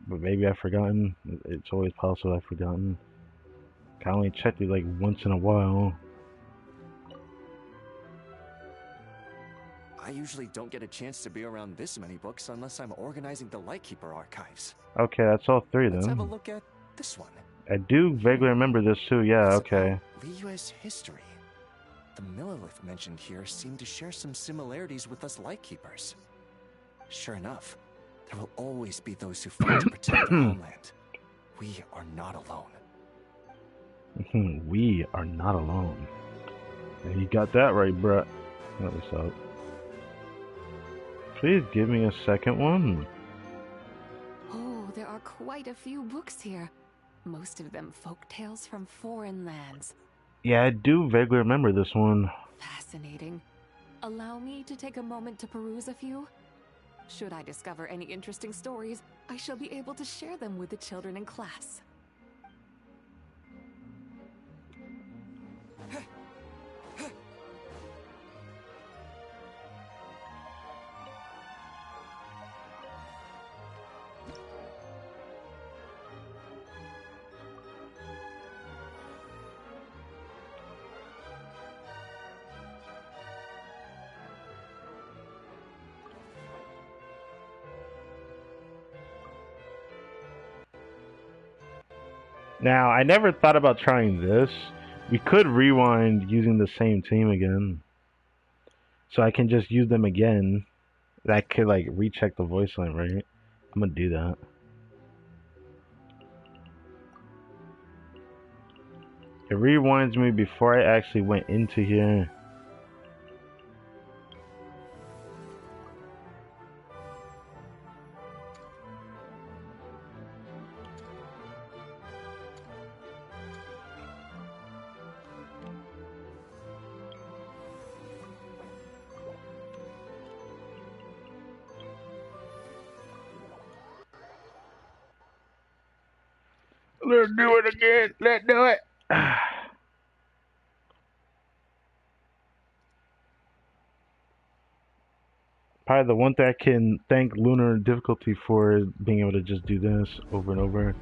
But maybe I've forgotten. It's always possible I've forgotten. I only checked it like once in a while. I usually don't get a chance to be around this many books unless I'm organizing the Lightkeeper archives. Okay, that's all three Let's have a then. look at this one. I do vaguely remember this too. Yeah, It's okay. about Liyue's history. The Millilith mentioned here seem to share some similarities with us Lightkeepers. Sure enough, there will always be those who fight to protect the homeland. We are not alone. We are not alone. And you got that right, bruh. Let me stop. Please give me a second one. Oh, there are quite a few books here. Most of them folk tales from foreign lands. Yeah, I do vaguely remember this one. Fascinating. Allow me to take a moment to peruse a few. Should I discover any interesting stories, I shall be able to share them with the children in class. Now, I never thought about trying this. We could rewind using the same team again. So I can just use them again. That could like recheck the voice line, right? I'm gonna do that. It rewinds me before I actually went into here. Let's do it again. Let's do it. Probably the one thing I can thank Lunar Difficulty for is being able to just do this over and over.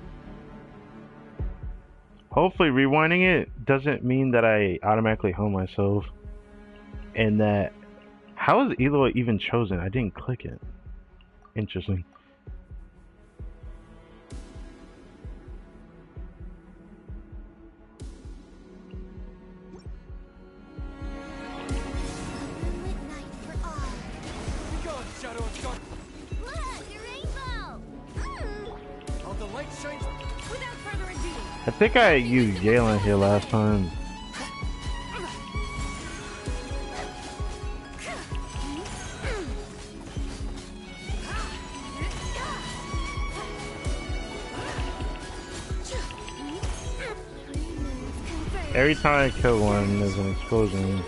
Hopefully rewinding it doesn't mean that I automatically home myself. And that... How is Eloy even chosen? I didn't click it. Interesting. I think I used Galen here last time. Every time I kill one, there's an explosion.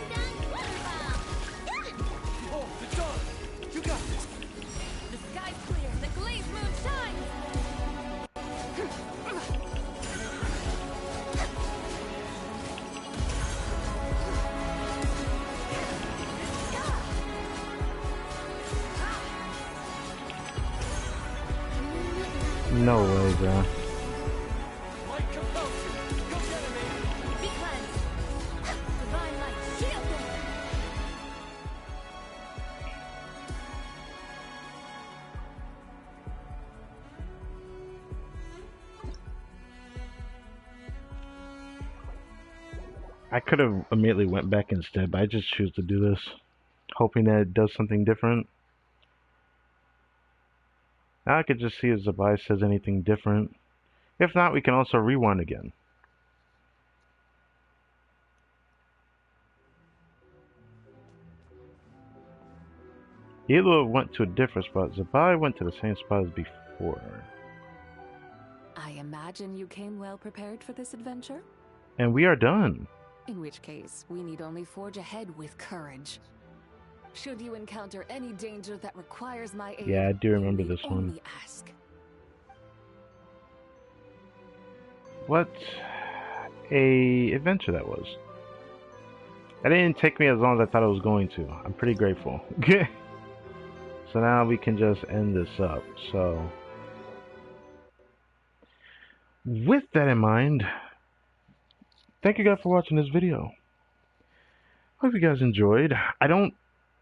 No way, bro. I could have immediately went back instead, but I just choose to do this, hoping that it does something different. Now I could just see if Zabai says anything different. If not, we can also rewind again. Elo went to a different spot. Zabai went to the same spot as before. I imagine you came well prepared for this adventure? And we are done. In which case, we need only forge ahead with courage. Should you encounter any danger that requires my aid, Yeah, I do remember you this one. only ask. What a adventure that was. That didn't take me as long as I thought it was going to. I'm pretty grateful. So now we can just end this up. So with that in mind, thank you guys for watching this video. Hope you guys enjoyed. I don't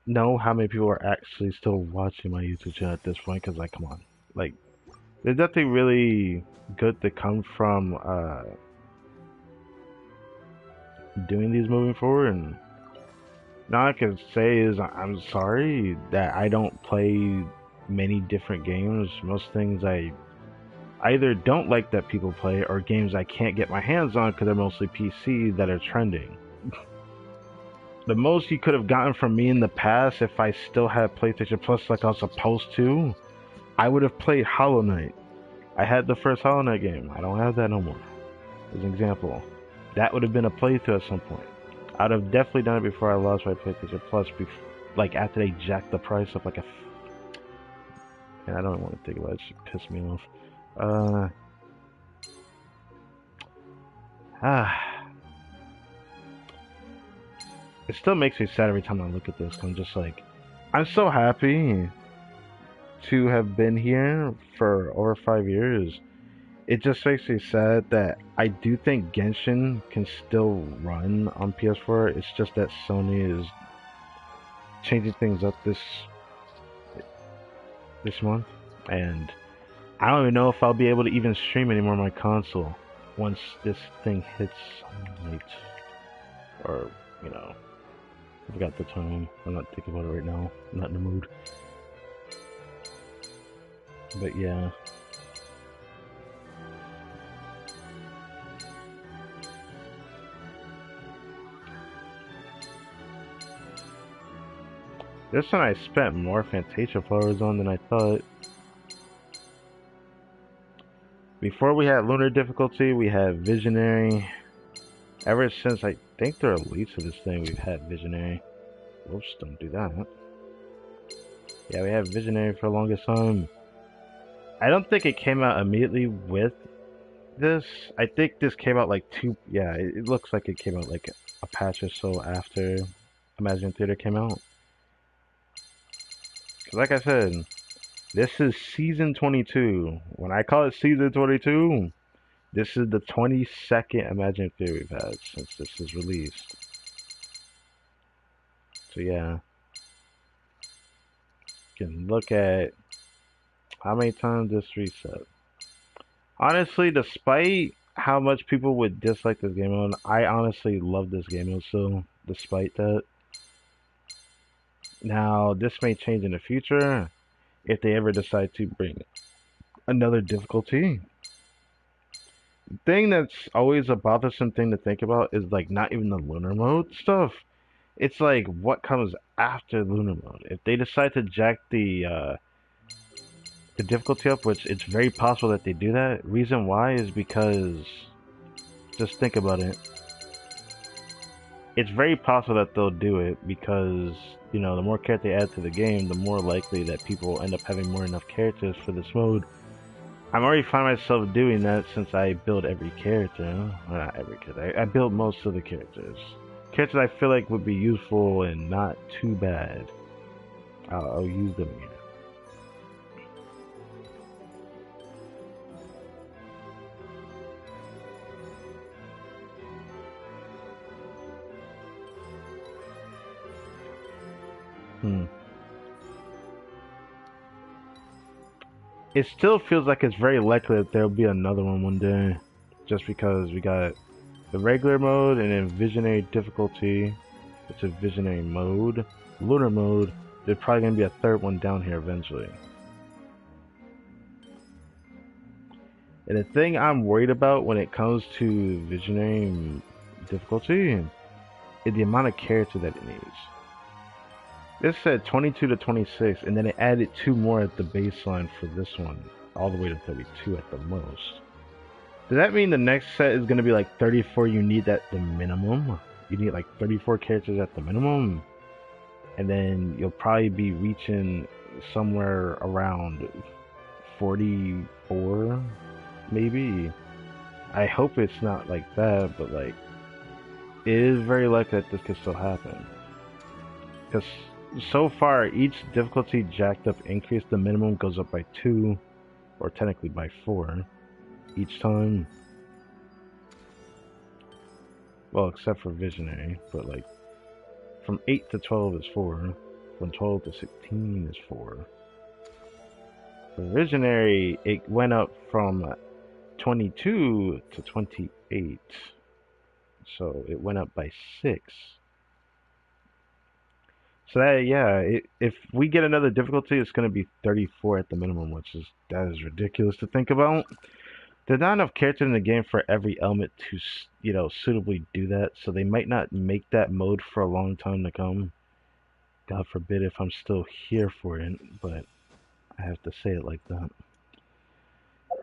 know how many people are actually still watching my YouTube channel at this point, because, like, come on. Like, there's nothing really good to come from doing these moving forward. And all I can say is I'm sorry that I don't play many different games. Most things I either don't like that people play, or games I can't get my hands on because they're mostly PC that are trending. The most you could have gotten from me in the past, if I still had PlayStation Plus like I was supposed to, I would have played Hollow Knight. I had the first Hollow Knight game. I don't have that no more. As an example. That would have been a playthrough at some point. I'd have definitely done it before I lost my PlayStation Plus, like after they jacked the price up like a... And I don't want to think about it. It should piss me off. It still makes me sad every time I look at this. I'm just like, I'm so happy to have been here for over 5 years. It just makes me sad that I do think Genshin can still run on PS4. It's just that Sony is changing things up this month, and I don't even know if I'll be able to even stream anymore on my console once this thing hits late, or, you know, I forgot the term. I'm not thinking about it right now. I'm not in the mood. But yeah. This one I spent more Fantasia flowers on than I thought. Before we had Lunar difficulty, we had Visionary. Ever since I think the release of this thing, we've had Visionary. Whoops, don't do that. Yeah, we had Visionary for the longest time. I don't think it came out immediately with this. I think this came out like yeah, it looks like it came out like a patch or so after Imagine Theater came out. Like I said, this is season 22. When I call it season 22, this is the 22nd Imagine Theory we've had since this is released. So yeah, you can look at how many times this reset. Honestly, despite how much people would dislike this game mode, I honestly love this game mode still, despite that. Now, this may change in the future if they ever decide to bring another difficulty. The thing that's always a bothersome thing to think about is, like, not even the lunar mode stuff. It's like, what comes after lunar mode? If they decide to jack the difficulty up, which it's very possible that they do that. Reason why is because, just think about it. It's very possible that they'll do it because, you know, the more characters they add to the game, the more likely that people will end up having more enough characters for this mode. I'm already finding myself doing that since I build every character. Well, not every character. I build most of the characters. Characters I feel like would be useful and not too bad. I'll use them here. It still feels like it's very likely that there'll be another one day, just because we got the regular mode and then Visionary difficulty. It's a Visionary mode, Lunar mode. There's probably gonna be a third one down here eventually. And the thing I'm worried about when it comes to Visionary difficulty is the amount of character that it needs. This said 22 to 26, and then it added 2 more at the baseline for this one, all the way to 32 at the most. Does that mean the next set is going to be like 34 you need at the minimum? You need like 34 characters at the minimum? And then you'll probably be reaching somewhere around 44, maybe? I hope it's not like that, but like it is very likely that this could still happen. Because so far, each difficulty jacked up increase, the minimum goes up by 2, or technically by 4, each time. Well, except for Visionary, but like from 8 to 12 is 4, from 12 to 16 is 4. For Visionary, it went up from 22 to 28, so it went up by 6. So that, yeah, if we get another difficulty, it's going to be 34 at the minimum, that is ridiculous to think about. There's not enough characters in the game for every element to, suitably do that, so they might not make that mode for a long time to come. God forbid if I'm still here for it, but I have to say it like that.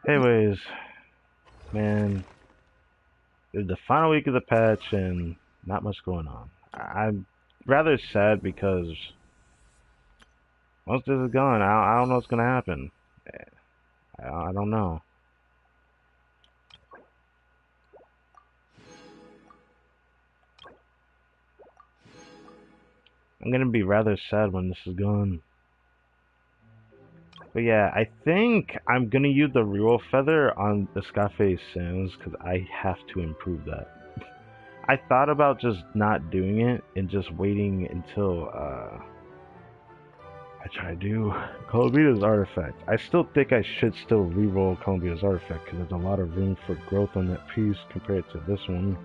Anyways, man, it's the final week of the patch and not much going on. I'm rather sad because most of this is gone. I don't know what's gonna happen. I don't know. I'm gonna be rather sad when this is gone. But yeah, I think I'm gonna use the reroll feather on the Scarface Sands because I have to improve that. I thought about just not doing it and just waiting until I try to do Columbia's Artifact. I still think I should still reroll Columbia's Artifact because there's a lot of room for growth on that piece compared to this one.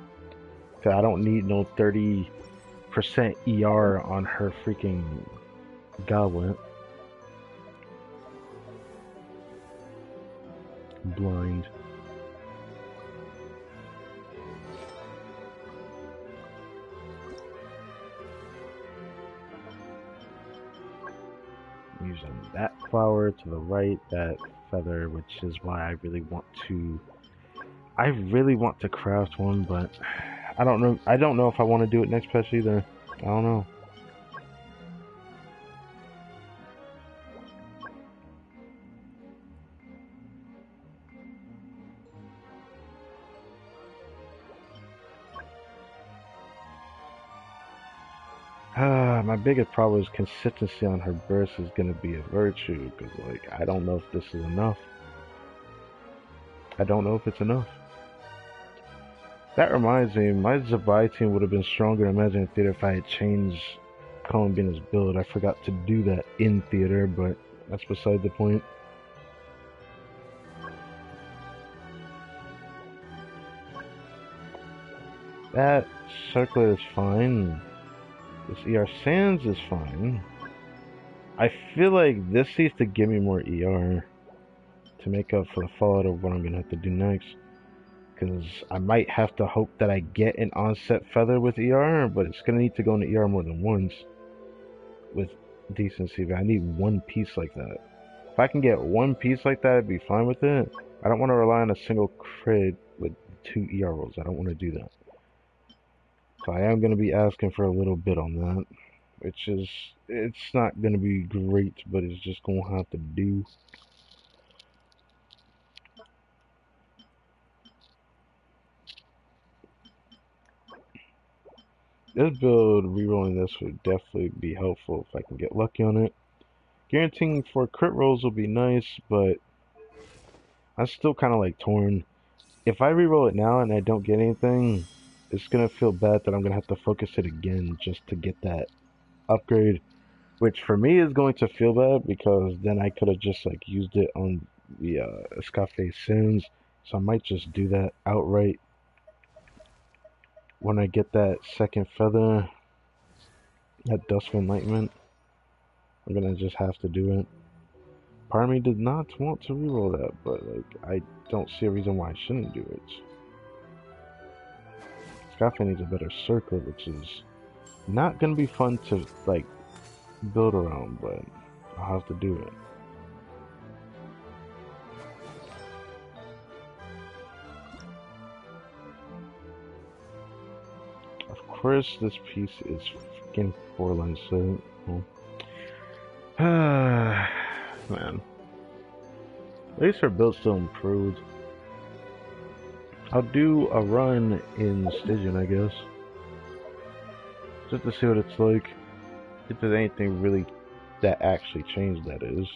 Cause I don't need no 30% ER on her freaking goblet. Blind. Using that flower to the right, that feather, which is why I really want to craft one, but I don't know if I want to do it next patch either. I don't know. My biggest problem is consistency on her burst is going to be a virtue, because like, I don't know if this is enough. I don't know if it's enough. That reminds me, my Zabai team would have been stronger in Imagine Theater if I had changed Columbina's build. I forgot to do that in theater, but that's beside the point. That circlet is fine. This ER Sands is fine. I feel like this needs to give me more ER to make up for the fallout of what I'm going to have to do next. Because I might have to hope that I get an onset feather with ER, but it's going to need to go into ER more than once with decency. But I need one piece like that. If I can get one piece like that, I'd be fine with it. I don't want to rely on a single crit with 2 ER rolls. I don't want to do that. So I am going to be asking for a little bit on that, which is, it's not going to be great, but it's just going to have to do. This build, rerolling this would definitely be helpful if I can get lucky on it. Guaranteeing for crit rolls will be nice, but I'm still kind of like torn. If I reroll it now and I don't get anything, it's going to feel bad that I'm going to have to focus it again just to get that upgrade, which for me is going to feel bad because then I could have just like used it on the Scarface Sins, so I might just do that outright when I get that second feather, that Dusk of Enlightenment. I'm going to just have to do it. Part of me did not want to reroll that, but like I don't see a reason why I shouldn't do it. Scarface needs a better circle, which is not going to be fun to like build around, but I'll have to do it. Of course, this piece is freaking 4-line set. Man. At least her build's still improved. I'll do a run in Stygian, I guess. Just to see what it's like. If there's anything really that actually changed, that is.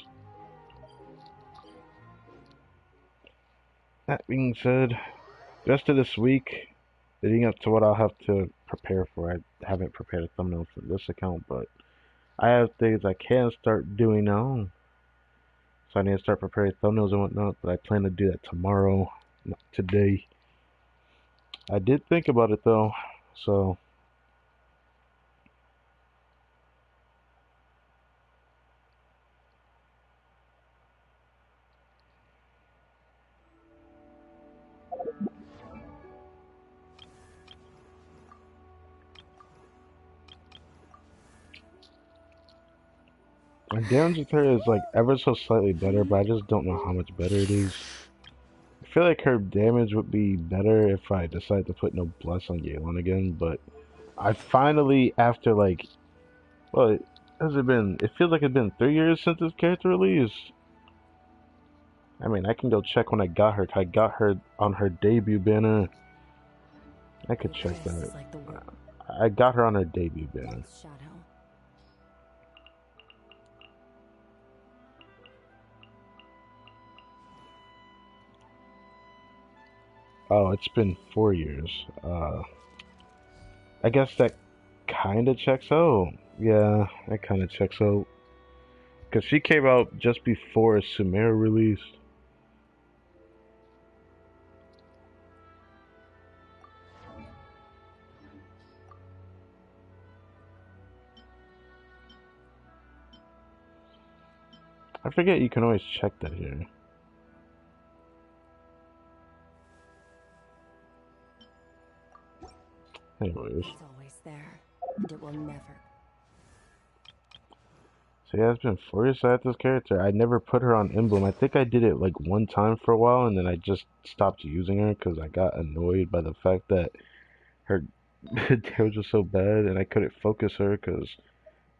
That being said, the rest of this week, leading up to what I'll have to prepare for, I haven't prepared a thumbnail for this account, but I have things I can start doing now. So I need to start preparing thumbnails and whatnot, but I plan to do that tomorrow, not today. I did think about it though, so my damage with her is like ever so slightly better, but I just don't know how much better it is. I feel like her damage would be better if I decide to put no bless on Galen again, but I finally, after like, well, has it been, it feels like it's been 3 years since this character released. I mean, I can go check when I got her. I got her on her debut banner. I could check that. Like the world. I got her on her debut banner. Shadow. Oh, it's been 4 years. I guess that kind of checks out. Yeah, that kind of checks out. Because she came out just before Sumeru released. I forget you can always check that here. Anyways. It's always there, and it will never. So yeah, it's been 4 years I had this character. I never put her on Emblem. I think I did it like one time for a while, and then I just stopped using her because I got annoyed by the fact that her damage was so bad, and I couldn't focus her because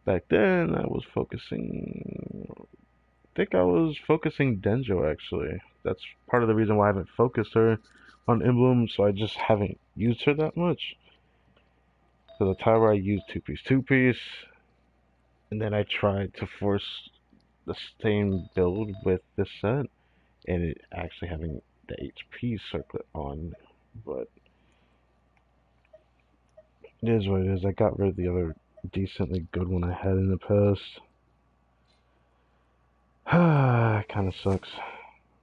back then I was focusing. I think I was focusing Denjo actually. That's part of the reason why I haven't focused her on Emblem, so I just haven't used her that much. So the time where I used 2-piece, and then I tried to force the same build with this set, and it actually having the HP circlet on, but it is what it is. I got rid of the other decently good one I had in the past. It kind of sucks,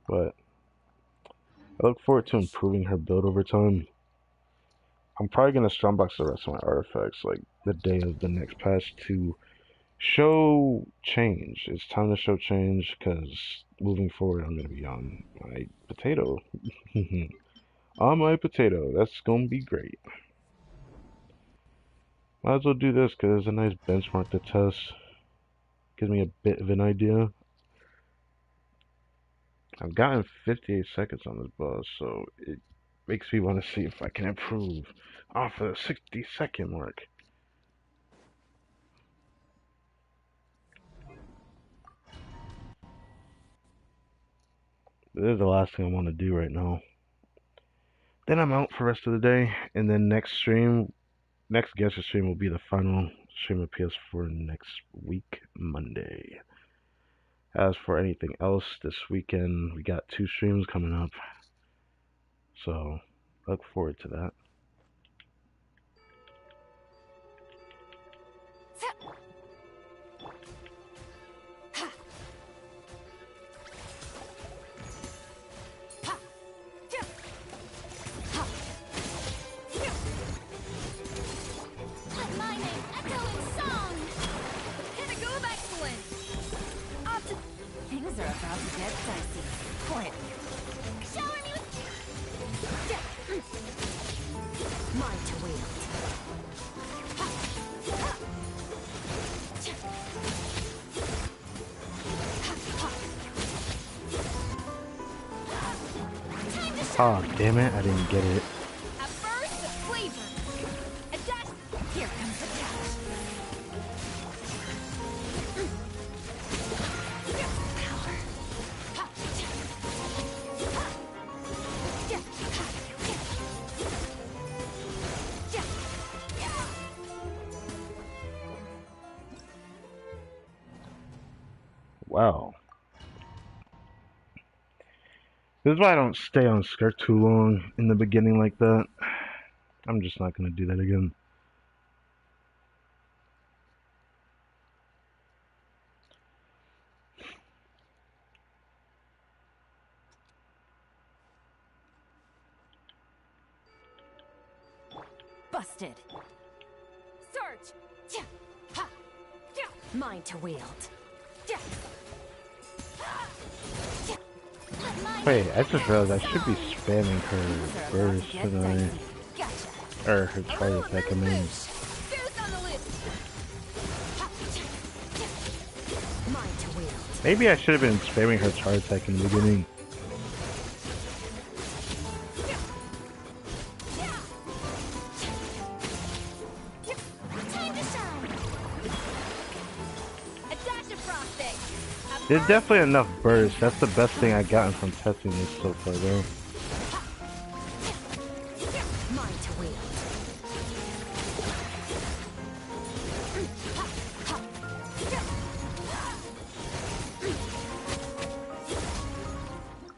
but I look forward to improving her build over time. I'm probably going to strongbox the rest of my artifacts like the day of the next patch to show change. It's time to show change because moving forward I'm going to be on my potato. On my potato. That's going to be great. Might as well do this because it's a nice benchmark to test. Gives me a bit of an idea. I've gotten 58 seconds on this boss, so it makes me want to see if I can improve off of the 60-second mark. This is the last thing I want to do right now. Then I'm out for the rest of the day, and then next Genshin stream will be the final stream of PS4 next week, Monday. As for anything else, this weekend we got 2 streams coming up, so look forward to that. Let my name echo in song! Pinnacle of excellence! Things are about to get dicey. Quiet. Shower me with... Mine to wield. Time to Oh, damn it, I didn't get it. a burst of flavor! A dash... Here comes the catch! Power! wow. This is why I don't stay on skirt too long in the beginning like that. I'm just not gonna do that again. Busted. Surge. Tja. Ha. Tja. Mine to wield. Tja. Tja. Wait, I just realized I should be spamming her burst, shouldn't I? Gotcha. Or her charge attack, I mean. Boost on the loop. Mine to wield. Maybe I should have been spamming her charge attack in the beginning. Time to shine. A dash of frosting. There's definitely enough burst. That's the best thing I've gotten from testing this so far, though. Mine to wield.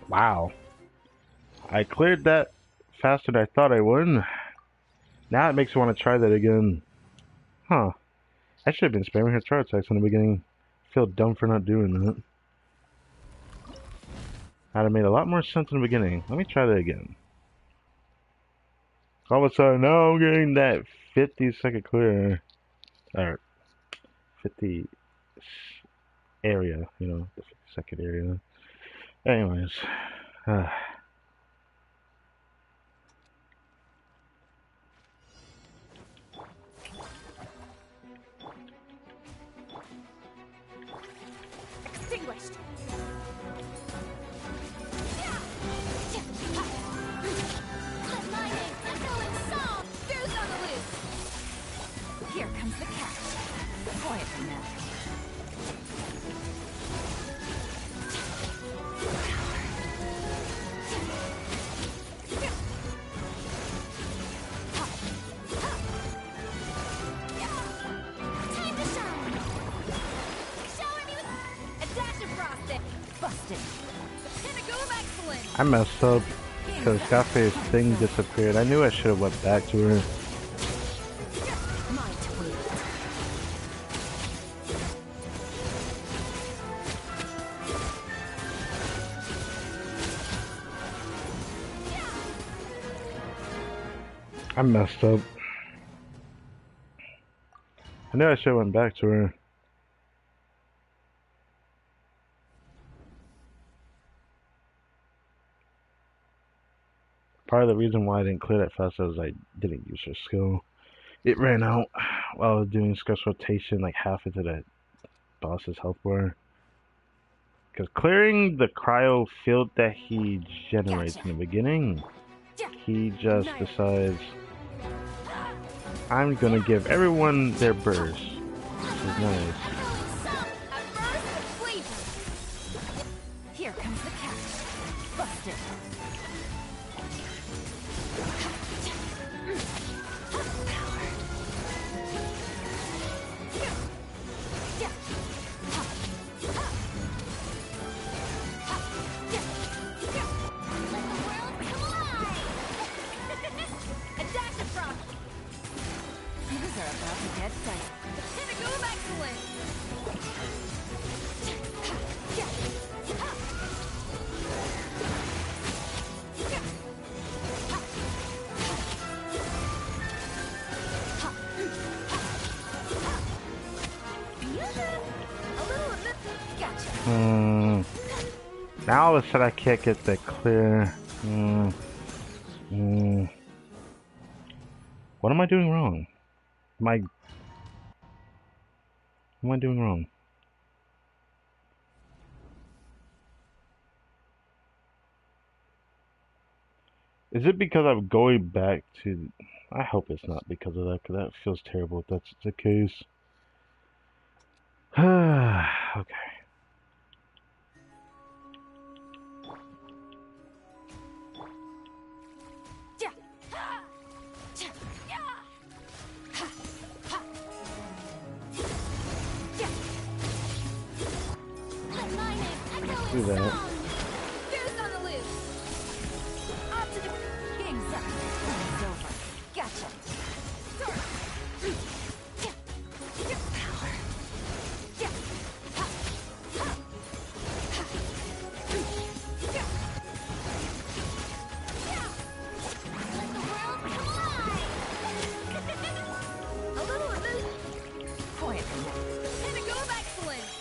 Wow. I cleared that faster than I thought I would. Now it makes me want to try that again. Huh. I should have been spamming her charge attacks in the beginning. I feel dumb for not doing that. I'd have made a lot more sense in the beginning. Let me try that again. All of a sudden, now I'm getting that 50-second clear. Or 50 area, you know, the 50-second area. Anyways. Extinguished. Lightning. I'm going soft. Boost on the loop. Here comes the catch. Quietly now. Time to shine. Showing you a dash of frosting. Busted. Pinnacle of excellence. I messed up because Scarface's thing disappeared. I knew I should have went back to her. Mine to wield. I messed up. I knew I should have went back to her. Part of the reason why I didn't clear that fast is I didn't use her skill. It ran out while I was doing stress rotation, like half into that boss's health bar. Because clearing the cryo field that he generates in the beginning, he just decides, I'm gonna give everyone their burst. Which is nice. A burst of flavor. Here comes the catch. Busted. Let the world collide. A dash of frost. Things are about to get dicey. The pinnacle of excellence. A little of this. Gotcha. Now all of a sudden I can't get that clear. What am I doing wrong? What am I doing wrong? Is it because I'm going back to... I hope it's not because of that, because that feels terrible if that's the case. Okay. Let Do that. Goose on the loose. Off to the game's up. It's over. Gotcha. Power. Let the world collide. A little of this. Quiet. And a go of excellence.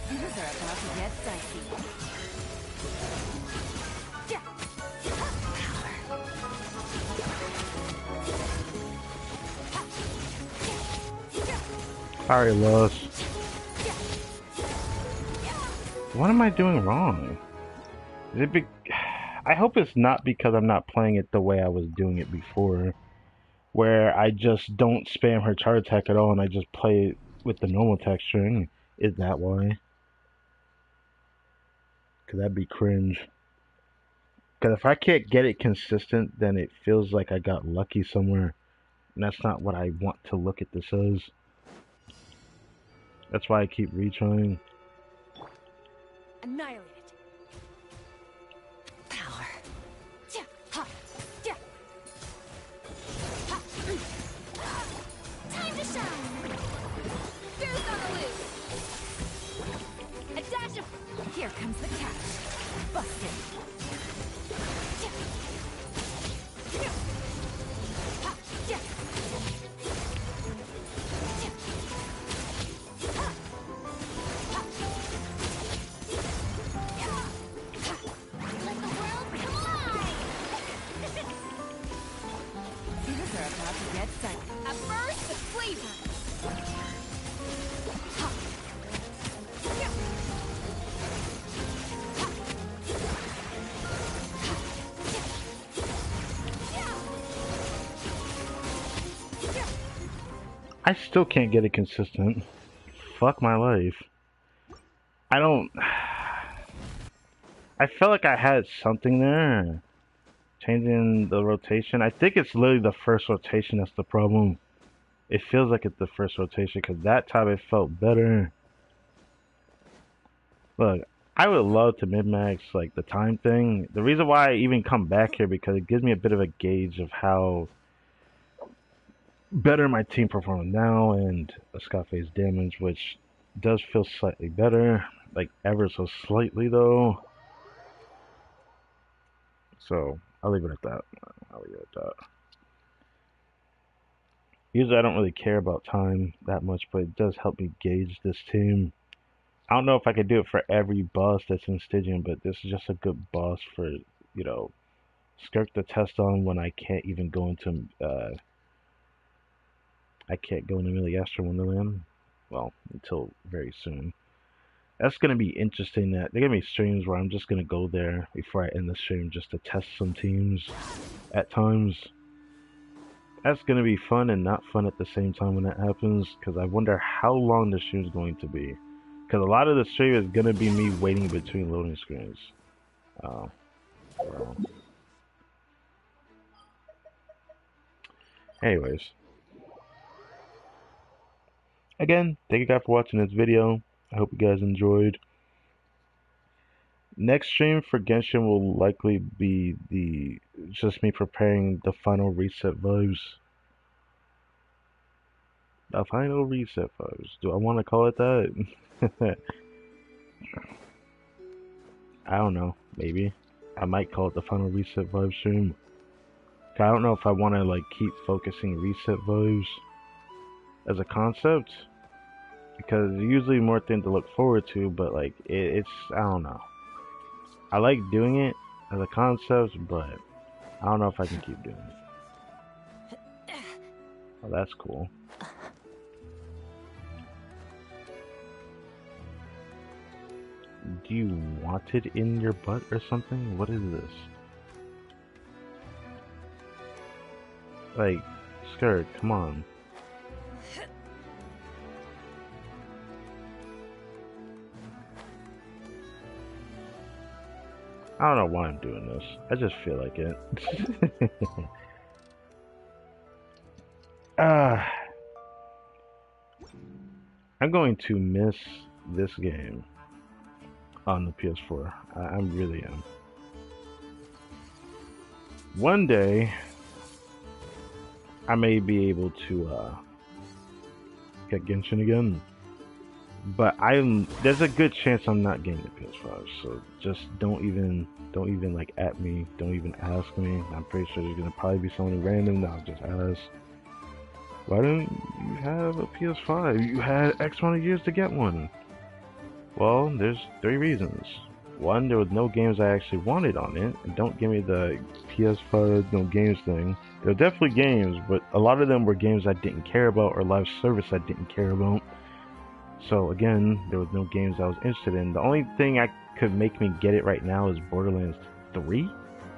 Things are about to get dicey. I already lost. What am I doing wrong? Is it I hope it's not because I'm not playing it the way I was doing it before, where I just don't spam her charge attack at all and I just play it with the normal texturing. Is that why? Because that'd be cringe. Because if I can't get it consistent, then it feels like I got lucky somewhere. And that's not what I want to look at this as. That's why I keep retrying. Annihilate it. Power. Time to shine. Goose on the loose. A dash of. Here comes the catch. Busted. Let the world collide. Things are about to get dicey. A burst of flavor. I still can't get it consistent. Fuck my life. I don't... I felt like I had something there. Changing the rotation. I think it's literally the first rotation that's the problem. It feels like it's the first rotation because that time it felt better. Look, I would love to min-max like the time thing. The reason why I even come back here because it gives me a bit of a gauge of how better my team performing now and a Scarface damage, which does feel slightly better, like ever so slightly though. So I'll leave it at that. Usually I don't really care about time that much, but it does help me gauge this team. I don't know if I could do it for every boss that's in Stygian, but this is just a good boss for, you know, Skirk to test on when I can't even go into Meliastra Wonderland. Well, until very soon. That's gonna be interesting. That they're gonna be streams where I'm just gonna go there before I end the stream just to test some teams at times. That's gonna be fun and not fun at the same time when that happens, because I wonder how long the stream is going to be. Because a lot of the stream is gonna be me waiting between loading screens. Well. Anyways. Again, thank you guys for watching this video. I hope you guys enjoyed. Next stream for Genshin will likely be just me preparing the final reset vibes. The final reset vibes. Do I want to call it that? I don't know. Maybe. I might call it the final reset vibes stream. I don't know if I want to like keep focusing reset vibes as a concept, because there's usually more things to look forward to, but like it's I don't know. I like doing it as a concept, but I don't know if I can keep doing it. Oh, that's cool. Do you want it in your butt or something? What is this? Like, skirt, come on. I don't know why I'm doing this. I just feel like it. I'm going to miss this game. on the PS4. I really am. One day, I may be able to get Genshin again, but there's a good chance I'm not getting the PS5. So just don't even like at me. Don't even ask me. I'm pretty sure there's gonna probably be someone random that I'll just ask. Why don't you have a PS5? You had X amount of years to get one. Well, there's 3 reasons. One, there was no games I actually wanted on it, and don't give me the PS5 no games thing. There were definitely games, but a lot of them were games I didn't care about or live service I didn't care about. So again, there was no games I was interested in. The only thing I could make me get it right now is Borderlands 3?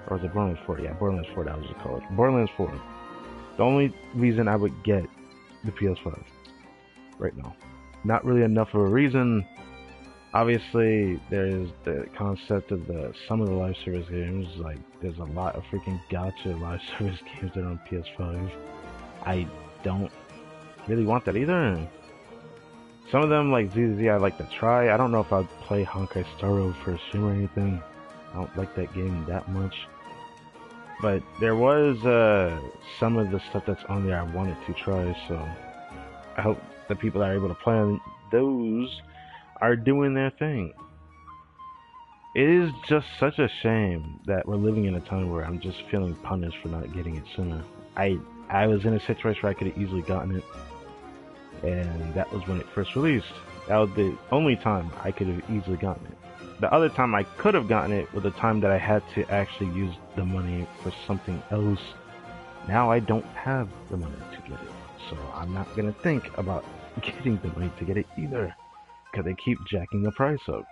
Or was it Borderlands 4? Yeah, Borderlands 4, that was what it called. Borderlands 4. The only reason I would get the PS5 right now. Not really enough of a reason. Obviously, there's the concept of some of the live service games. Like, there's a lot of freaking gotcha live service games that are on PS5. I don't really want that either. Some of them, like ZZ, I'd like to try. I don't know if I'd play Honkai Star Rail for a stream or anything. I don't like that game that much. But there was some of the stuff that's on there I wanted to try, so I hope the people that are able to play on those are doing their thing. It is just such a shame that we're living in a time where I'm just feeling punished for not getting it sooner. I was in a situation where I could have easily gotten it, and that was when it first released. That was the only time I could have easily gotten it. The other time I could have gotten it was the time that I had to actually use the money for something else. Now I don't have the money to get it, so I'm not gonna think about getting the money to get it either, because they keep jacking the price up.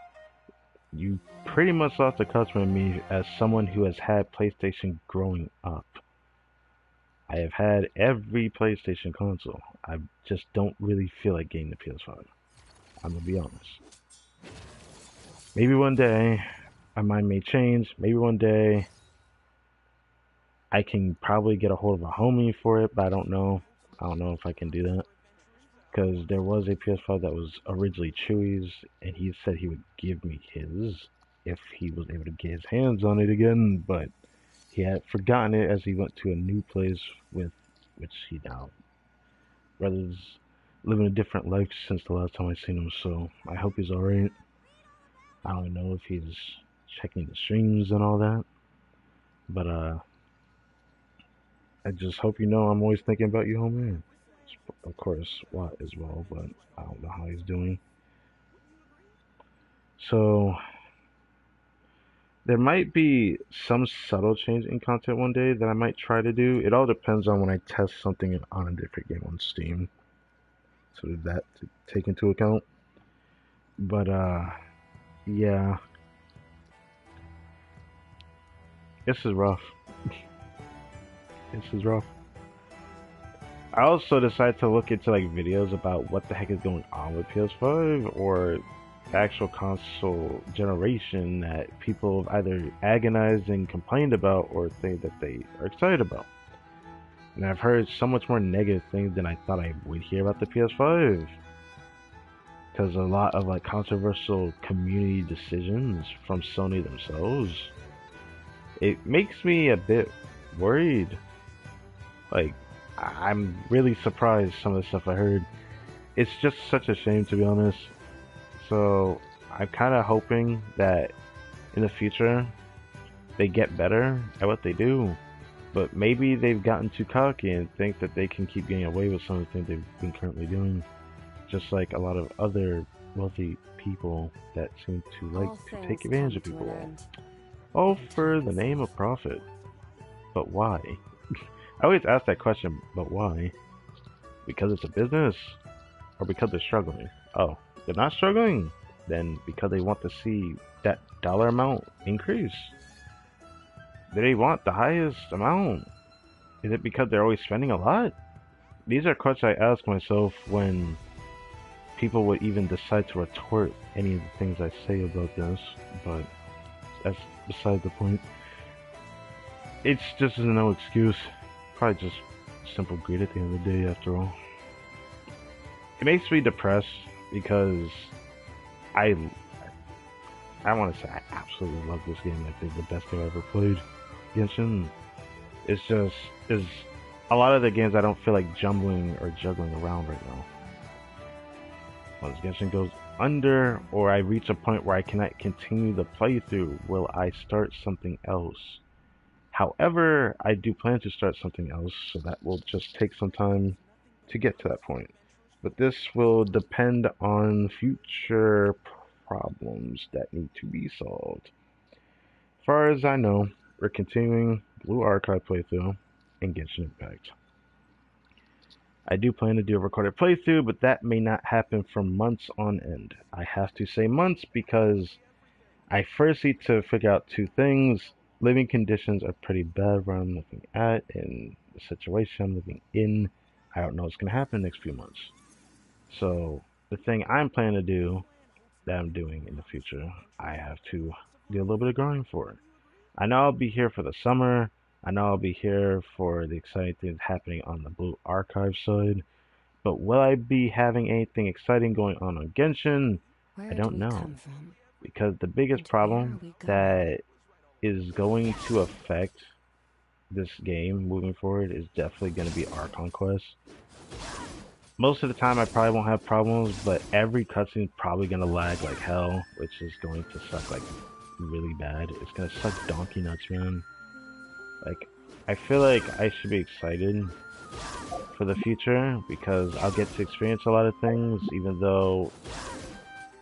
You pretty much lost the customer in me as someone who has had PlayStation growing up. I have had every PlayStation console. I just don't really feel like getting the PS5. I'm gonna be honest. Maybe one day my mind may change. Maybe one day I can probably get a hold of a homie for it, but I don't know. I don't know if I can do that. Because there was a PS5 that was originally Chewy's, and he said he would give me his if he was able to get his hands on it again, but he had forgotten it as he went to a new place with which he now rather is living a different life since the last time I seen him, so I hope he's alright. I don't know if he's checking the streams and all that, but I just hope you know I'm always thinking about you, homie. Of course, Watt as well, but I don't know how he's doing. So there might be some subtle change in content one day that I might try to do. It all depends on when I test something on a different game on Steam. So that to take into account. But yeah. This is rough. This is rough. I also decided to look into like videos about what the heck is going on with PS5 or the actual console generation that people have either agonized and complained about or think that they are excited about. And I've heard so much more negative things than I thought I would hear about the PS5. Because a lot of like controversial community decisions from Sony themselves. It makes me a bit worried. Like, I'm really surprised some of the stuff I heard. It's just such a shame, to be honest. So I'm kind of hoping that in the future they get better at what they do. But maybe they've gotten too cocky and think that they can keep getting away with some of the things they've been currently doing. Just like a lot of other wealthy people that seem to like to take advantage of people. All for the name of profit. But why? I always ask that question, but why? Because it's a business? Or because they're struggling? Oh, they're not struggling? Then because they want to see that dollar amount increase? Do they want the highest amount? Is it because they're always spending a lot? These are questions I ask myself when people would even decide to retort any of the things I say about this, but that's beside the point. It's just no excuse. Probably just simple greed at the end of the day, after all. It makes me depressed because I want to say I absolutely love this game. Like, it's the best game I ever played. Genshin. It's just is a lot of the games I don't feel like jumbling or juggling around right now. Once Genshin goes under, or I reach a point where I cannot continue the playthrough, will I start something else? However, I do plan to start something else, so that will just take some time to get to that point. But this will depend on future problems that need to be solved. As far as I know, we're continuing Blue Archive playthrough and Genshin Impact. I do plan to do a recorded playthrough, but that may not happen for months on end. I have to say months because I first need to figure out two things. Living conditions are pretty bad where I'm living at, and the situation I'm living in. I don't know what's going to happen in the next few months. So, the thing I'm planning to do, that I'm doing in the future, I have to do a little bit of growing for. I know I'll be here for the summer. I know I'll be here for the exciting things happening on the Blue Archive side. But will I be having anything exciting going on Genshin? Where I do don't we know. come from? Because the biggest And where problem are we going? that is going to affect this game moving forward is definitely going to be our conquest. Most of the time I probably won't have problems, but every cutscene is probably going to lag like hell, which is going to suck like really bad. It's going to suck donkey nuts, man. Like, I feel like I should be excited for the future because I'll get to experience a lot of things, even though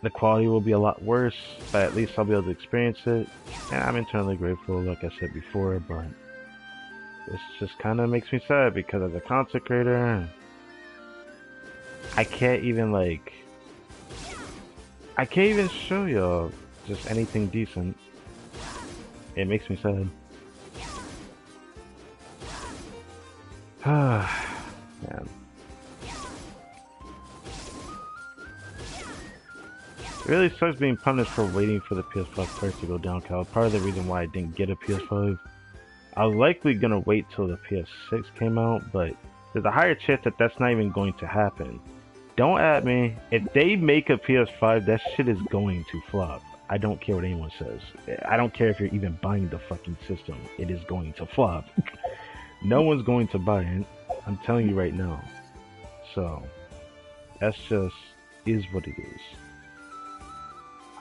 the quality will be a lot worse, but at least I'll be able to experience it. And I'm internally grateful, like I said before, but this just kind of makes me sad because as a content creator, I can't even show y'all just anything decent. It makes me sad. Man. It really sucks being punished for waiting for the PS5 price to go down, Cal. Part of the reason why I didn't get a PS5. I was likely gonna wait till the PS6 came out, but there's a higher chance that that's not even going to happen. Don't at me. If they make a PS5, that shit is going to flop. I don't care what anyone says. I don't care if you're even buying the fucking system. It is going to flop. No one's going to buy it. I'm telling you right now. So, that's just is what it is.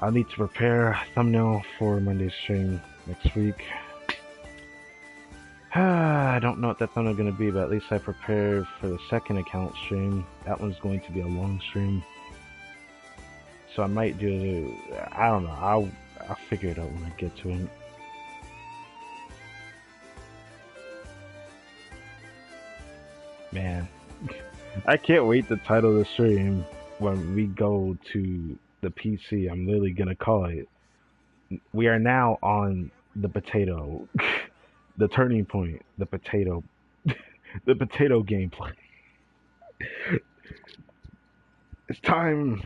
I'll need to prepare a thumbnail for Monday's stream next week. I don't know what that thumbnail is going to be, but at least I prepared for the second account stream. That one's going to be a long stream. So I might do, I don't know, I'll figure it out when I get to it. Man, I can't wait to title the stream when we go to the PC. I'm literally gonna call it. We are now on the potato, the turning point, the potato, the potato gameplay. It's time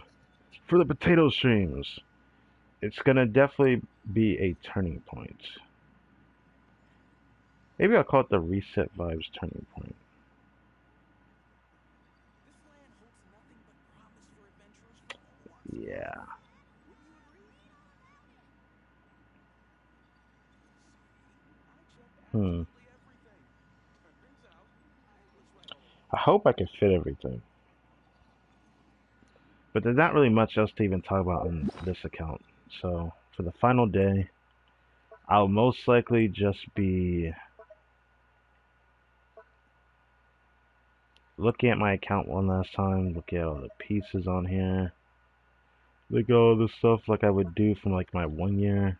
for the potato streams. It's gonna definitely be a turning point. Maybe I'll call it the Reset Vibes turning point. Yeah. I hope I can fit everything. But there's not really much else to even talk about on this account. So, for the final day, I'll most likely just be looking at my account one last time, look at all the pieces on here, look at all the stuff like I would do from like my 1 year.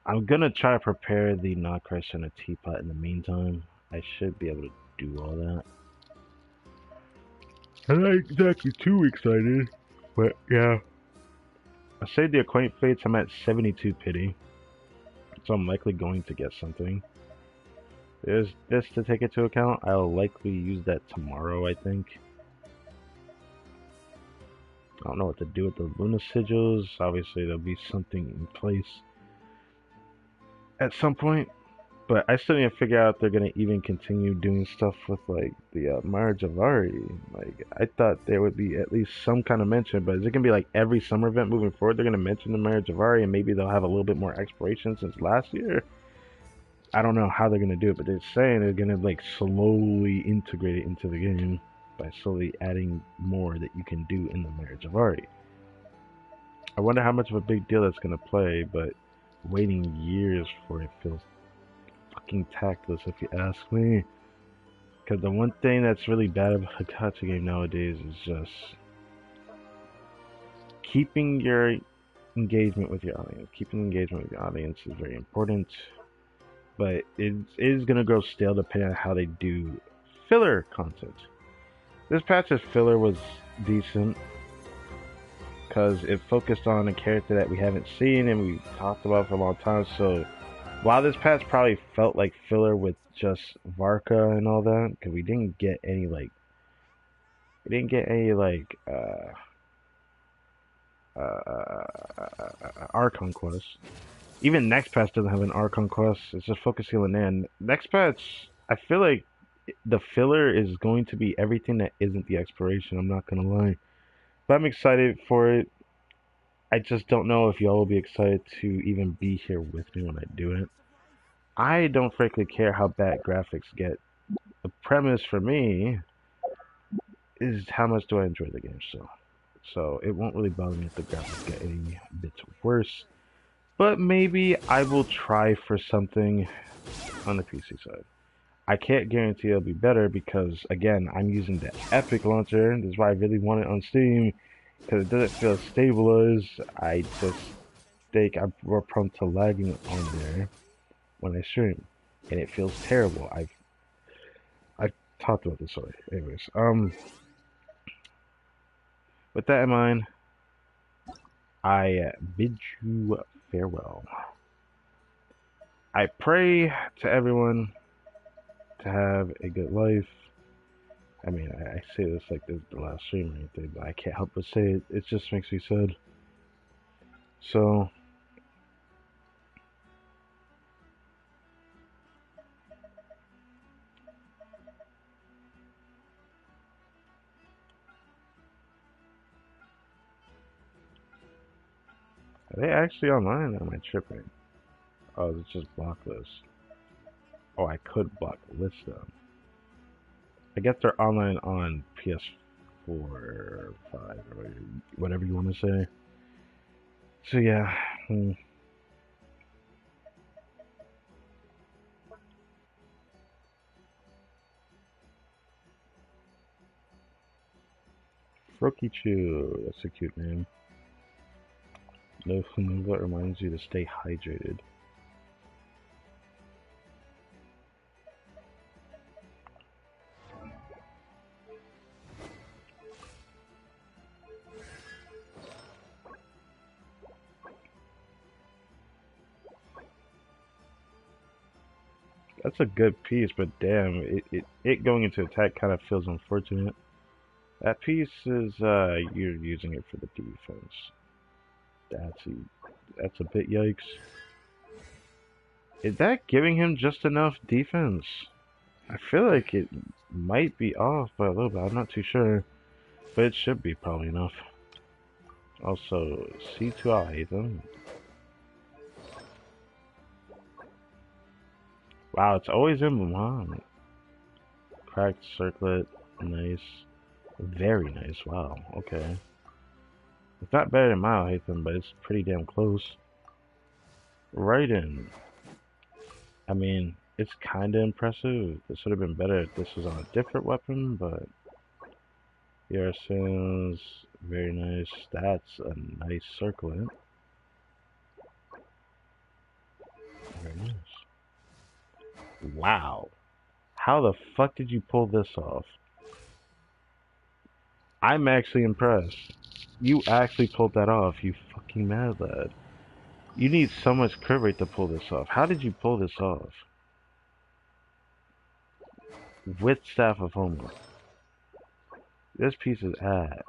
I'm gonna try to prepare the Notcrest and a teapot in the meantime. I should be able to do all that. I'm not exactly too excited, but yeah. I saved the Acquaint Fates, I'm at 72 pity, so I'm likely going to get something. There's this to take into account. I'll likely use that tomorrow, I think. I don't know what to do with the Luna Sigils. Obviously, there'll be something in place at some point. But I still need to figure out if they're gonna even continue doing stuff with like the Marriage of Ari. Like I thought there would be at least some kind of mention, but is it gonna be like every summer event moving forward? They're gonna mention the Marriage of Ari, and maybe they'll have a little bit more exploration since last year. I don't know how they're gonna do it, but they're saying they're gonna like slowly integrate it into the game by slowly adding more that you can do in the Marriage of Ari. I wonder how much of a big deal that's gonna play, but waiting years for it feels fucking tactless if you ask me. Because the one thing that's really bad about a gacha game nowadays is just keeping your engagement with your audience. Keeping engagement with your audience is very important, but it is gonna grow stale depending on how they do filler content. This patch's filler was decent because it focused on a character that we haven't seen and we talked about for a long time. So while this patch probably felt like filler with just Varka and all that, because we didn't get any Archon quests. Even next patch doesn't have an Archon quest. It's just focusing on that. Next patch, I feel like the filler is going to be everything that isn't the exploration. I'm not gonna lie, but I'm excited for it. I just don't know if y'all will be excited to even be here with me when I do it. I don't frankly care how bad graphics get. The premise for me is how much do I enjoy the game still. So it won't really bother me if the graphics get any bits worse. But maybe I will try for something on the PC side. I can't guarantee it'll be better because, again, I'm using the Epic launcher. This is why I really want it on Steam, because it doesn't feel as stable as I just think I'm more prone to lagging on there when I stream, and it feels terrible. I've talked about this already. Anyways, with that in mind, I bid you farewell. I pray to everyone to have a good life. I mean, I say this like this is the last stream or anything, but I can't help but say it. It just makes me sad. So, are they actually online or am I tripping? Oh, it's just block list. Oh, I could block the list though. I guess they're online on PS4, 5, or whatever you want to say. So yeah. Frokichu, that's a cute name. No Hunova reminds you to stay hydrated. That's a good piece, but damn, it going into attack kind of feels unfortunate. That piece is, you're using it for the defense. That's a bit yikes. Is that giving him just enough defense? I feel like it might be off by a little bit. I'm not too sure, but it should be probably enough. Also, C2, I'll hate them. Wow, it's always emblem, huh? Cracked circlet, nice. Very nice, wow, okay. It's not better than Mile Hatham, but it's pretty damn close. Right in. I mean, it's kinda impressive. This would have been better if this was on a different weapon, but Yarsin's very nice. That's a nice circlet. Very nice. Wow. How the fuck did you pull this off? I'm actually impressed. You actually pulled that off, you fucking mad lad. You need so much crit rate to pull this off. How did you pull this off? With Staff of Homer. This piece is ad.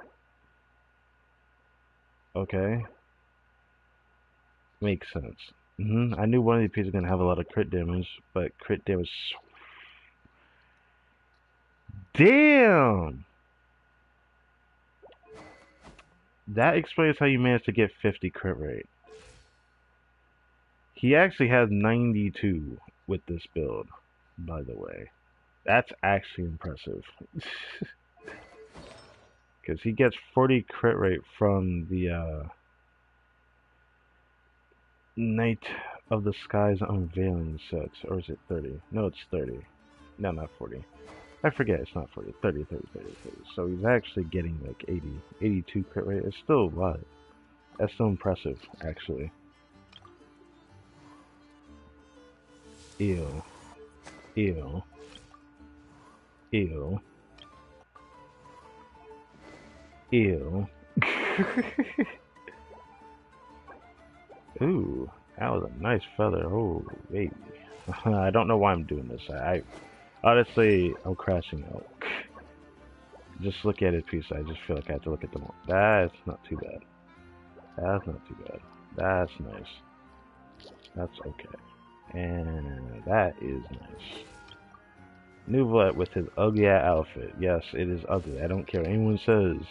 Okay. Makes sense. I knew one of these pieces was gonna have a lot of crit damage, but crit damage. Damn! That explains how you managed to get 50 crit rate. He actually has 92 with this build, by the way. That's actually impressive. Because he gets 40 crit rate from the Night of the Skies Unveiling sets. Or is it 30? No, it's 30. No, not 40. I forget, it's not 40. 30, 30, 30, 30. So he's actually getting like 80, 82 crit rate. It's still a lot. That's still impressive, actually. Ew. Ew. Ew. Ew. Ooh, that was a nice feather. Oh, baby. I don't know why I'm doing this. I honestly, I'm crashing out. Just look at it, piece. I just feel like I have to look at them all. That's not too bad. That's not too bad. That's nice. That's okay. And that is nice. Nuvolet with his ugly ass outfit. Yes, it is ugly. I don't care what anyone says.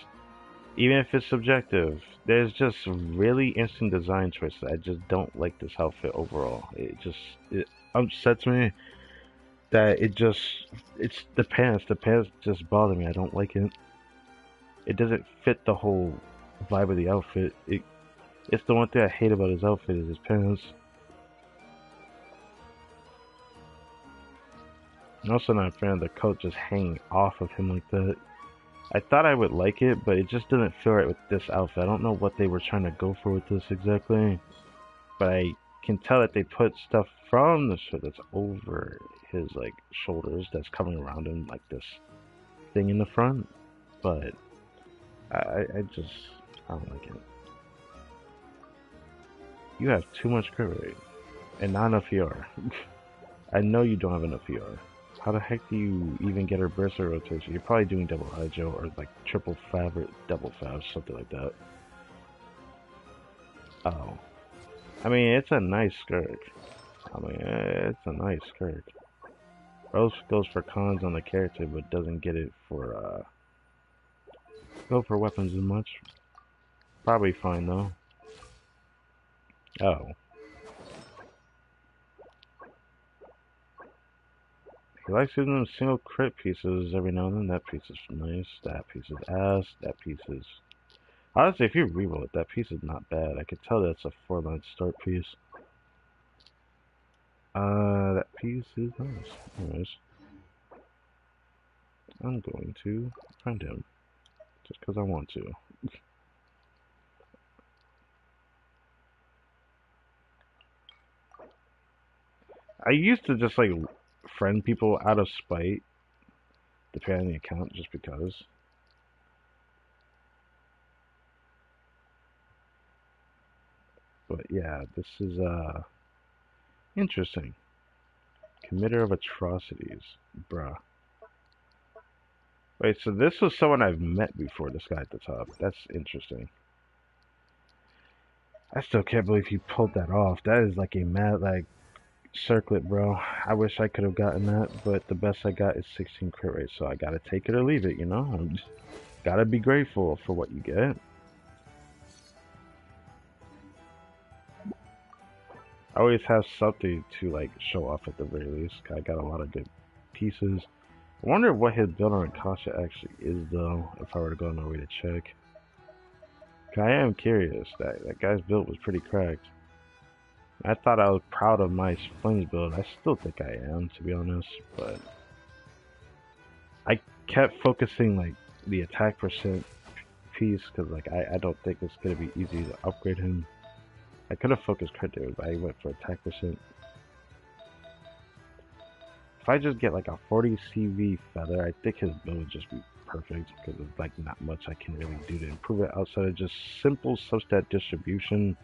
Even if it's subjective, there's just really interesting design choices. I just don't like this outfit overall. It upsets me that it's the pants. The pants just bother me. I don't like it. It doesn't fit the whole vibe of the outfit. It's the one thing I hate about his outfit is his pants. I'm also not a fan of the coat just hanging off of him like that. I thought I would like it, but it just didn't feel right with this outfit. I don't know what they were trying to go for with this exactly, but I can tell that they put stuff from the shirt that's over his like shoulders that's coming around him like this thing in the front, but I don't like it. You have too much crit rate and not enough ER. I know you don't have enough ER. How the heck do you even get her burster rotation? You're probably doing double hydro or like triple fab or double fab, something like that. Oh. I mean, it's a nice skirt. I mean, it's a nice skirt. Rose goes for cons on the character, but doesn't get it for, go for weapons as much. Probably fine, though. Oh. He likes using them single crit pieces every now and then. That piece is nice. That piece is ass. That piece is... Honestly, if you reroll it, that piece is not bad. I could tell that's a 4-line start piece. That piece is nice. Anyways. I'm going to friend him. Just because I want to. I used to just, like, friend people out of spite. Depending on the account, just because. But yeah, this is interesting. Committer of atrocities, bruh. Wait, so this was someone I've met before, this guy at the top. That's interesting. I still can't believe he pulled that off. That is like a mad, like, circlet, bro. I wish I could have gotten that, but the best I got is 16 crit rate, so I gotta take it or leave it, you know? I'm just gotta be grateful for what you get. I always have something to, like, show off at the very least. I got a lot of good pieces. I wonder what his build on Akasha actually is, though, if I were to go on my way to check. I am curious. That guy's build was pretty cracked. I thought I was proud of my Flames build. I still think I am, to be honest, but I kept focusing, like, the attack percent piece, because, like, I don't think it's going to be easy to upgrade him. I could have focused crit damage, but I went for attack percent. If I just get like a 40 CV feather, I think his build would just be perfect, because there's like not much I can really do to improve it outside of just simple substat distribution,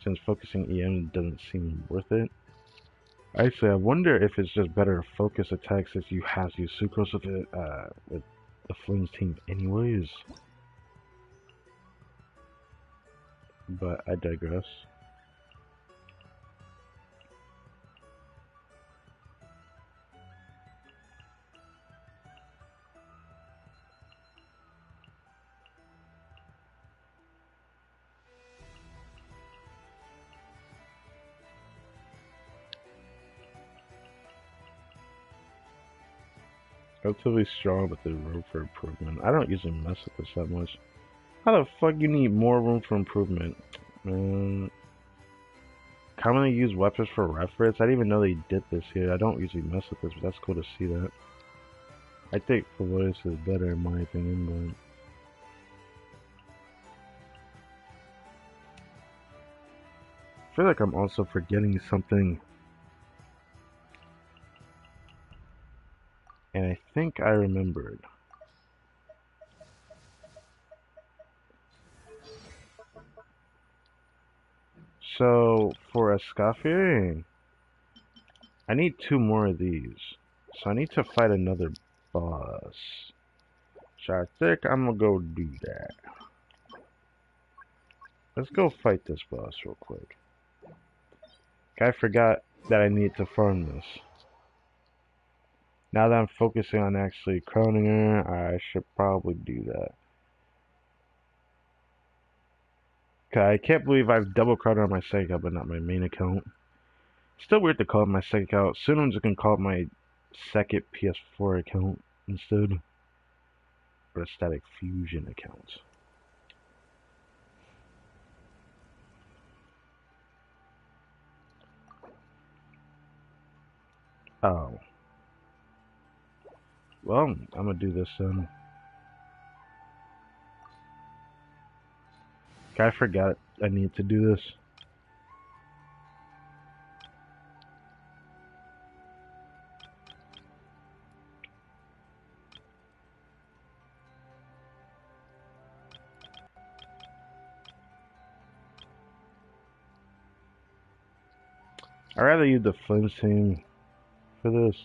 since focusing EM doesn't seem worth it. Actually, I wonder if it's just better to focus attacks since you have to use Sucrose with it, with the Flames team anyways. But I digress. Relatively strong, but there's room for improvement. I don't usually mess with this that much. How the fuck you need more room for improvement? Man. Commonly used weapons for reference. I didn't even know they did this here. I don't usually mess with this, but that's cool to see that. I think Favoris is better in my opinion, but I feel like I'm also forgetting something. And I think I remembered. So for a Escoffier, I need 2 more of these. So I need to fight another boss. So I think I'm gonna go do that. Let's go fight this boss real quick. I forgot that I need to farm this. Now that I'm focusing on actually crowning her, I should probably do that. Okay, I can't believe I've double crowned on my second account, but not my main account. Still weird to call it my second account. Soon I'm just gonna call it my second PS4 account instead. Or a Static Fusion account. Oh. Well, I'm gonna do this then. I forgot I need to do this. I'd rather use the Flame team for this.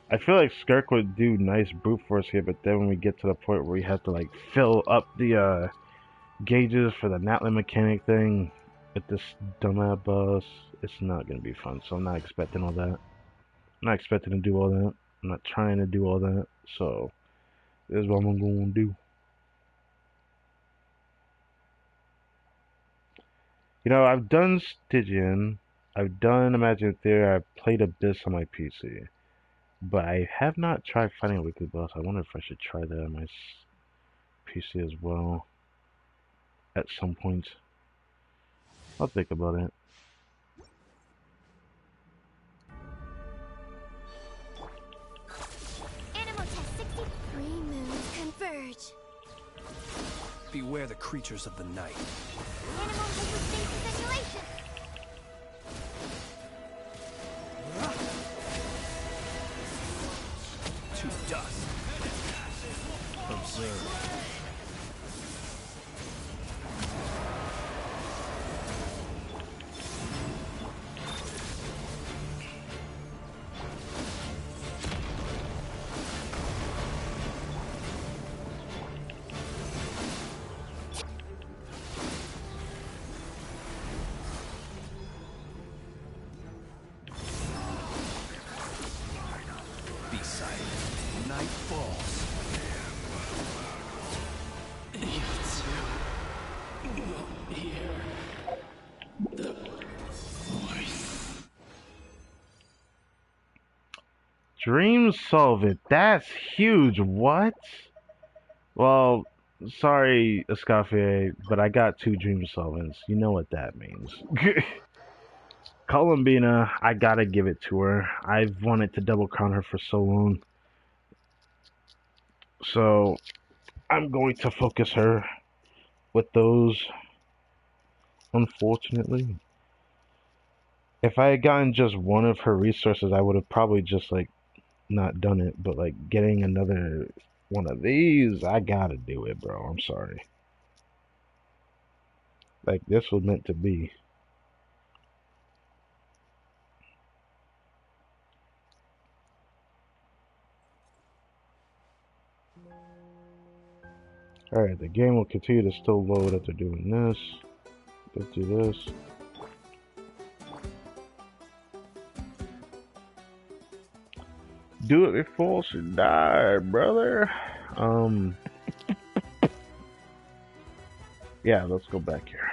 I feel like Skirk would do nice brute force here, but then when we get to the point where we have to like fill up the gauges for the Natlan mechanic thing with this dumbass boss, it's not gonna be fun. So I'm not expecting all that. I'm not expecting to do all that. I'm not trying to do all that. So this is what I'm gonna do. You know, I've done Stygian, I've done Imagine Theory, I've played Abyss on my PC. But I have not tried fighting a weekly boss. I wonder if I should try that on my PC as well. At some point. I'll think about it. Animal test 63 moons converge. Beware the creatures of the night. Animal hypostasis simulation. To dust. Observe. Be silent. Night falls. Dream Solve It. That's huge. What? Well, sorry, Escoffier, but I got 2 Dream Solvents. You know what that means. Columbina, I gotta give it to her. I've wanted to double crown her for so long. So, I'm going to focus her with those, unfortunately. If I had gotten just one of her resources, I would have probably just, like, not done it. But, like, getting another one of these, I gotta do it, bro. I'm sorry. Like, this was meant to be. Alright, the game will continue to still load after doing this. Let's do this. Do it before she die, brother. Yeah, let's go back here.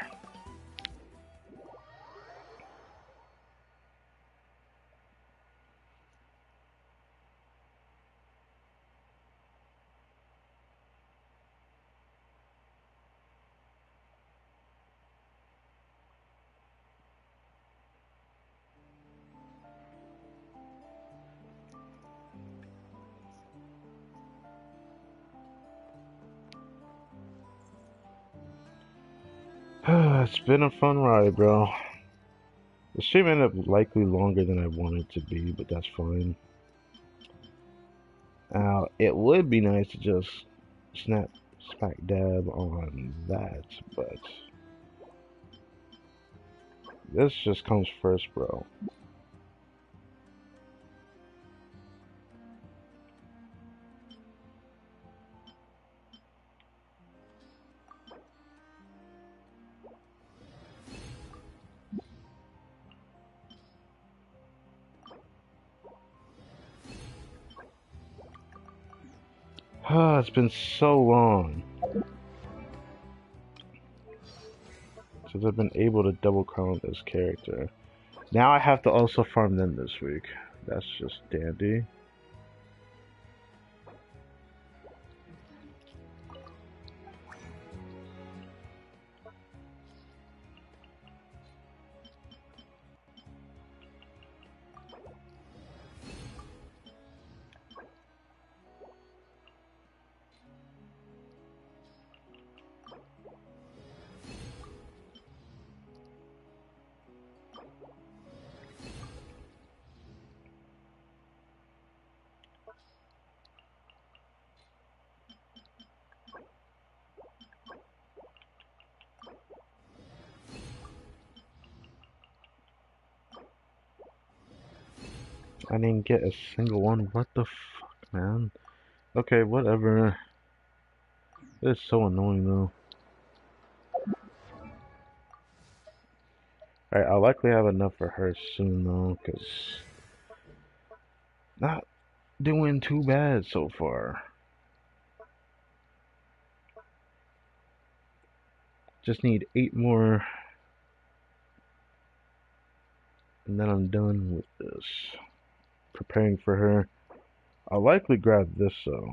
It's been a fun ride, bro. The stream ended up likely longer than I wanted it to be, but that's fine. Now, it would be nice to just snap smack dab on that, but this just comes first, bro. It's been so long since I've been able to double crown this character. Now I have to also farm them this week. That's just dandy. I didn't get a single one. What the fuck, man? Okay, whatever. It's so annoying though. Alright, I'll likely have enough for her soon though, because not doing too bad so far. Just need 8 more, and then I'm done with this. Preparing for her. I'll likely grab this though.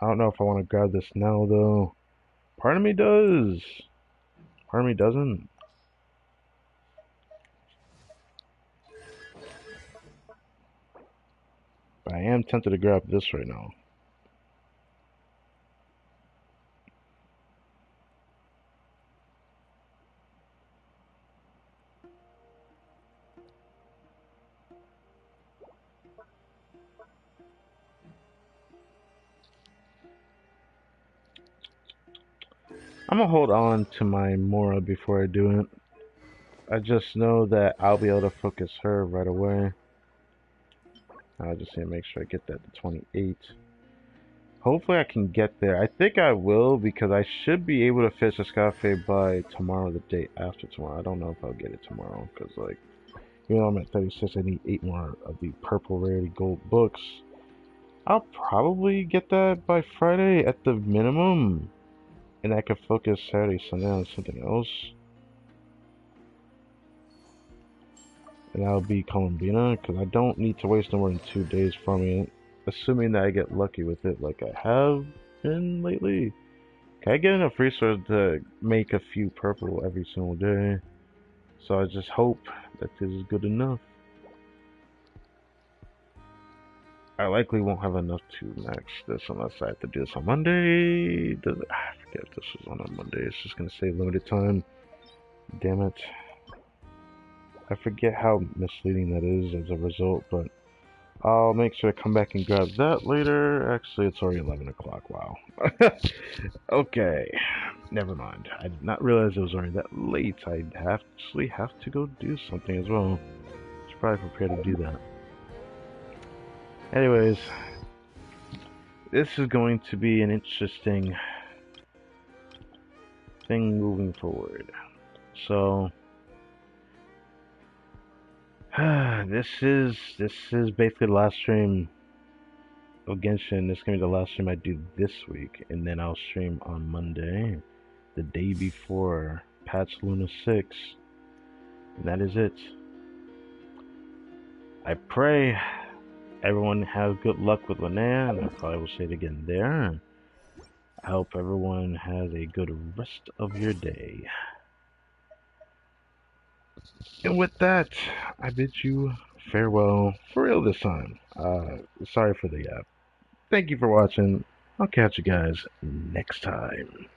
I don't know if I want to grab this now though. Part of me does. Part of me doesn't. But I am tempted to grab this right now. I'm gonna hold on to my Mora before I do it. I just know that I'll be able to focus her right away. I just need to make sure I get that to 28. Hopefully I can get there. I think I will because I should be able to finish Escafe by tomorrow, the day after tomorrow. I don't know if I'll get it tomorrow because, like, even though I'm at 36, I need 8 more of the purple rarity gold books. I'll probably get that by Friday at the minimum. And I can focus Saturday, Sunday on something else. And that'll be Columbina, because I don't need to waste no more than 2 days farming it. Assuming that I get lucky with it like I have been lately. Can I get enough resources to make a few purple every single day? So I just hope that this is good enough. I likely won't have enough to max this unless I have to do this on Monday. I forget if this was on a Monday. It's just going to say limited time. Damn it. I forget how misleading that is as a result, but I'll make sure to come back and grab that later. Actually, it's already 11 o'clock. Wow. Okay. Never mind. I did not realize it was already that late. I actually have to go do something as well. Should probably prepare to do that. Anyways, this is going to be an interesting thing moving forward. So this is basically the last stream of Genshin. This is gonna be the last stream I do this week, and then I'll stream on Monday, the day before patch Luna 6, and that is it. I pray everyone has good luck with Linnea, and I probably will say it again there. I hope everyone has a good rest of your day. And with that, I bid you farewell for real this time. Sorry for the gap. Thank you for watching. I'll catch you guys next time.